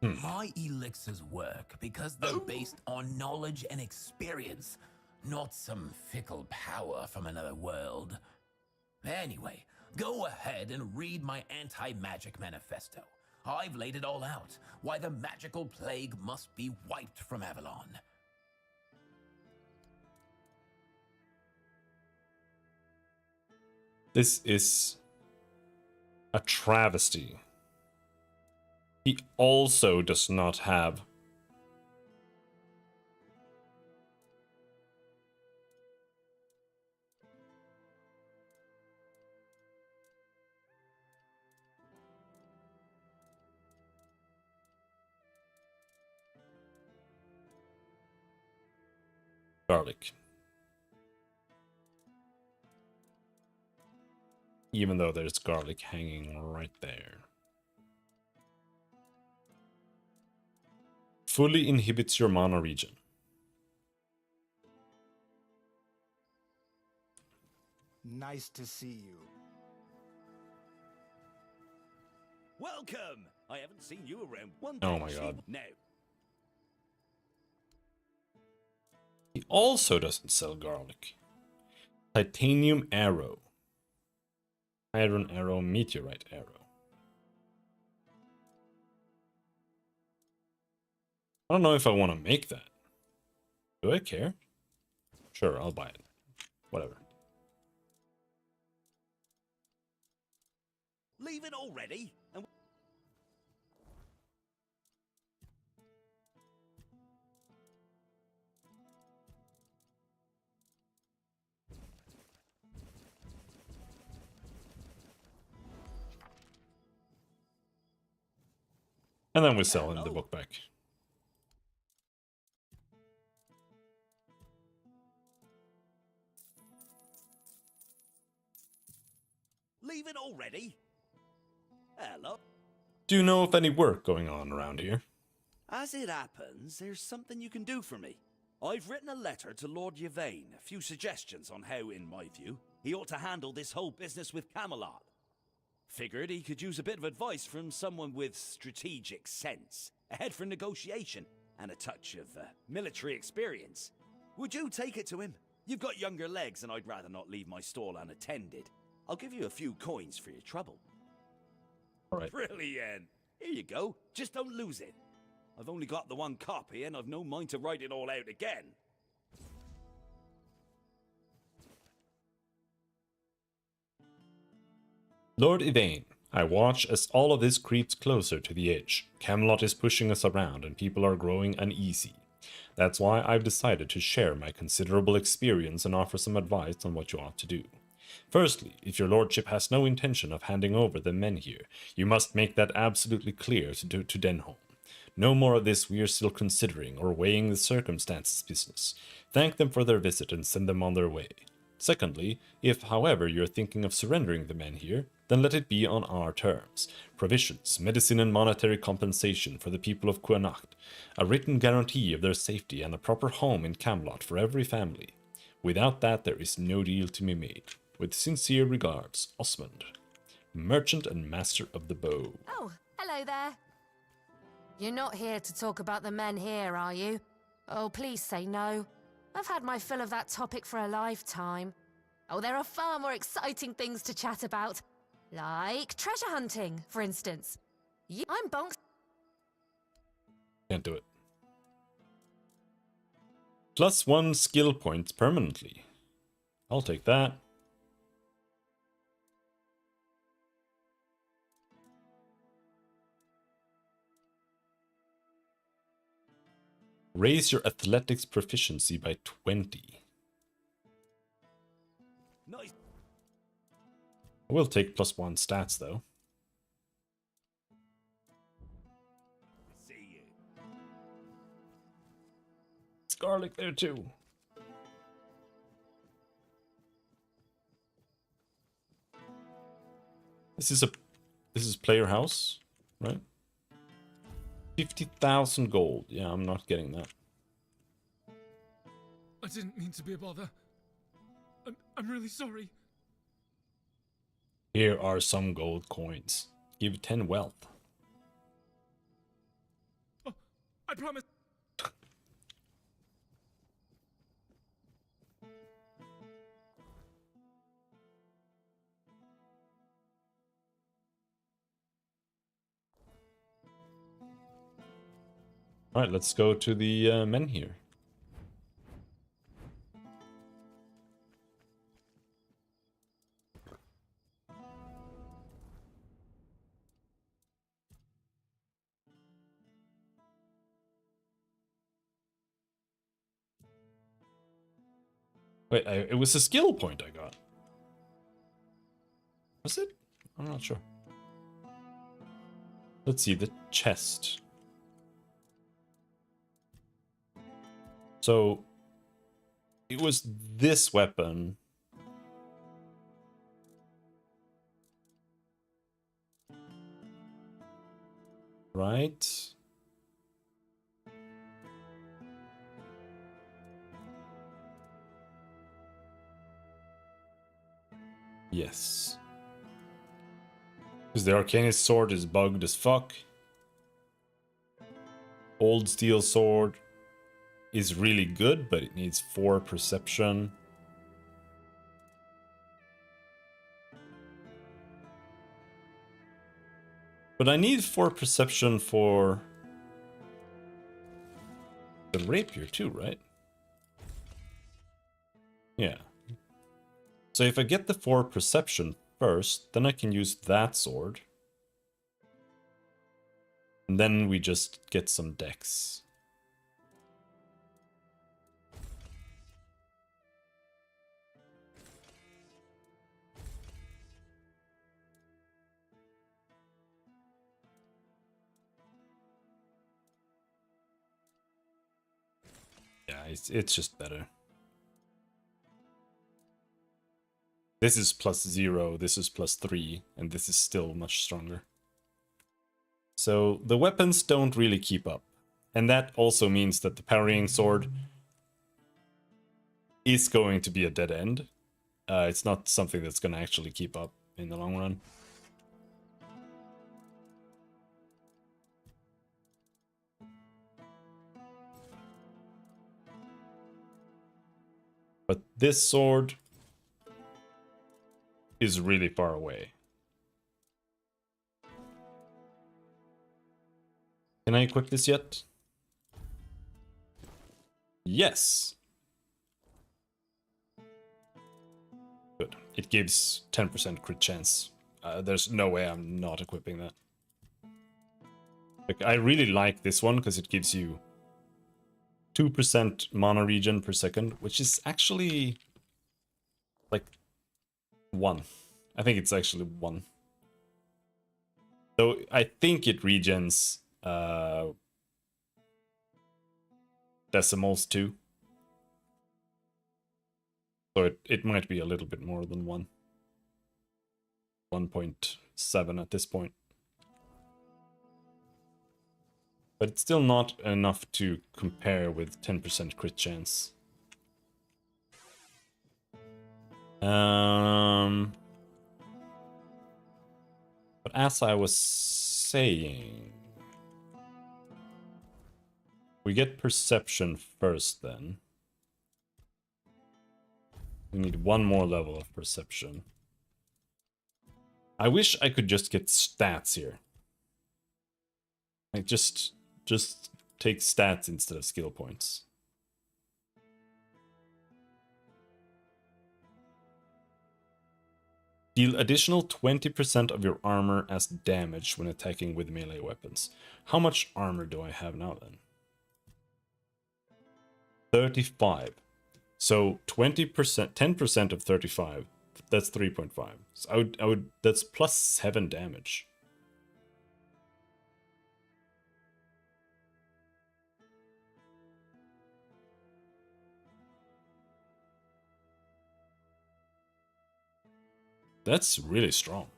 My elixirs work because they're based on knowledge and experience, not some fickle power from another world. Anyway, go ahead and read my anti-magic manifesto. I've laid it all out, why the magical plague must be wiped from Avalon. This is a travesty. He also does not have garlic. Even though there's garlic hanging right there. Fully inhibits your mana regen. Nice to see you. Welcome! I haven't seen you around one Oh day. my god. Now. He also doesn't sell garlic. Titanium arrow. Iron arrow, meteorite arrow. I don't know if I want to make that. Do I care? Sure, I'll buy it. Whatever. Leaving already? And then we sell him the book back. Leaving already? Hello? Do you know of any work going on around here? As it happens, there's something you can do for me. I've written a letter to Lord Yvain, a few suggestions on how, in my view, he ought to handle this whole business with Camelot. Figured he could use a bit of advice from someone with strategic sense, a head for negotiation, and a touch of military experience. Would you take it to him? You've got younger legs, and I'd rather not leave my stall unattended. I'll give you a few coins for your trouble. All right. Brilliant. Here you go. Just don't lose it. I've only got the one copy, and I've no mind to write it all out again. Lord Yvain, I watch as all of this creeps closer to the edge. Camelot is pushing us around and people are growing uneasy. That's why I've decided to share my considerable experience and offer some advice on what you ought to do. Firstly, if your lordship has no intention of handing over the men here, you must make that absolutely clear to Denholm. No more of this we're still considering or weighing the circumstances business. Thank them for their visit and send them on their way. Secondly, if, however, you're thinking of surrendering the men here, then let it be on our terms. Provisions, medicine and monetary compensation for the people of Connacht, a written guarantee of their safety and a proper home in Camelot for every family. Without that, there is no deal to be made. With sincere regards, Osmond, merchant and master of the bow. Oh, hello there. You're not here to talk about the men here, are you? Oh, please say no. I've had my fill of that topic for a lifetime. Oh, there are far more exciting things to chat about. Like treasure hunting, for instance. I'm bonks. Can't do it. +1 skill points permanently. I'll take that. Raise your athletics proficiency by 20. Nice. I will take +1 stats though. See you. It's garlic there too. This is player house, right? 50,000 gold. Yeah, I'm not getting that. I didn't mean to be a bother. I'm really sorry. Here are some gold coins. Give 10 wealth. Oh, I promise. All right, let's go to the men here. Wait, it was a skill point I got. Was it? I'm not sure. Let's see, the chest. So, it was this weapon. Right? Yes. Because the Arcanist sword is bugged as fuck. Old steel sword is really good, but it needs 4 perception. But I need 4 perception for the rapier too, right? Yeah. So if I get the 4 perception first, then I can use that sword. And then we just get some dex. Yeah, it's just better. This is +0, this is +3, and this is still much stronger. So the weapons don't really keep up. And that also means that the parrying sword is going to be a dead end. It's not something that's going to actually keep up in the long run. But this sword is really far away. Can I equip this yet? Yes. Good. It gives 10% crit chance. There's no way I'm not equipping that. Like, I really like this one because it gives you 2% mana regen per second, which is actually like 1. I think it's actually 1. So I think it regens decimals too. So it might be a little bit more than 1. 1.7 at this point. But it's still not enough to compare with 10% crit chance. But as I was saying, we get perception first then. We need 1 more level of perception. I wish I could just get stats here. Like just take stats instead of skill points. Deal additional 20% of your armor as damage when attacking with melee weapons. How much armor do I have now then? 35. So 20%, 10% of 35 that's 3.5. So I would that's plus 7 damage. That's really strong.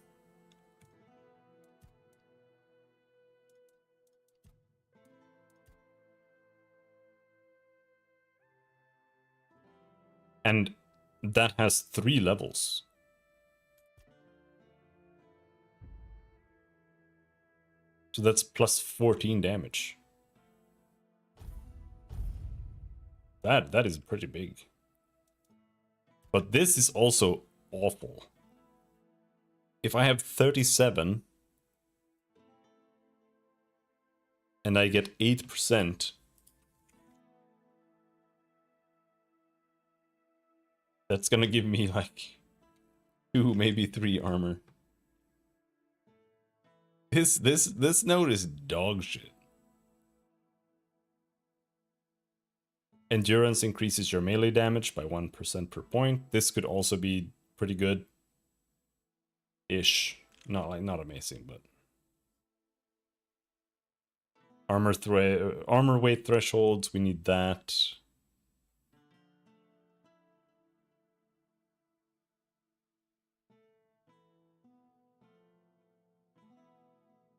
And that has 3 levels. So that's plus 14 damage. That is pretty big. But this is also awful. If I have 37 and I get 8%, that's gonna give me like 2, maybe 3 armor. This node is dog shit. Endurance increases your melee damage by 1% per point. This could also be pretty good. Ish. Not amazing, but armor weight thresholds, we need that.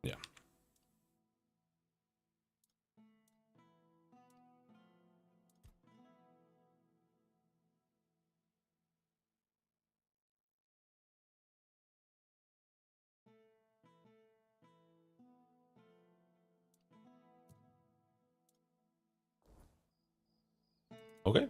Yeah. Okay.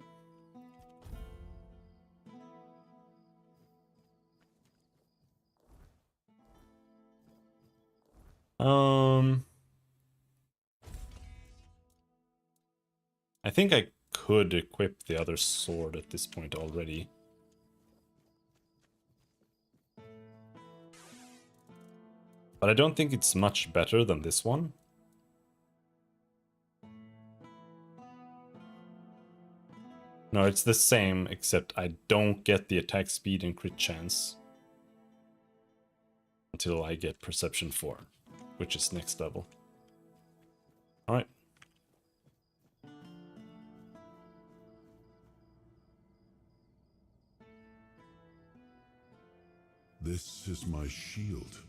I think I could equip the other sword at this point already. But I don't think it's much better than this one. No, it's the same, except I don't get the attack speed and crit chance until I get Perception 4, which is next level. Alright. This is my shield,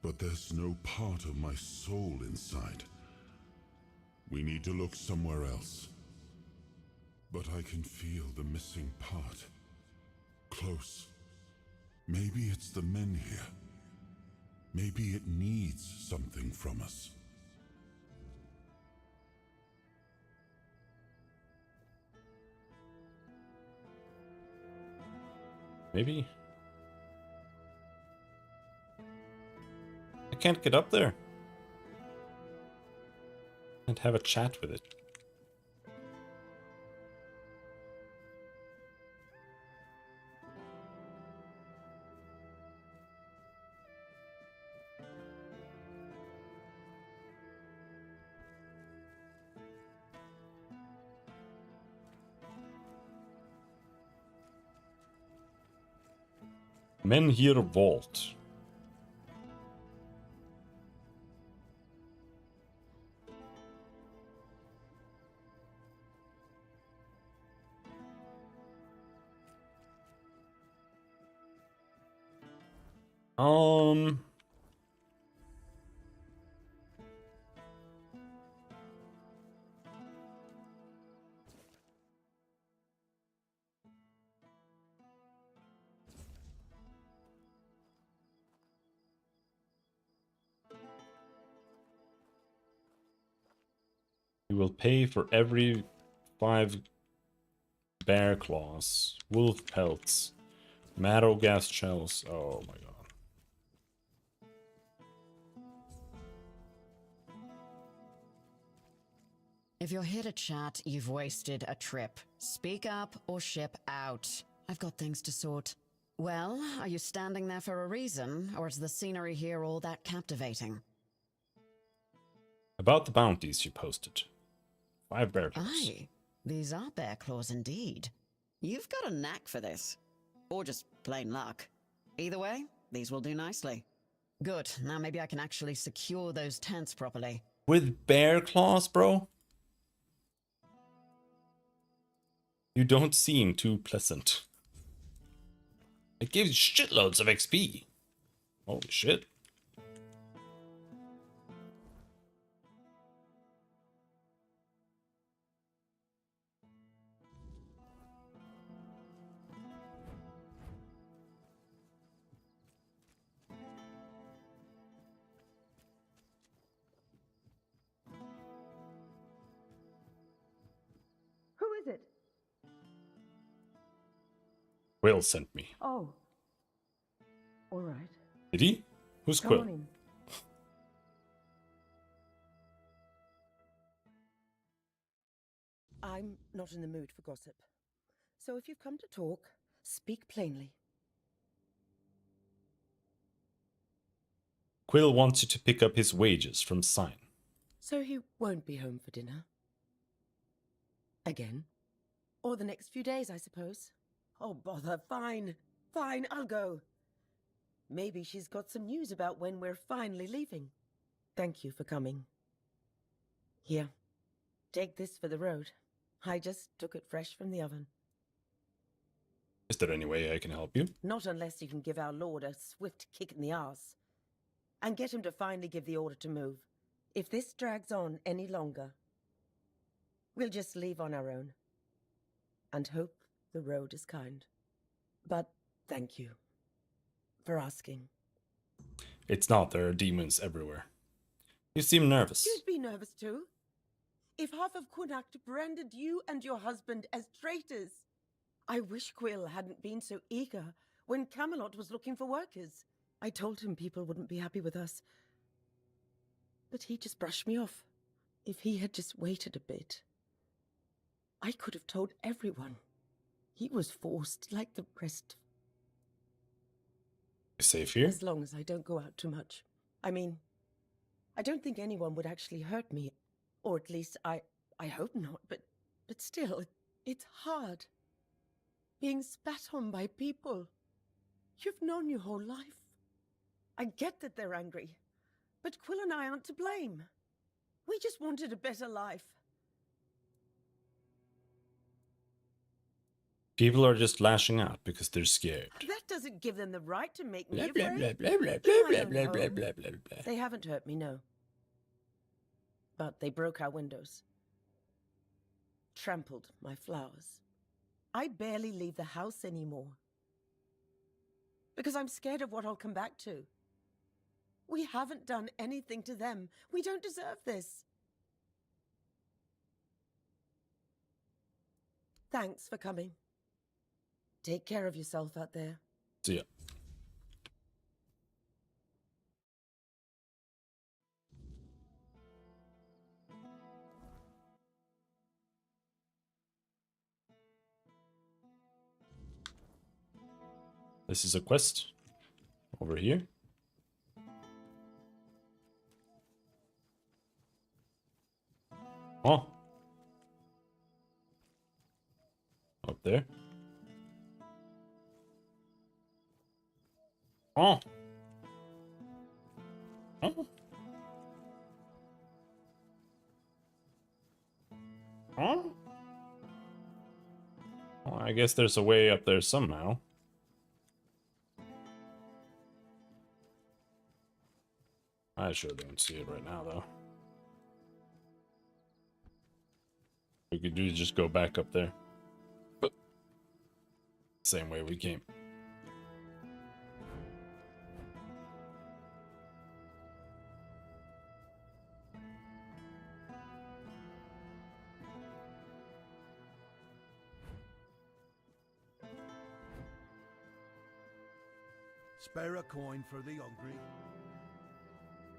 but there's no part of my soul inside. We need to look somewhere else. But I can feel the missing part. Close. Maybe it's the men here. Maybe it needs something from us. Maybe. I can't get up there. Can't have a chat with it. Men here vault. You will pay for every 5 bear claws, wolf pelts, marrow gas shells. Oh my god. If you're here to chat, you've wasted a trip. Speak up or ship out. I've got things to sort. Well, are you standing there for a reason, or is the scenery here all that captivating? About the bounties you posted. 5 bear claws. Aye, these are bear claws indeed. You've got a knack for this. Or just plain luck. Either way, these will do nicely. Good, now maybe I can actually secure those tents properly. With bear claws, bro? You don't seem too pleasant. It gives shitloads of XP. Holy shit. Who is it? Quill sent me. Oh. All right. Did he? Who's Come Quill? on in. I'm not in the mood for gossip. So if you've come to talk, speak plainly. Quill wants you to pick up his wages from Sign. So he won't be home for dinner? Again? Or the next few days, I suppose? Oh, bother. Fine. Fine, I'll go. Maybe she's got some news about when we're finally leaving. Thank you for coming. Here. Take this for the road. I just took it fresh from the oven. Is there any way I can help you? Not unless you can give our lord a swift kick in the arse. And get him to finally give the order to move. If this drags on any longer, we'll just leave on our own. And hope the road is kind. But thank you for asking. It's not. There are demons everywhere. You seem nervous. You'd be nervous too. If half of Connacht branded you and your husband as traitors. I wish Quill hadn't been so eager when Camelot was looking for workers. I told him people wouldn't be happy with us. But he just brushed me off. If he had just waited a bit, I could have told everyone. He was forced like the rest. Safe here? As long as I don't go out too much. I mean, I don't think anyone would actually hurt me. Or at least I hope not, but still, it's hard. Being spat on by people you've known your whole life. I get that they're angry, but Quill and I aren't to blame. We just wanted a better life. People are just lashing out because they're scared. That doesn't give them the right to make me Blah, blah, afraid. blah, blah, blah, In blah, my blah, own blah, home. blah, blah, blah, blah. They haven't hurt me, no. But they broke our windows. Trampled my flowers. I barely leave the house anymore. Because I'm scared of what I'll come back to. We haven't done anything to them. We don't deserve this. Thanks for coming. Take care of yourself out there. See ya. This is a quest over here. Oh. Up there. Oh. Oh. Oh. Well, I guess there's a way up there somehow. I sure don't see it right now, though. We could do just go back up there. But same way we came. Spare a coin for the hungry.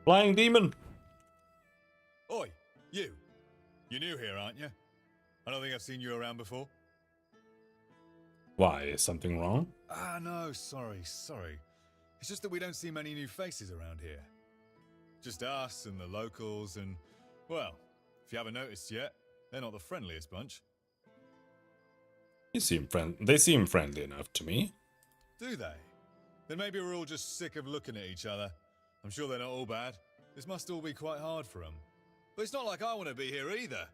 Flying demon! Oi, you! You're new here, aren't you? I don't think I've seen you around before. Why, is something wrong? Ah, no, sorry. It's just that we don't see many new faces around here. Just us and the locals and, well, if you haven't noticed yet, they're not the friendliest bunch. They seem friendly enough to me. Do they? Then maybe we're all just sick of looking at each other. I'm sure they're not all bad. This must all be quite hard for them. But it's not like I want to be here either.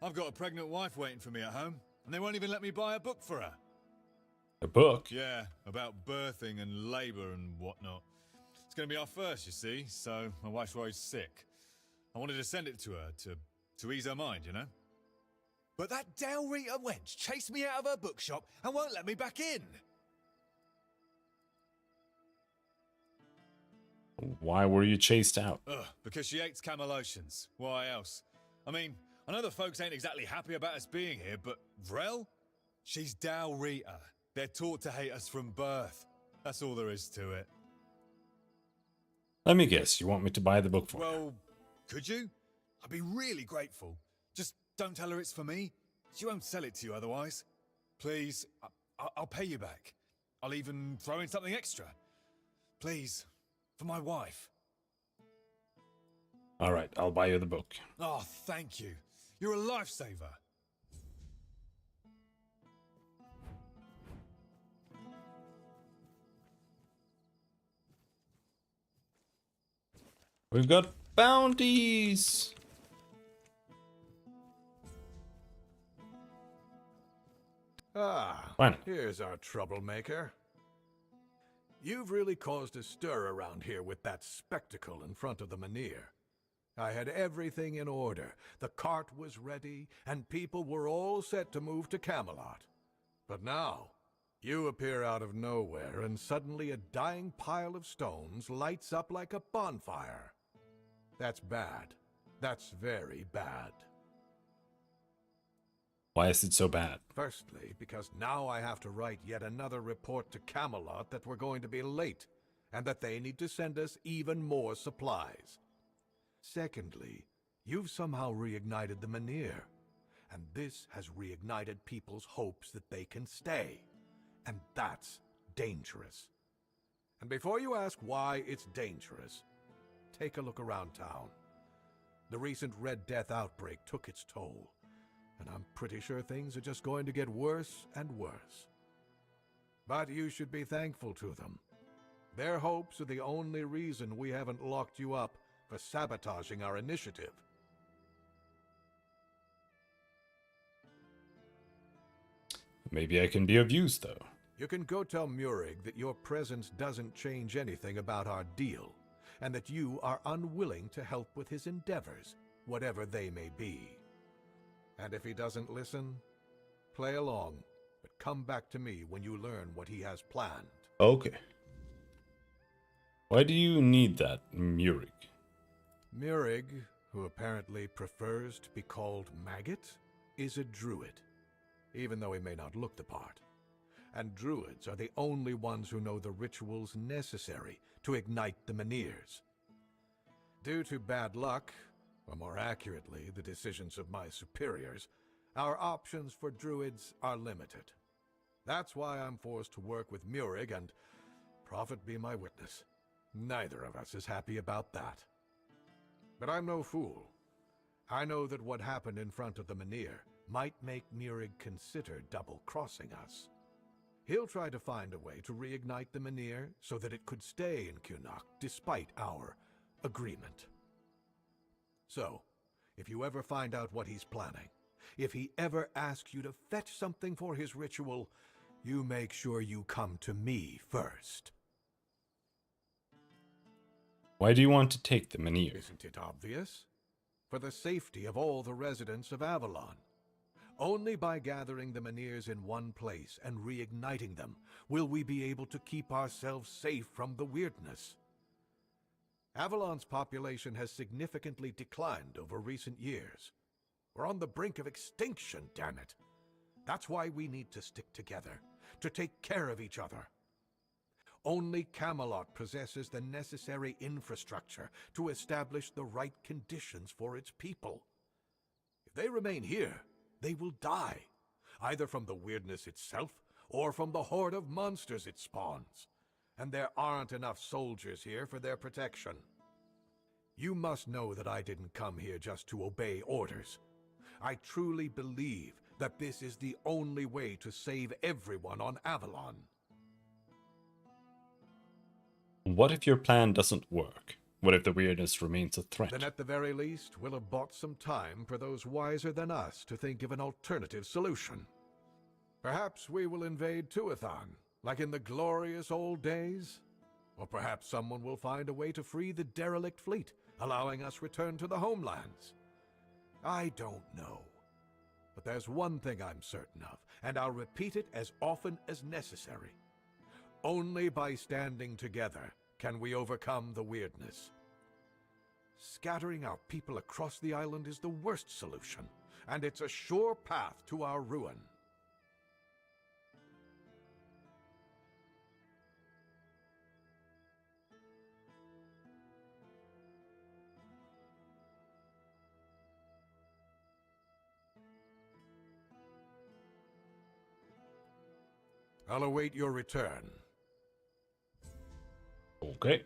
I've got a pregnant wife waiting for me at home, and they won't even let me buy a book for her. A book? Yeah, about birthing and labour and whatnot. It's going to be our first, you see, so my wife's worried sick. I wanted to send it to her, to ease her mind, you know? But that Dalrita wench chased me out of her bookshop and won't let me back in. Why were you chased out? Ugh, because she hates Camelotians. Why else? I mean, I know the folks ain't exactly happy about us being here, but Vrel? She's Dalrita. They're taught to hate us from birth. That's all there is to it. Let me guess, you want me to buy the book for you? Well, could you? I'd be really grateful. Just don't tell her it's for me. She won't sell it to you otherwise. Please, I'll pay you back. I'll even throw in something extra. Please, for my wife. Alright, I'll buy you the book. Oh, thank you. You're a lifesaver. We've got bounties! Ah, Fine. here's our troublemaker. You've really caused a stir around here with that spectacle in front of the Menhir. I had everything in order. The cart was ready, and people were all set to move to Camelot. But now, you appear out of nowhere, and suddenly a dying pile of stones lights up like a bonfire. That's bad. That's very bad. Why is it so bad? Firstly, because now I have to write yet another report to Camelot that we're going to be late, and that they need to send us even more supplies. Secondly, you've somehow reignited the Menhir, and this has reignited people's hopes that they can stay. And that's dangerous. And before you ask why it's dangerous, take a look around town. The recent Red Death outbreak took its toll, and I'm pretty sure things are just going to get worse and worse. But you should be thankful to them. Their hopes are the only reason we haven't locked you up for sabotaging our initiative. Maybe I can be of use, though. You can go tell Murig that your presence doesn't change anything about our deal, and that you are unwilling to help with his endeavors, whatever they may be. And if he doesn't listen, play along, but come back to me when you learn what he has planned. Okay. Why do you need that, Murig? Murig, who apparently prefers to be called Maggot, is a druid, even though he may not look the part. And druids are the only ones who know the rituals necessary to ignite the Menhirs. Due to bad luck, or more accurately, the decisions of my superiors, our options for druids are limited. That's why I'm forced to work with Murig, and prophet be my witness, neither of us is happy about that. But I'm no fool. I know that what happened in front of the Menhir might make Murig consider double-crossing us. He'll try to find a way to reignite the Menhir so that it could stay in Kunok despite our agreement. So, if you ever find out what he's planning, if he ever asks you to fetch something for his ritual, you make sure you come to me first. Why do you want to take the Menhir? Isn't it obvious? For the safety of all the residents of Avalon. Only by gathering the Menhirs in one place and reigniting them will we be able to keep ourselves safe from the weirdness. Avalon's population has significantly declined over recent years. We're on the brink of extinction, damn it. That's why we need to stick together, to take care of each other. Only Camelot possesses the necessary infrastructure to establish the right conditions for its people. If they remain here, they will die, either from the weirdness itself or from the horde of monsters it spawns. And there aren't enough soldiers here for their protection. You must know that I didn't come here just to obey orders. I truly believe that this is the only way to save everyone on Avalon. What if your plan doesn't work? What if the weirdness remains a threat? Then at the very least, we'll have bought some time for those wiser than us to think of an alternative solution. Perhaps we will invade Tuathon, like in the glorious old days? Or perhaps someone will find a way to free the derelict fleet, allowing us return to the homelands. I don't know. But there's one thing I'm certain of, and I'll repeat it as often as necessary. Only by standing together can we overcome the weirdness. Scattering our people across the island is the worst solution, and it's a sure path to our ruin. I'll await your return. Okay.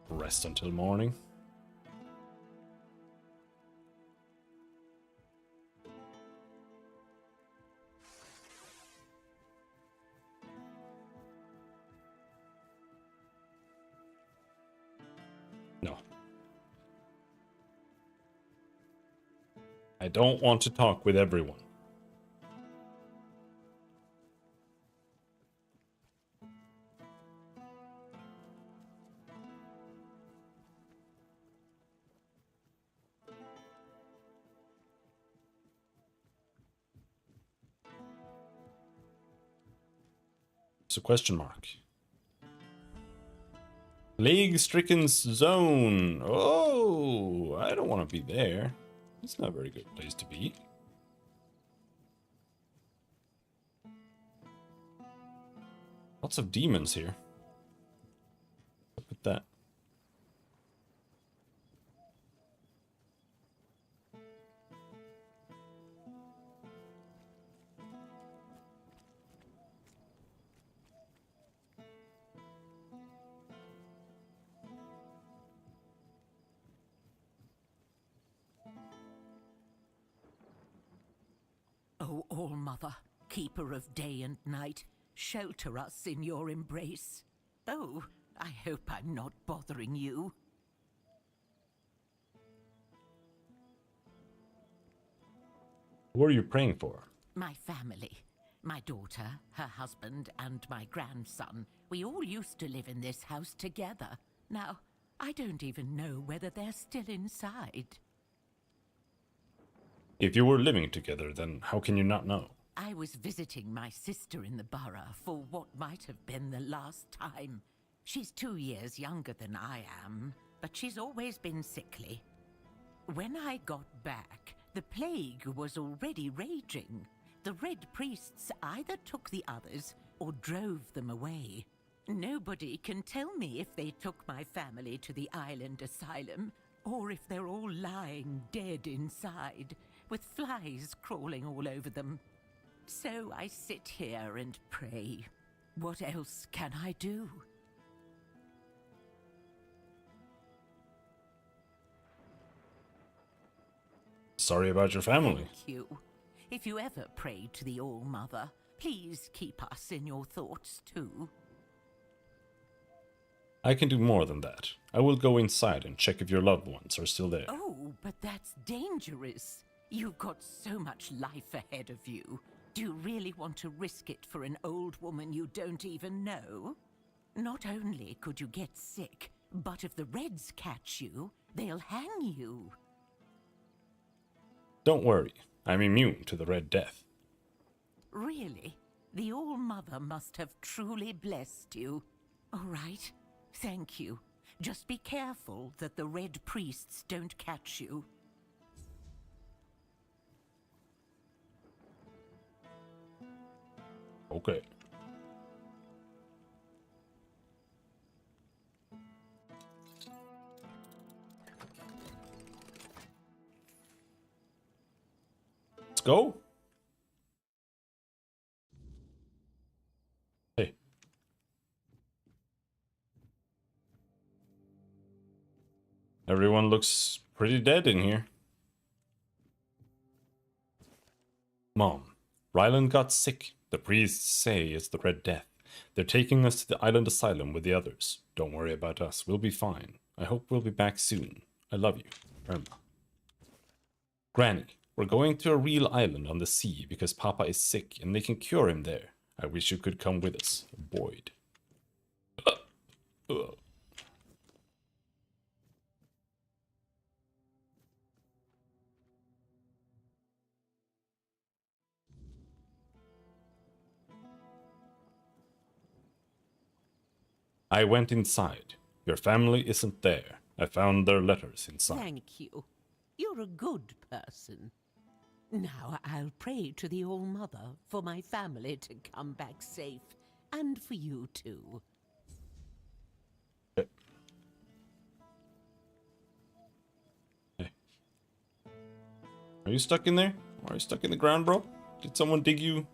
Rest until morning. No. I don't want to talk with everyone. It's a question mark. Plague-stricken zone. Oh, I don't want to be there. It's not a very good place to be. Lots of demons here. Look at that. O All-Mother, keeper of day and night, shelter us in your embrace. Oh, I hope I'm not bothering you. Who are you praying for? My family. My daughter, her husband, and my grandson. We all used to live in this house together. Now, I don't even know whether they're still inside. If you were living together, then how can you not know? I was visiting my sister in the borough for what might have been the last time. She's 2 years younger than I am, but she's always been sickly. When I got back, the plague was already raging. The Red Priests either took the others or drove them away. Nobody can tell me if they took my family to the island asylum, or if they're all lying dead inside, with flies crawling all over them. So I sit here and pray. What else can I do? Sorry about your family. Thank you. If you ever pray to the All-Mother, please keep us in your thoughts too. I can do more than that. I will go inside and check if your loved ones are still there. Oh, but that's dangerous. You've got so much life ahead of you. Do you really want to risk it for an old woman you don't even know? Not only could you get sick, but if the Reds catch you, they'll hang you. Don't worry, I'm immune to the Red Death. Really? The All-Mother must have truly blessed you. All right, thank you. Just be careful that the Red Priests don't catch you. Okay. Let's go. Everyone looks pretty dead in here. Mom, Ryland got sick. The priests say it's the Red Death. They're taking us to the island asylum with the others. Don't worry about us. We'll be fine. I hope we'll be back soon. I love you, Irma. Granny, we're going to a real island on the sea because Papa is sick and they can cure him there. I wish you could come with us, Boyd. I went inside. Your family isn't there. I found their letters inside. Thank you. You're a good person. Now I'll pray to the All-Mother for my family to come back safe, and for you too. Okay. Hey. Are you stuck in there? Are you stuck in the ground, bro? Did someone dig you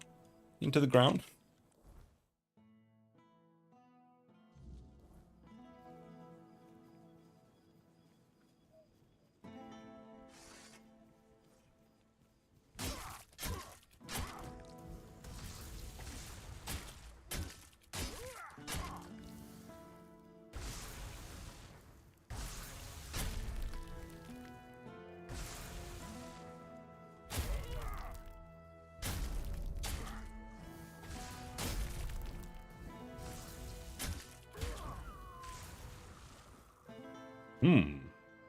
into the ground?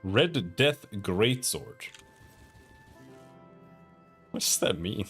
Red Death Greatsword. What does that mean?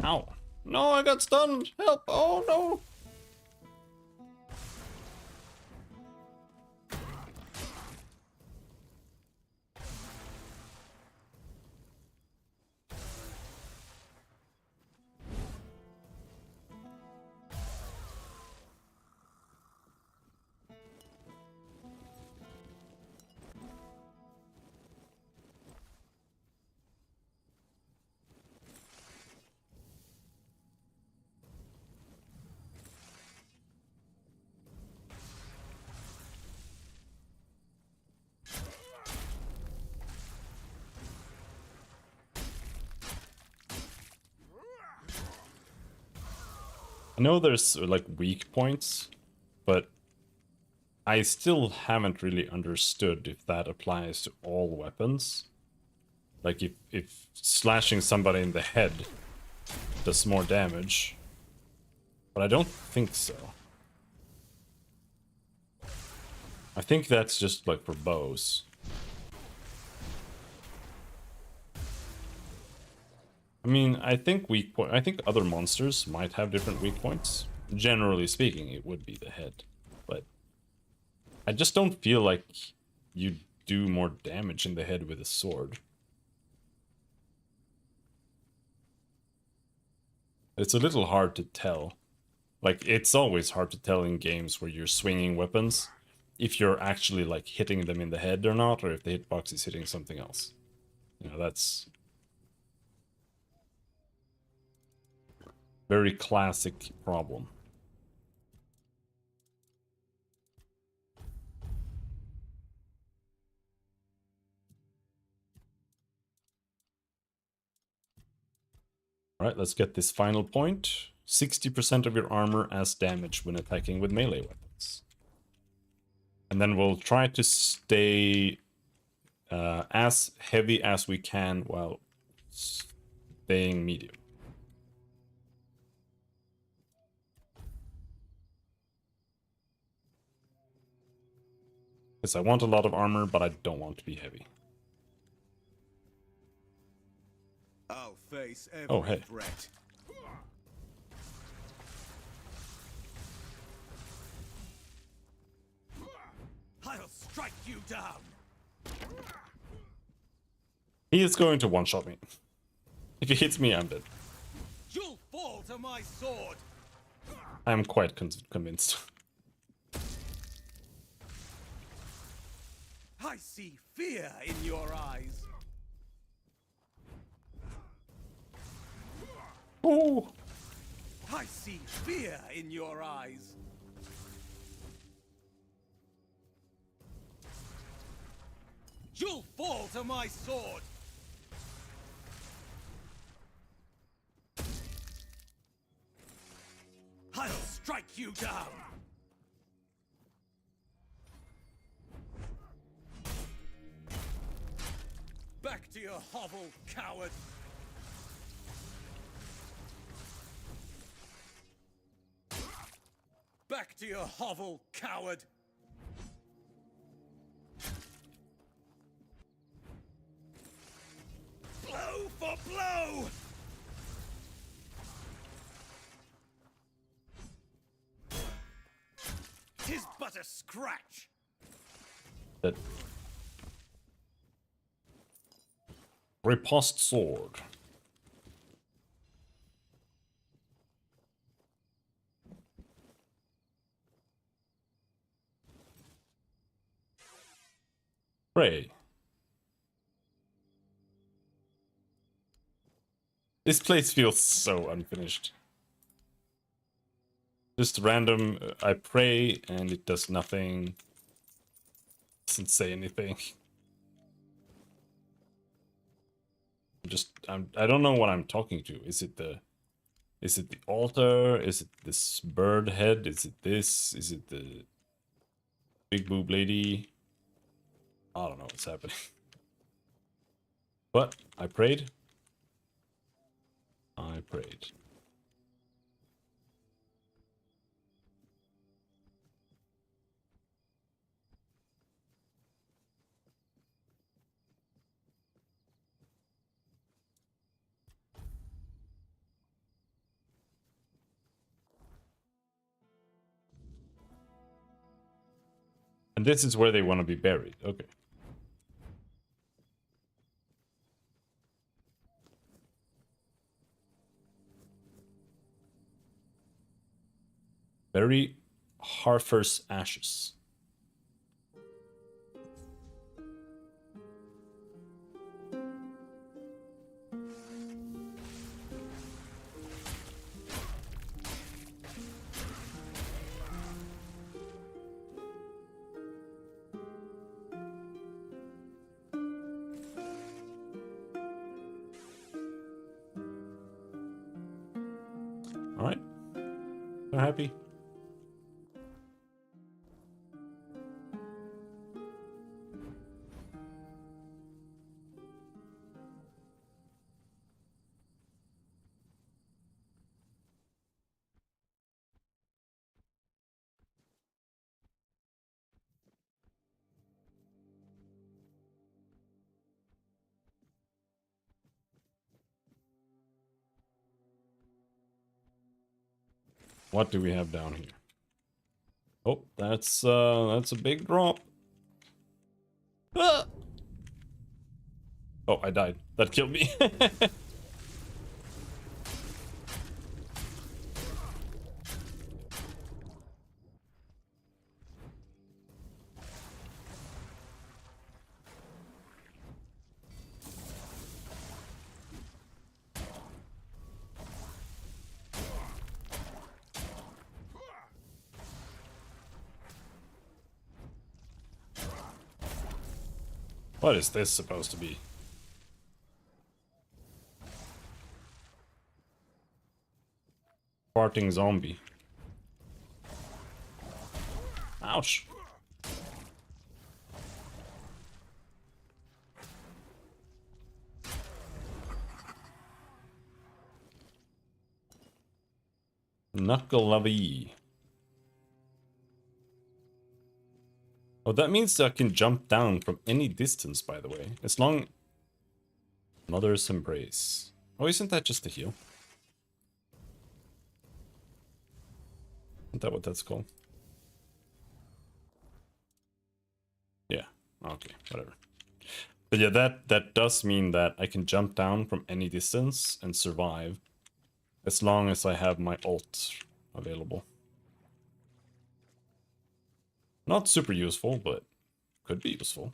Ow. No, I got stunned. Help. Oh, no. I know there's like weak points, but I still haven't really understood if that applies to all weapons. Like if slashing somebody in the head does more damage, but I don't think so. I think that's just like for bows. I mean, I think I think other monsters might have different weak points. Generally speaking, it would be the head, but I just don't feel like you do more damage in the head with a sword. It's a little hard to tell. Like, it's always hard to tell in games where you're swinging weapons if you're actually like hitting them in the head or not, or if the hitbox is hitting something else. You know, that's very classic problem. Alright, let's get this final point. 60% of your armor as damage when attacking with melee weapons. And then we'll try to stay as heavy as we can while staying medium. Because I want a lot of armor, but I don't want to be heavy. I'll face every Oh, hey. threat. I'll strike you down. He is going to one-shot me. If he hits me, I'm dead. You'll fall to my sword. I'm quite convinced. I see fear in your eyes. Oh! I see fear in your eyes. You'll fall to my sword. I'll strike you down. Back to your hovel, coward. Back to your hovel, coward. Blow for blow! Tis but a scratch. That riposte sword. Pray. This place feels so unfinished. Just random, I pray and it does nothing. Doesn't say anything. I don't know what I'm talking to. Is it the altar? Is it this bird head? Is it this? Is it the big boob lady? I don't know what's happening. But I prayed. I prayed. And this is where they want to be buried. Okay. Bury Harfer's ashes. All right. They're happy. What do we have down here? Oh, that's a big drop. Ah! Oh, I died. That killed me. What is this supposed to be? Farting zombie. Ouch. Knuckle lovey. Oh, that means I can jump down from any distance, by the way. As long... Mother's Embrace. Oh, isn't that just a heal? Isn't that what that's called? Yeah, okay, whatever. But yeah, that does mean that I can jump down from any distance and survive. As long as I have my ult available. Not super useful, but could be useful.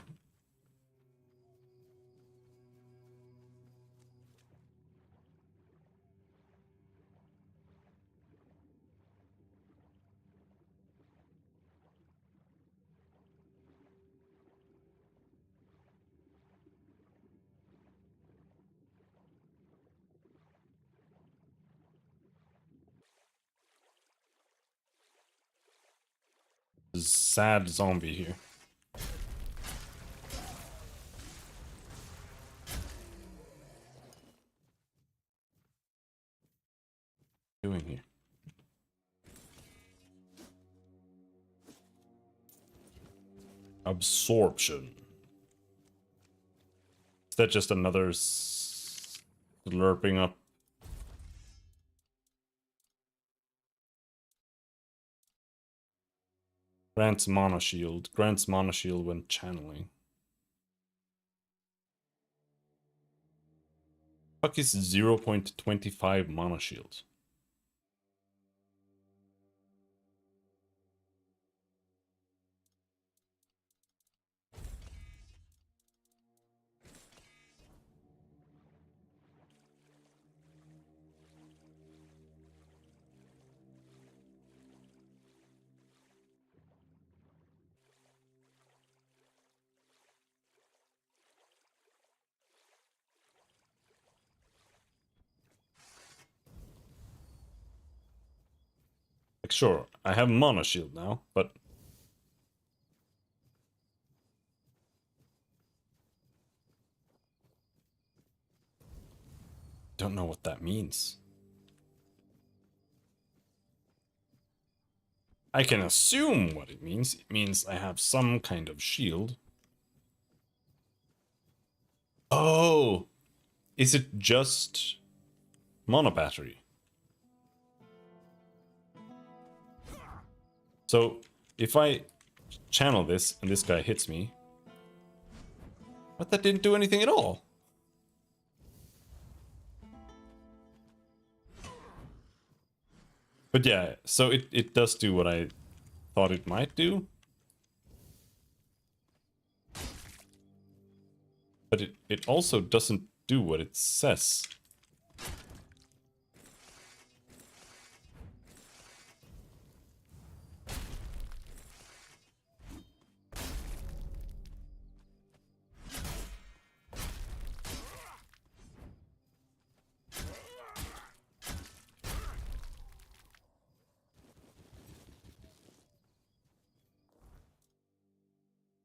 Sad zombie here. Doing here? Absorption. Is that just another slurping up? Grants mana shield. Grants mana shield when channeling. Fuck is 0.25 mana shield? Like, sure, I have mana shield now, but don't know what that means. I can assume what it means. It means I have some kind of shield. Oh! Is it just mana battery? So, if I channel this and this guy hits me... But that didn't do anything at all. But yeah, so it does do what I thought it might do. But it also doesn't do what it says.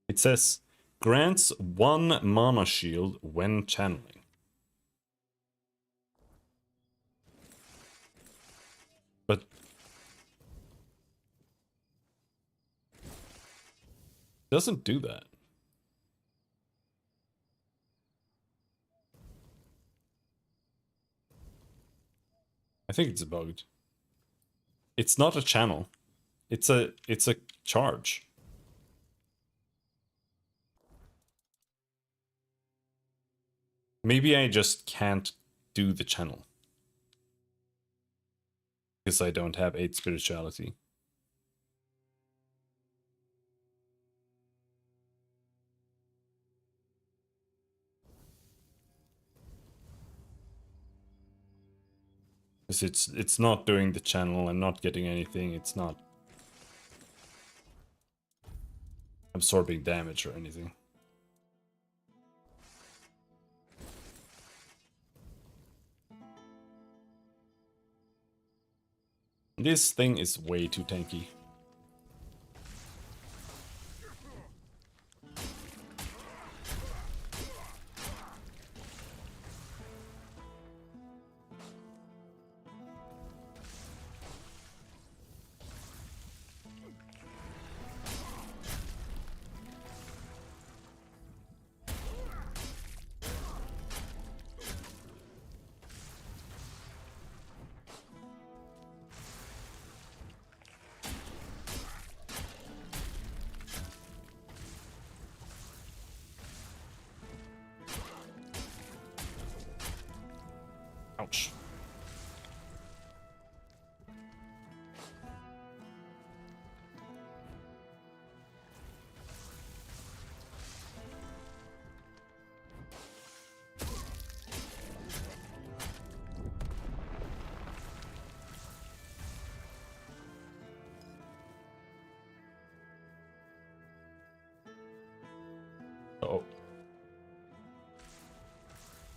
It says, grants 1 mana shield when channeling. But... doesn't do that. I think it's bugged. It's not a channel. It's a charge. Maybe I just can't do the channel. Because I don't have 8 spirituality. Because it's not doing the channel, I'm not getting anything, it's not absorbing damage or anything. This thing is way too tanky.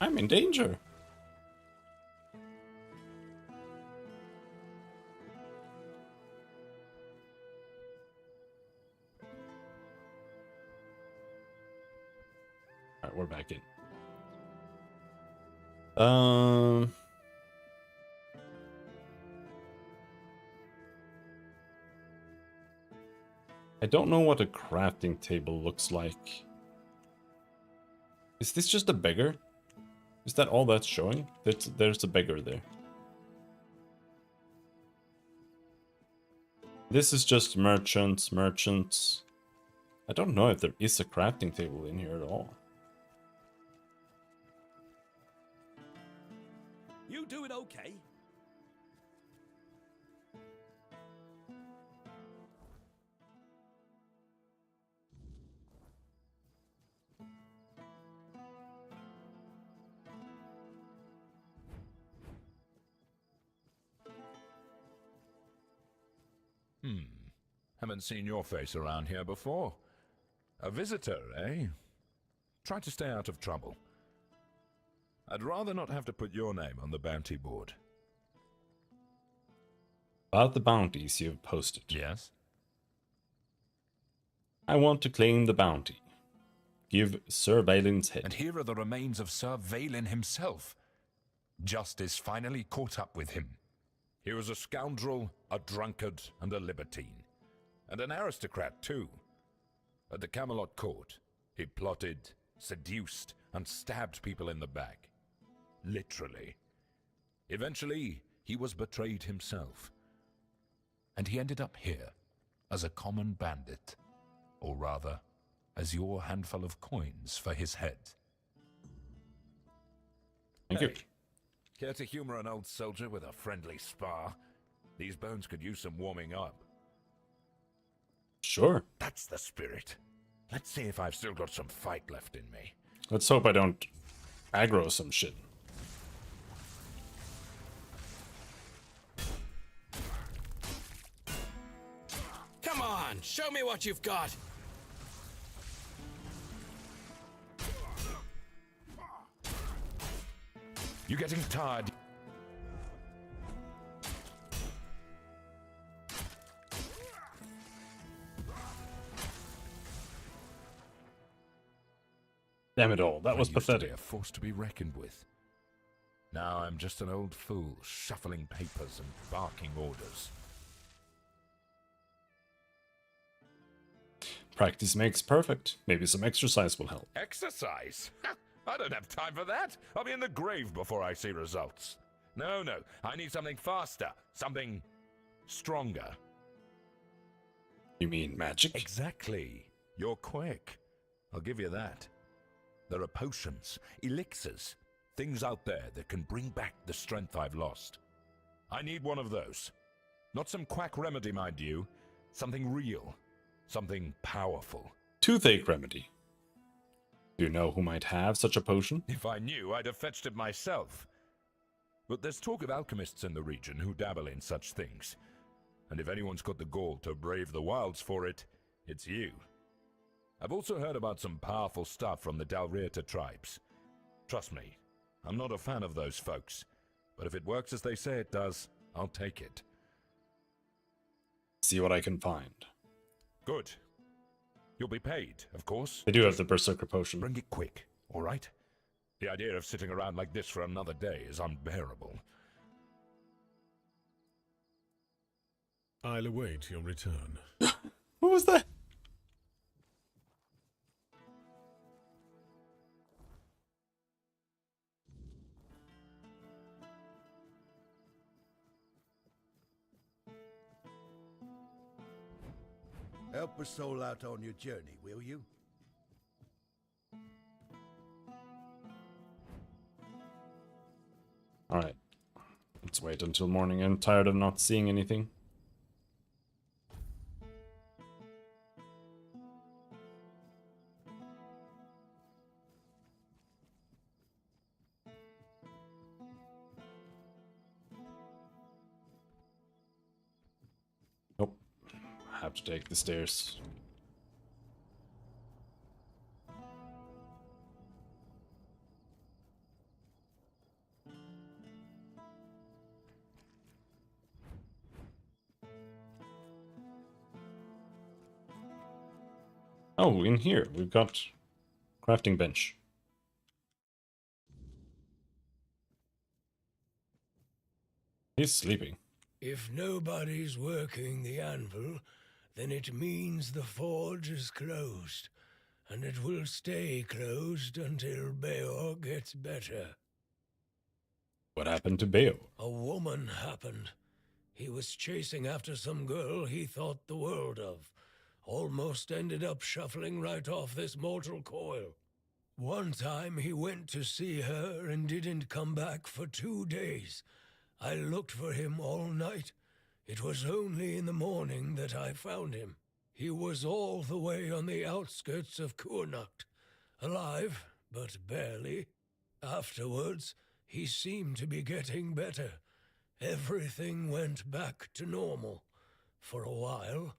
I'm in danger. Alright, we're back in. I don't know what a crafting table looks like. Is this just a beggar? Is that all that's showing? There's a beggar there. This is just merchants. I don't know if there is a crafting table in here at all. You doing okay? Haven't seen your face around here before. A visitor, eh? Try to stay out of trouble. I'd rather not have to put your name on the bounty board. About the bounties you've posted. Yes? I want to claim the bounty. Give Sir Valen's head. And here are the remains of Sir Valen himself. Justice finally caught up with him. He was a scoundrel, a drunkard, and a libertine. And an aristocrat, too. At the Camelot court, he plotted, seduced, and stabbed people in the back. Literally. Eventually, he was betrayed himself. And he ended up here, as a common bandit. Or rather, as your handful of coins for his head. Thank you. Care to humor an old soldier with a friendly spar? These bones could use some warming up. Sure. That's the spirit. Let's see if I've still got some fight left in me. Let's hope I don't aggro some shit. Come on, show me what you've got. You getting tired? Damn it all, that was I used to be pathetic. a force to be reckoned with. Now I'm just an old fool, shuffling papers and barking orders. Practice makes perfect. Maybe some exercise will help. Exercise? I don't have time for that. I'll be in the grave before I see results. No, I need something faster, something stronger. You mean magic? Exactly. You're quick. I'll give you that. There are potions, elixirs, things out there that can bring back the strength I've lost. I need one of those. Not some quack remedy, mind you. Something real. Something powerful. Toothache remedy. Do you know who might have such a potion? If I knew, I'd have fetched it myself. But there's talk of alchemists in the region who dabble in such things. And if anyone's got the gall to brave the wilds for it, it's you. I've also heard about some powerful stuff from the Dalrieta tribes. Trust me, I'm not a fan of those folks. But if it works as they say it does, I'll take it. See what I can find. Good. You'll be paid, of course. They do have the Berserker potion. Bring it quick, all right? The idea of sitting around like this for another day is unbearable. I'll await your return. What was that? Help a soul out on your journey, will you? Alright. Let's wait until morning. I'm tired of not seeing anything. Nope. I have to take the stairs. Oh, in here we've got crafting bench. He's sleeping. If nobody's working the anvil, then it means the forge is closed, and it will stay closed until Beor gets better. What happened to Beor? A woman happened. He was chasing after some girl he thought the world of. Almost ended up shuffling right off this mortal coil. One time he went to see her and didn't come back for 2 days. I looked for him all night. It was only in the morning that I found him. He was all the way on the outskirts of Kurnacht. Alive, but barely. Afterwards, he seemed to be getting better. Everything went back to normal. For a while,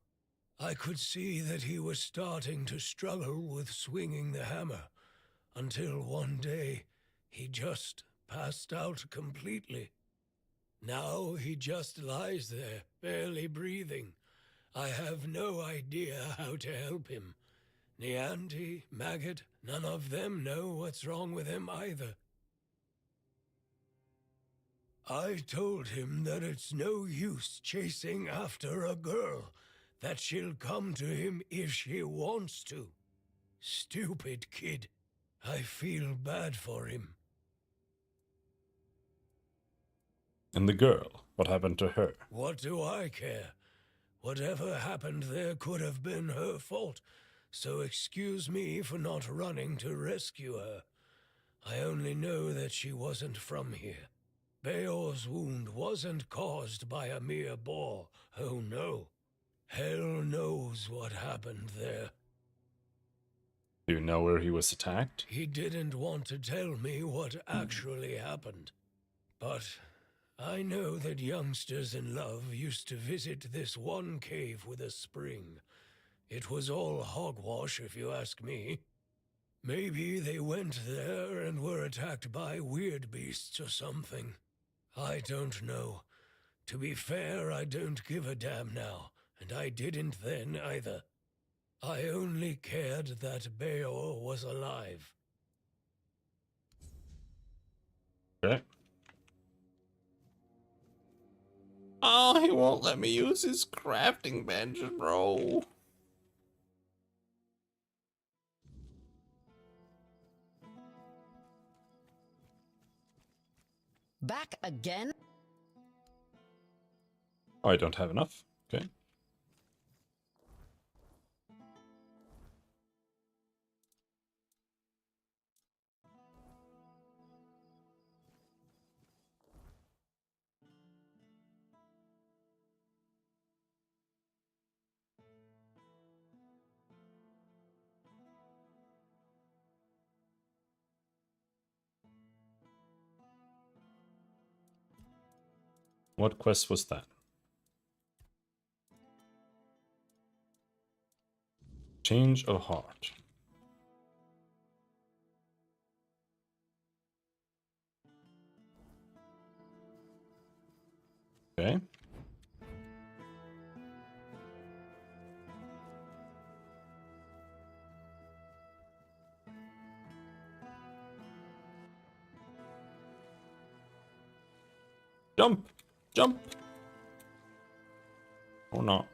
I could see that he was starting to struggle with swinging the hammer, until one day he just passed out completely. Now he just lies there, barely breathing. I have no idea how to help him. Nianti, Maggot, none of them know what's wrong with him either. I told him that it's no use chasing after a girl, that she'll come to him if she wants to. Stupid kid. I feel bad for him. And the girl, what happened to her? What do I care? Whatever happened there could have been her fault, so excuse me for not running to rescue her. I only know that she wasn't from here. Beor's wound wasn't caused by a mere boar, oh no. Hell knows what happened there. Do you know where he was attacked? He didn't want to tell me what actually happened. But I know that youngsters in love used to visit this one cave with a spring. It was all hogwash, if you ask me. Maybe they went there and were attacked by weird beasts or something. I don't know. To be fair, I don't give a damn now, and I didn't then either. I only cared that Beor was alive. Okay. Oh, he won't let me use his crafting bench, bro. Back again? Oh, I don't have enough. Okay. What quest was that? Change of heart. Okay. Jump! Jump! Or not.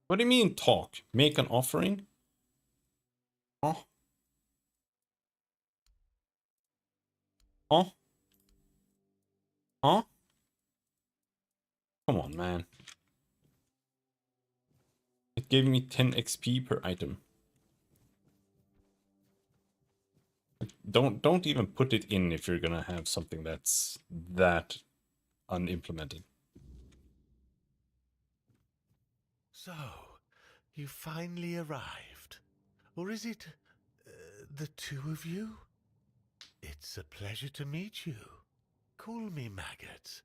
What do you mean talk? Make an offering? Huh? Huh? Huh? Come on, man. It gave me 10 XP per item. Don't even put it in if you're gonna have something that's that unimplemented. So, you finally arrived. Or is it The two of you? It's a pleasure to meet you. Call me Maggot.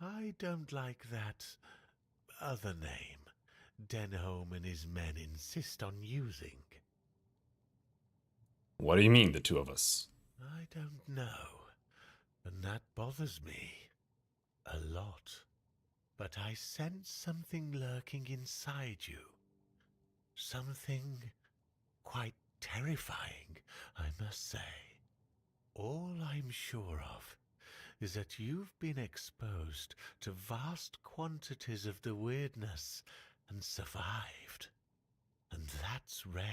I don't like that other name Denholm and his men insist on using. What do you mean, the two of us? I don't know, and that bothers me a lot. But I sense something lurking inside you. Something quite terrifying, I must say. All I'm sure of is that you've been exposed to vast quantities of the weirdness and survived. And that's rare.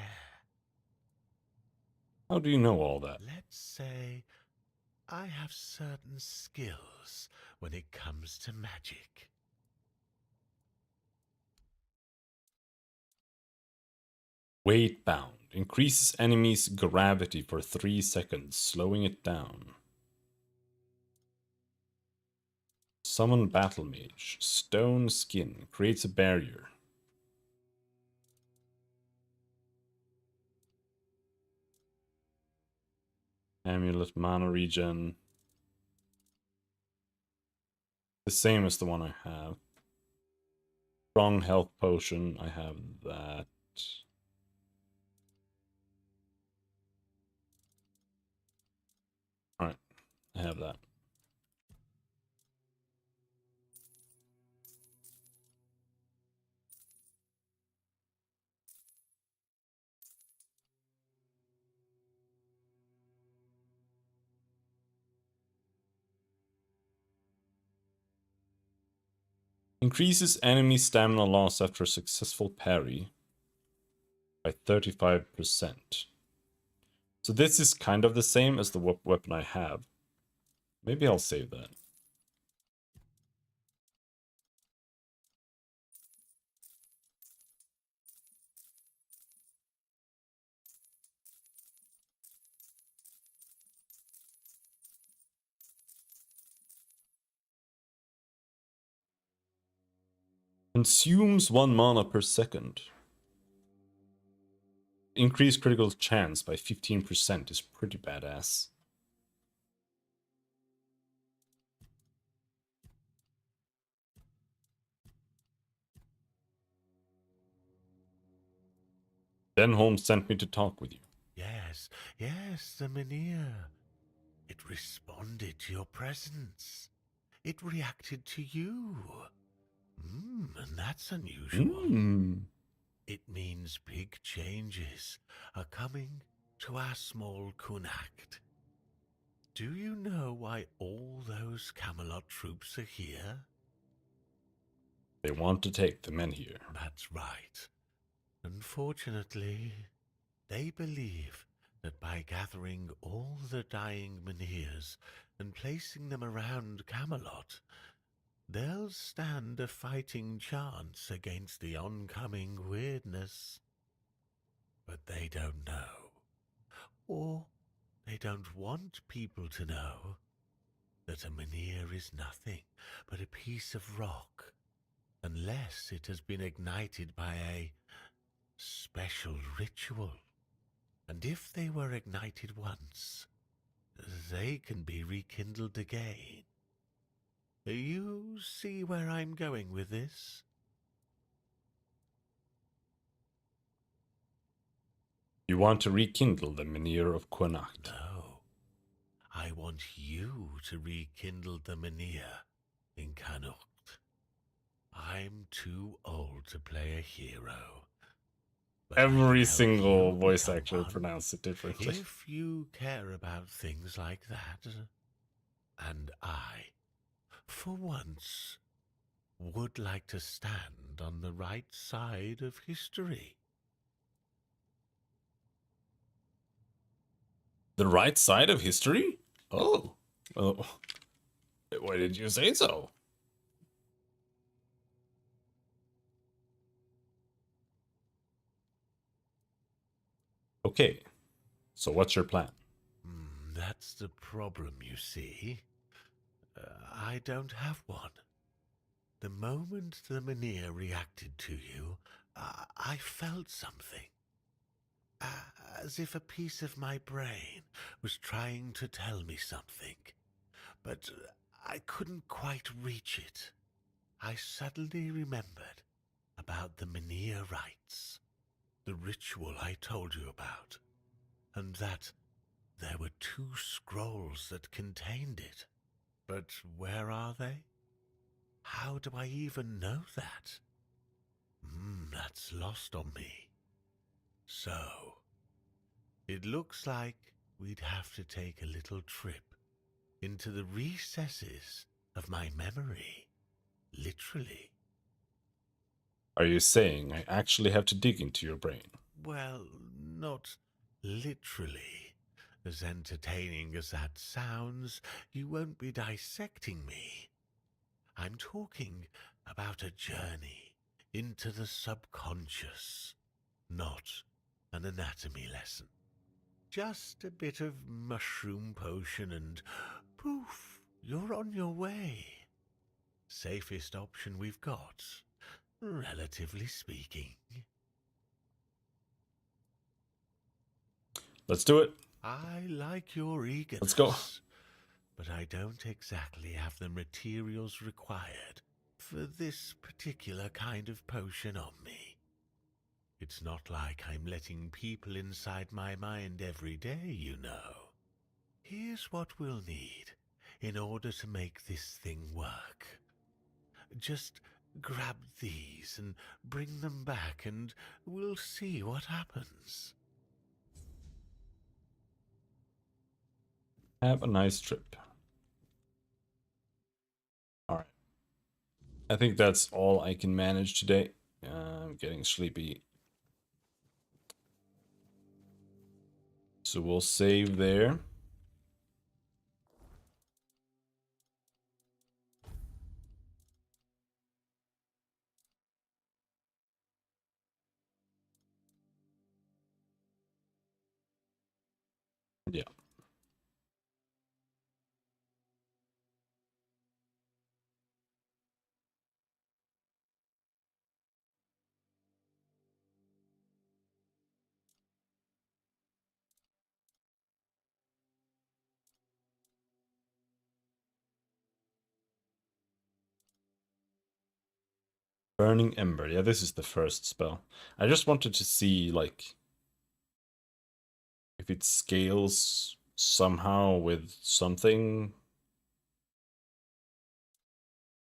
How do you know all that? Let's say I have certain skills when it comes to magic. Weight bound. Increases enemy's gravity for 3 seconds, slowing it down. Summon Battle Mage. Stone Skin. Creates a barrier. Amulet, mana regen. The same as the one I have. Strong health potion. I have that. Alright, I have that. Increases enemy stamina loss after a successful parry by 35%. So this is kind of the same as the weapon I have. Maybe I'll save that. Consumes 1 mana per second. Increased critical chance by 15% is pretty badass. Denholm sent me to talk with you. Yes, the Mynheer. It responded to your presence. It reacted to you. And that's unusual. It means big changes are coming to our small Connacht. Do you know why all those Camelot troops are here? They want to take the men here. That's right. Unfortunately, they believe that by gathering all the dying Mynheers and placing them around Camelot, they'll stand a fighting chance against the oncoming weirdness. But they don't know. Or they don't want people to know that a Mynheer is nothing but a piece of rock, unless it has been ignited by a special ritual. And if they were ignited once, they can be rekindled again. You see where I'm going with this? You want to rekindle the Mynheer of Connacht? No. I want you to rekindle the Mynheer in Connacht. I'm too old to play a hero. Every single voice actor pronounced it differently. If you care about things like that, and I, for once, would like to stand on the right side of history. The right side of history? Oh. Well, why did you say so? Okay. So what's your plan? That's the problem, you see. I don't have one. The moment the Mynheer reacted to you, I felt something. as if a piece of my brain was trying to tell me something, but I couldn't quite reach it. I suddenly remembered about the Menhir rites, the ritual I told you about, and that there were 2 scrolls that contained it. But where are they? How do I even know that? That's lost on me. So, it looks like we'd have to take a little trip into the recesses of my memory, literally. Are you saying I actually have to dig into your brain? Well, not literally. As entertaining as that sounds, you won't be dissecting me. I'm talking about a journey into the subconscious, not an anatomy lesson. Just a bit of mushroom potion and poof, you're on your way. Safest option we've got, relatively speaking. Let's do it. I like your eagerness. Let's go. But I don't exactly have the materials required for this particular kind of potion on me. It's not like I'm letting people inside my mind every day, you know. Here's what we'll need in order to make this thing work. Just grab these and bring them back and we'll see what happens. Have a nice trip. Alright. I think that's all I can manage today. I'm getting sleepy. So we'll save there. Yeah. Burning Ember. Yeah, this is the first spell. I just wanted to see, like, if it scales somehow with something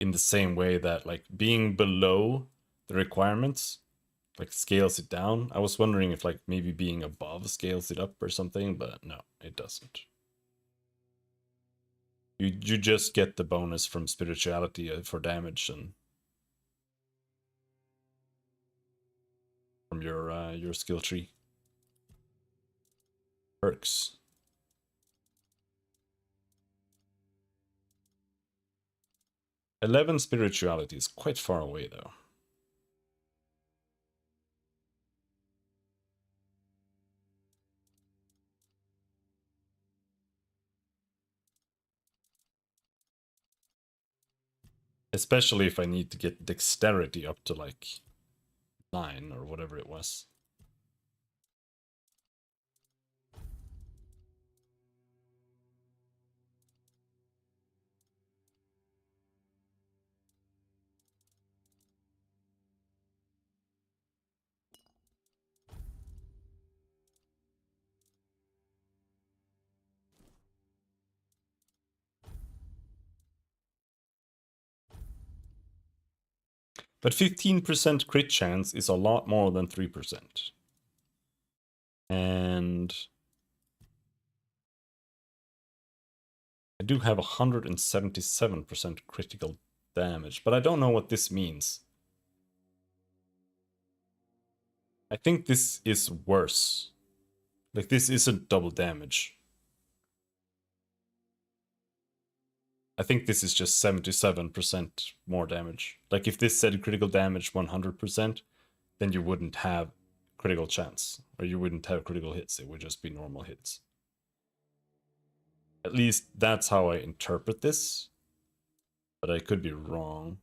in the same way that, like, being below the requirements, like, scales it down. I was wondering if, like, maybe being above scales it up or something, but no, it doesn't. You just get the bonus from spirituality for damage and from your skill tree. Perks. "11 spirituality is quite far away though. Especially if I need to get dexterity up to like 9 or whatever it was. But 15% crit chance is a lot more than 3%. And I do have 177% critical damage, but I don't know what this means. I think this is worse. Like, this isn't double damage. I think this is just 77% more damage. Like, if this said critical damage 100%, then you wouldn't have critical chance, or you wouldn't have critical hits. It would just be normal hits. At least that's how I interpret this, but I could be wrong.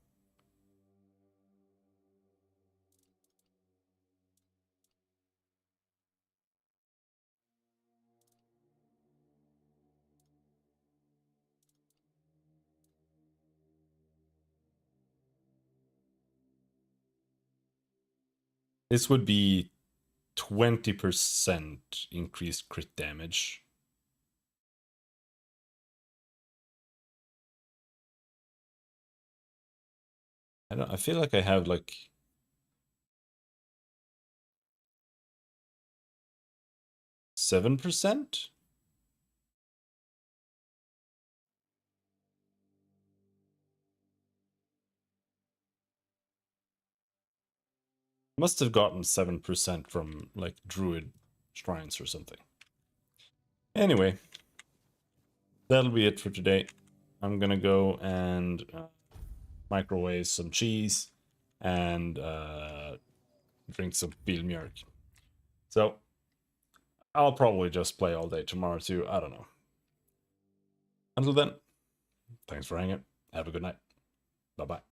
This would be 20% increased crit damage. I feel like I have like 7%. Must have gotten 7% from like druid shrines or something. Anyway, that'll be it for today. I'm gonna go and microwave some cheese and drink some bilmjölk. So I'll probably just play all day tomorrow too. I don't know. Until then, thanks for hanging. Have a good night. Bye-bye.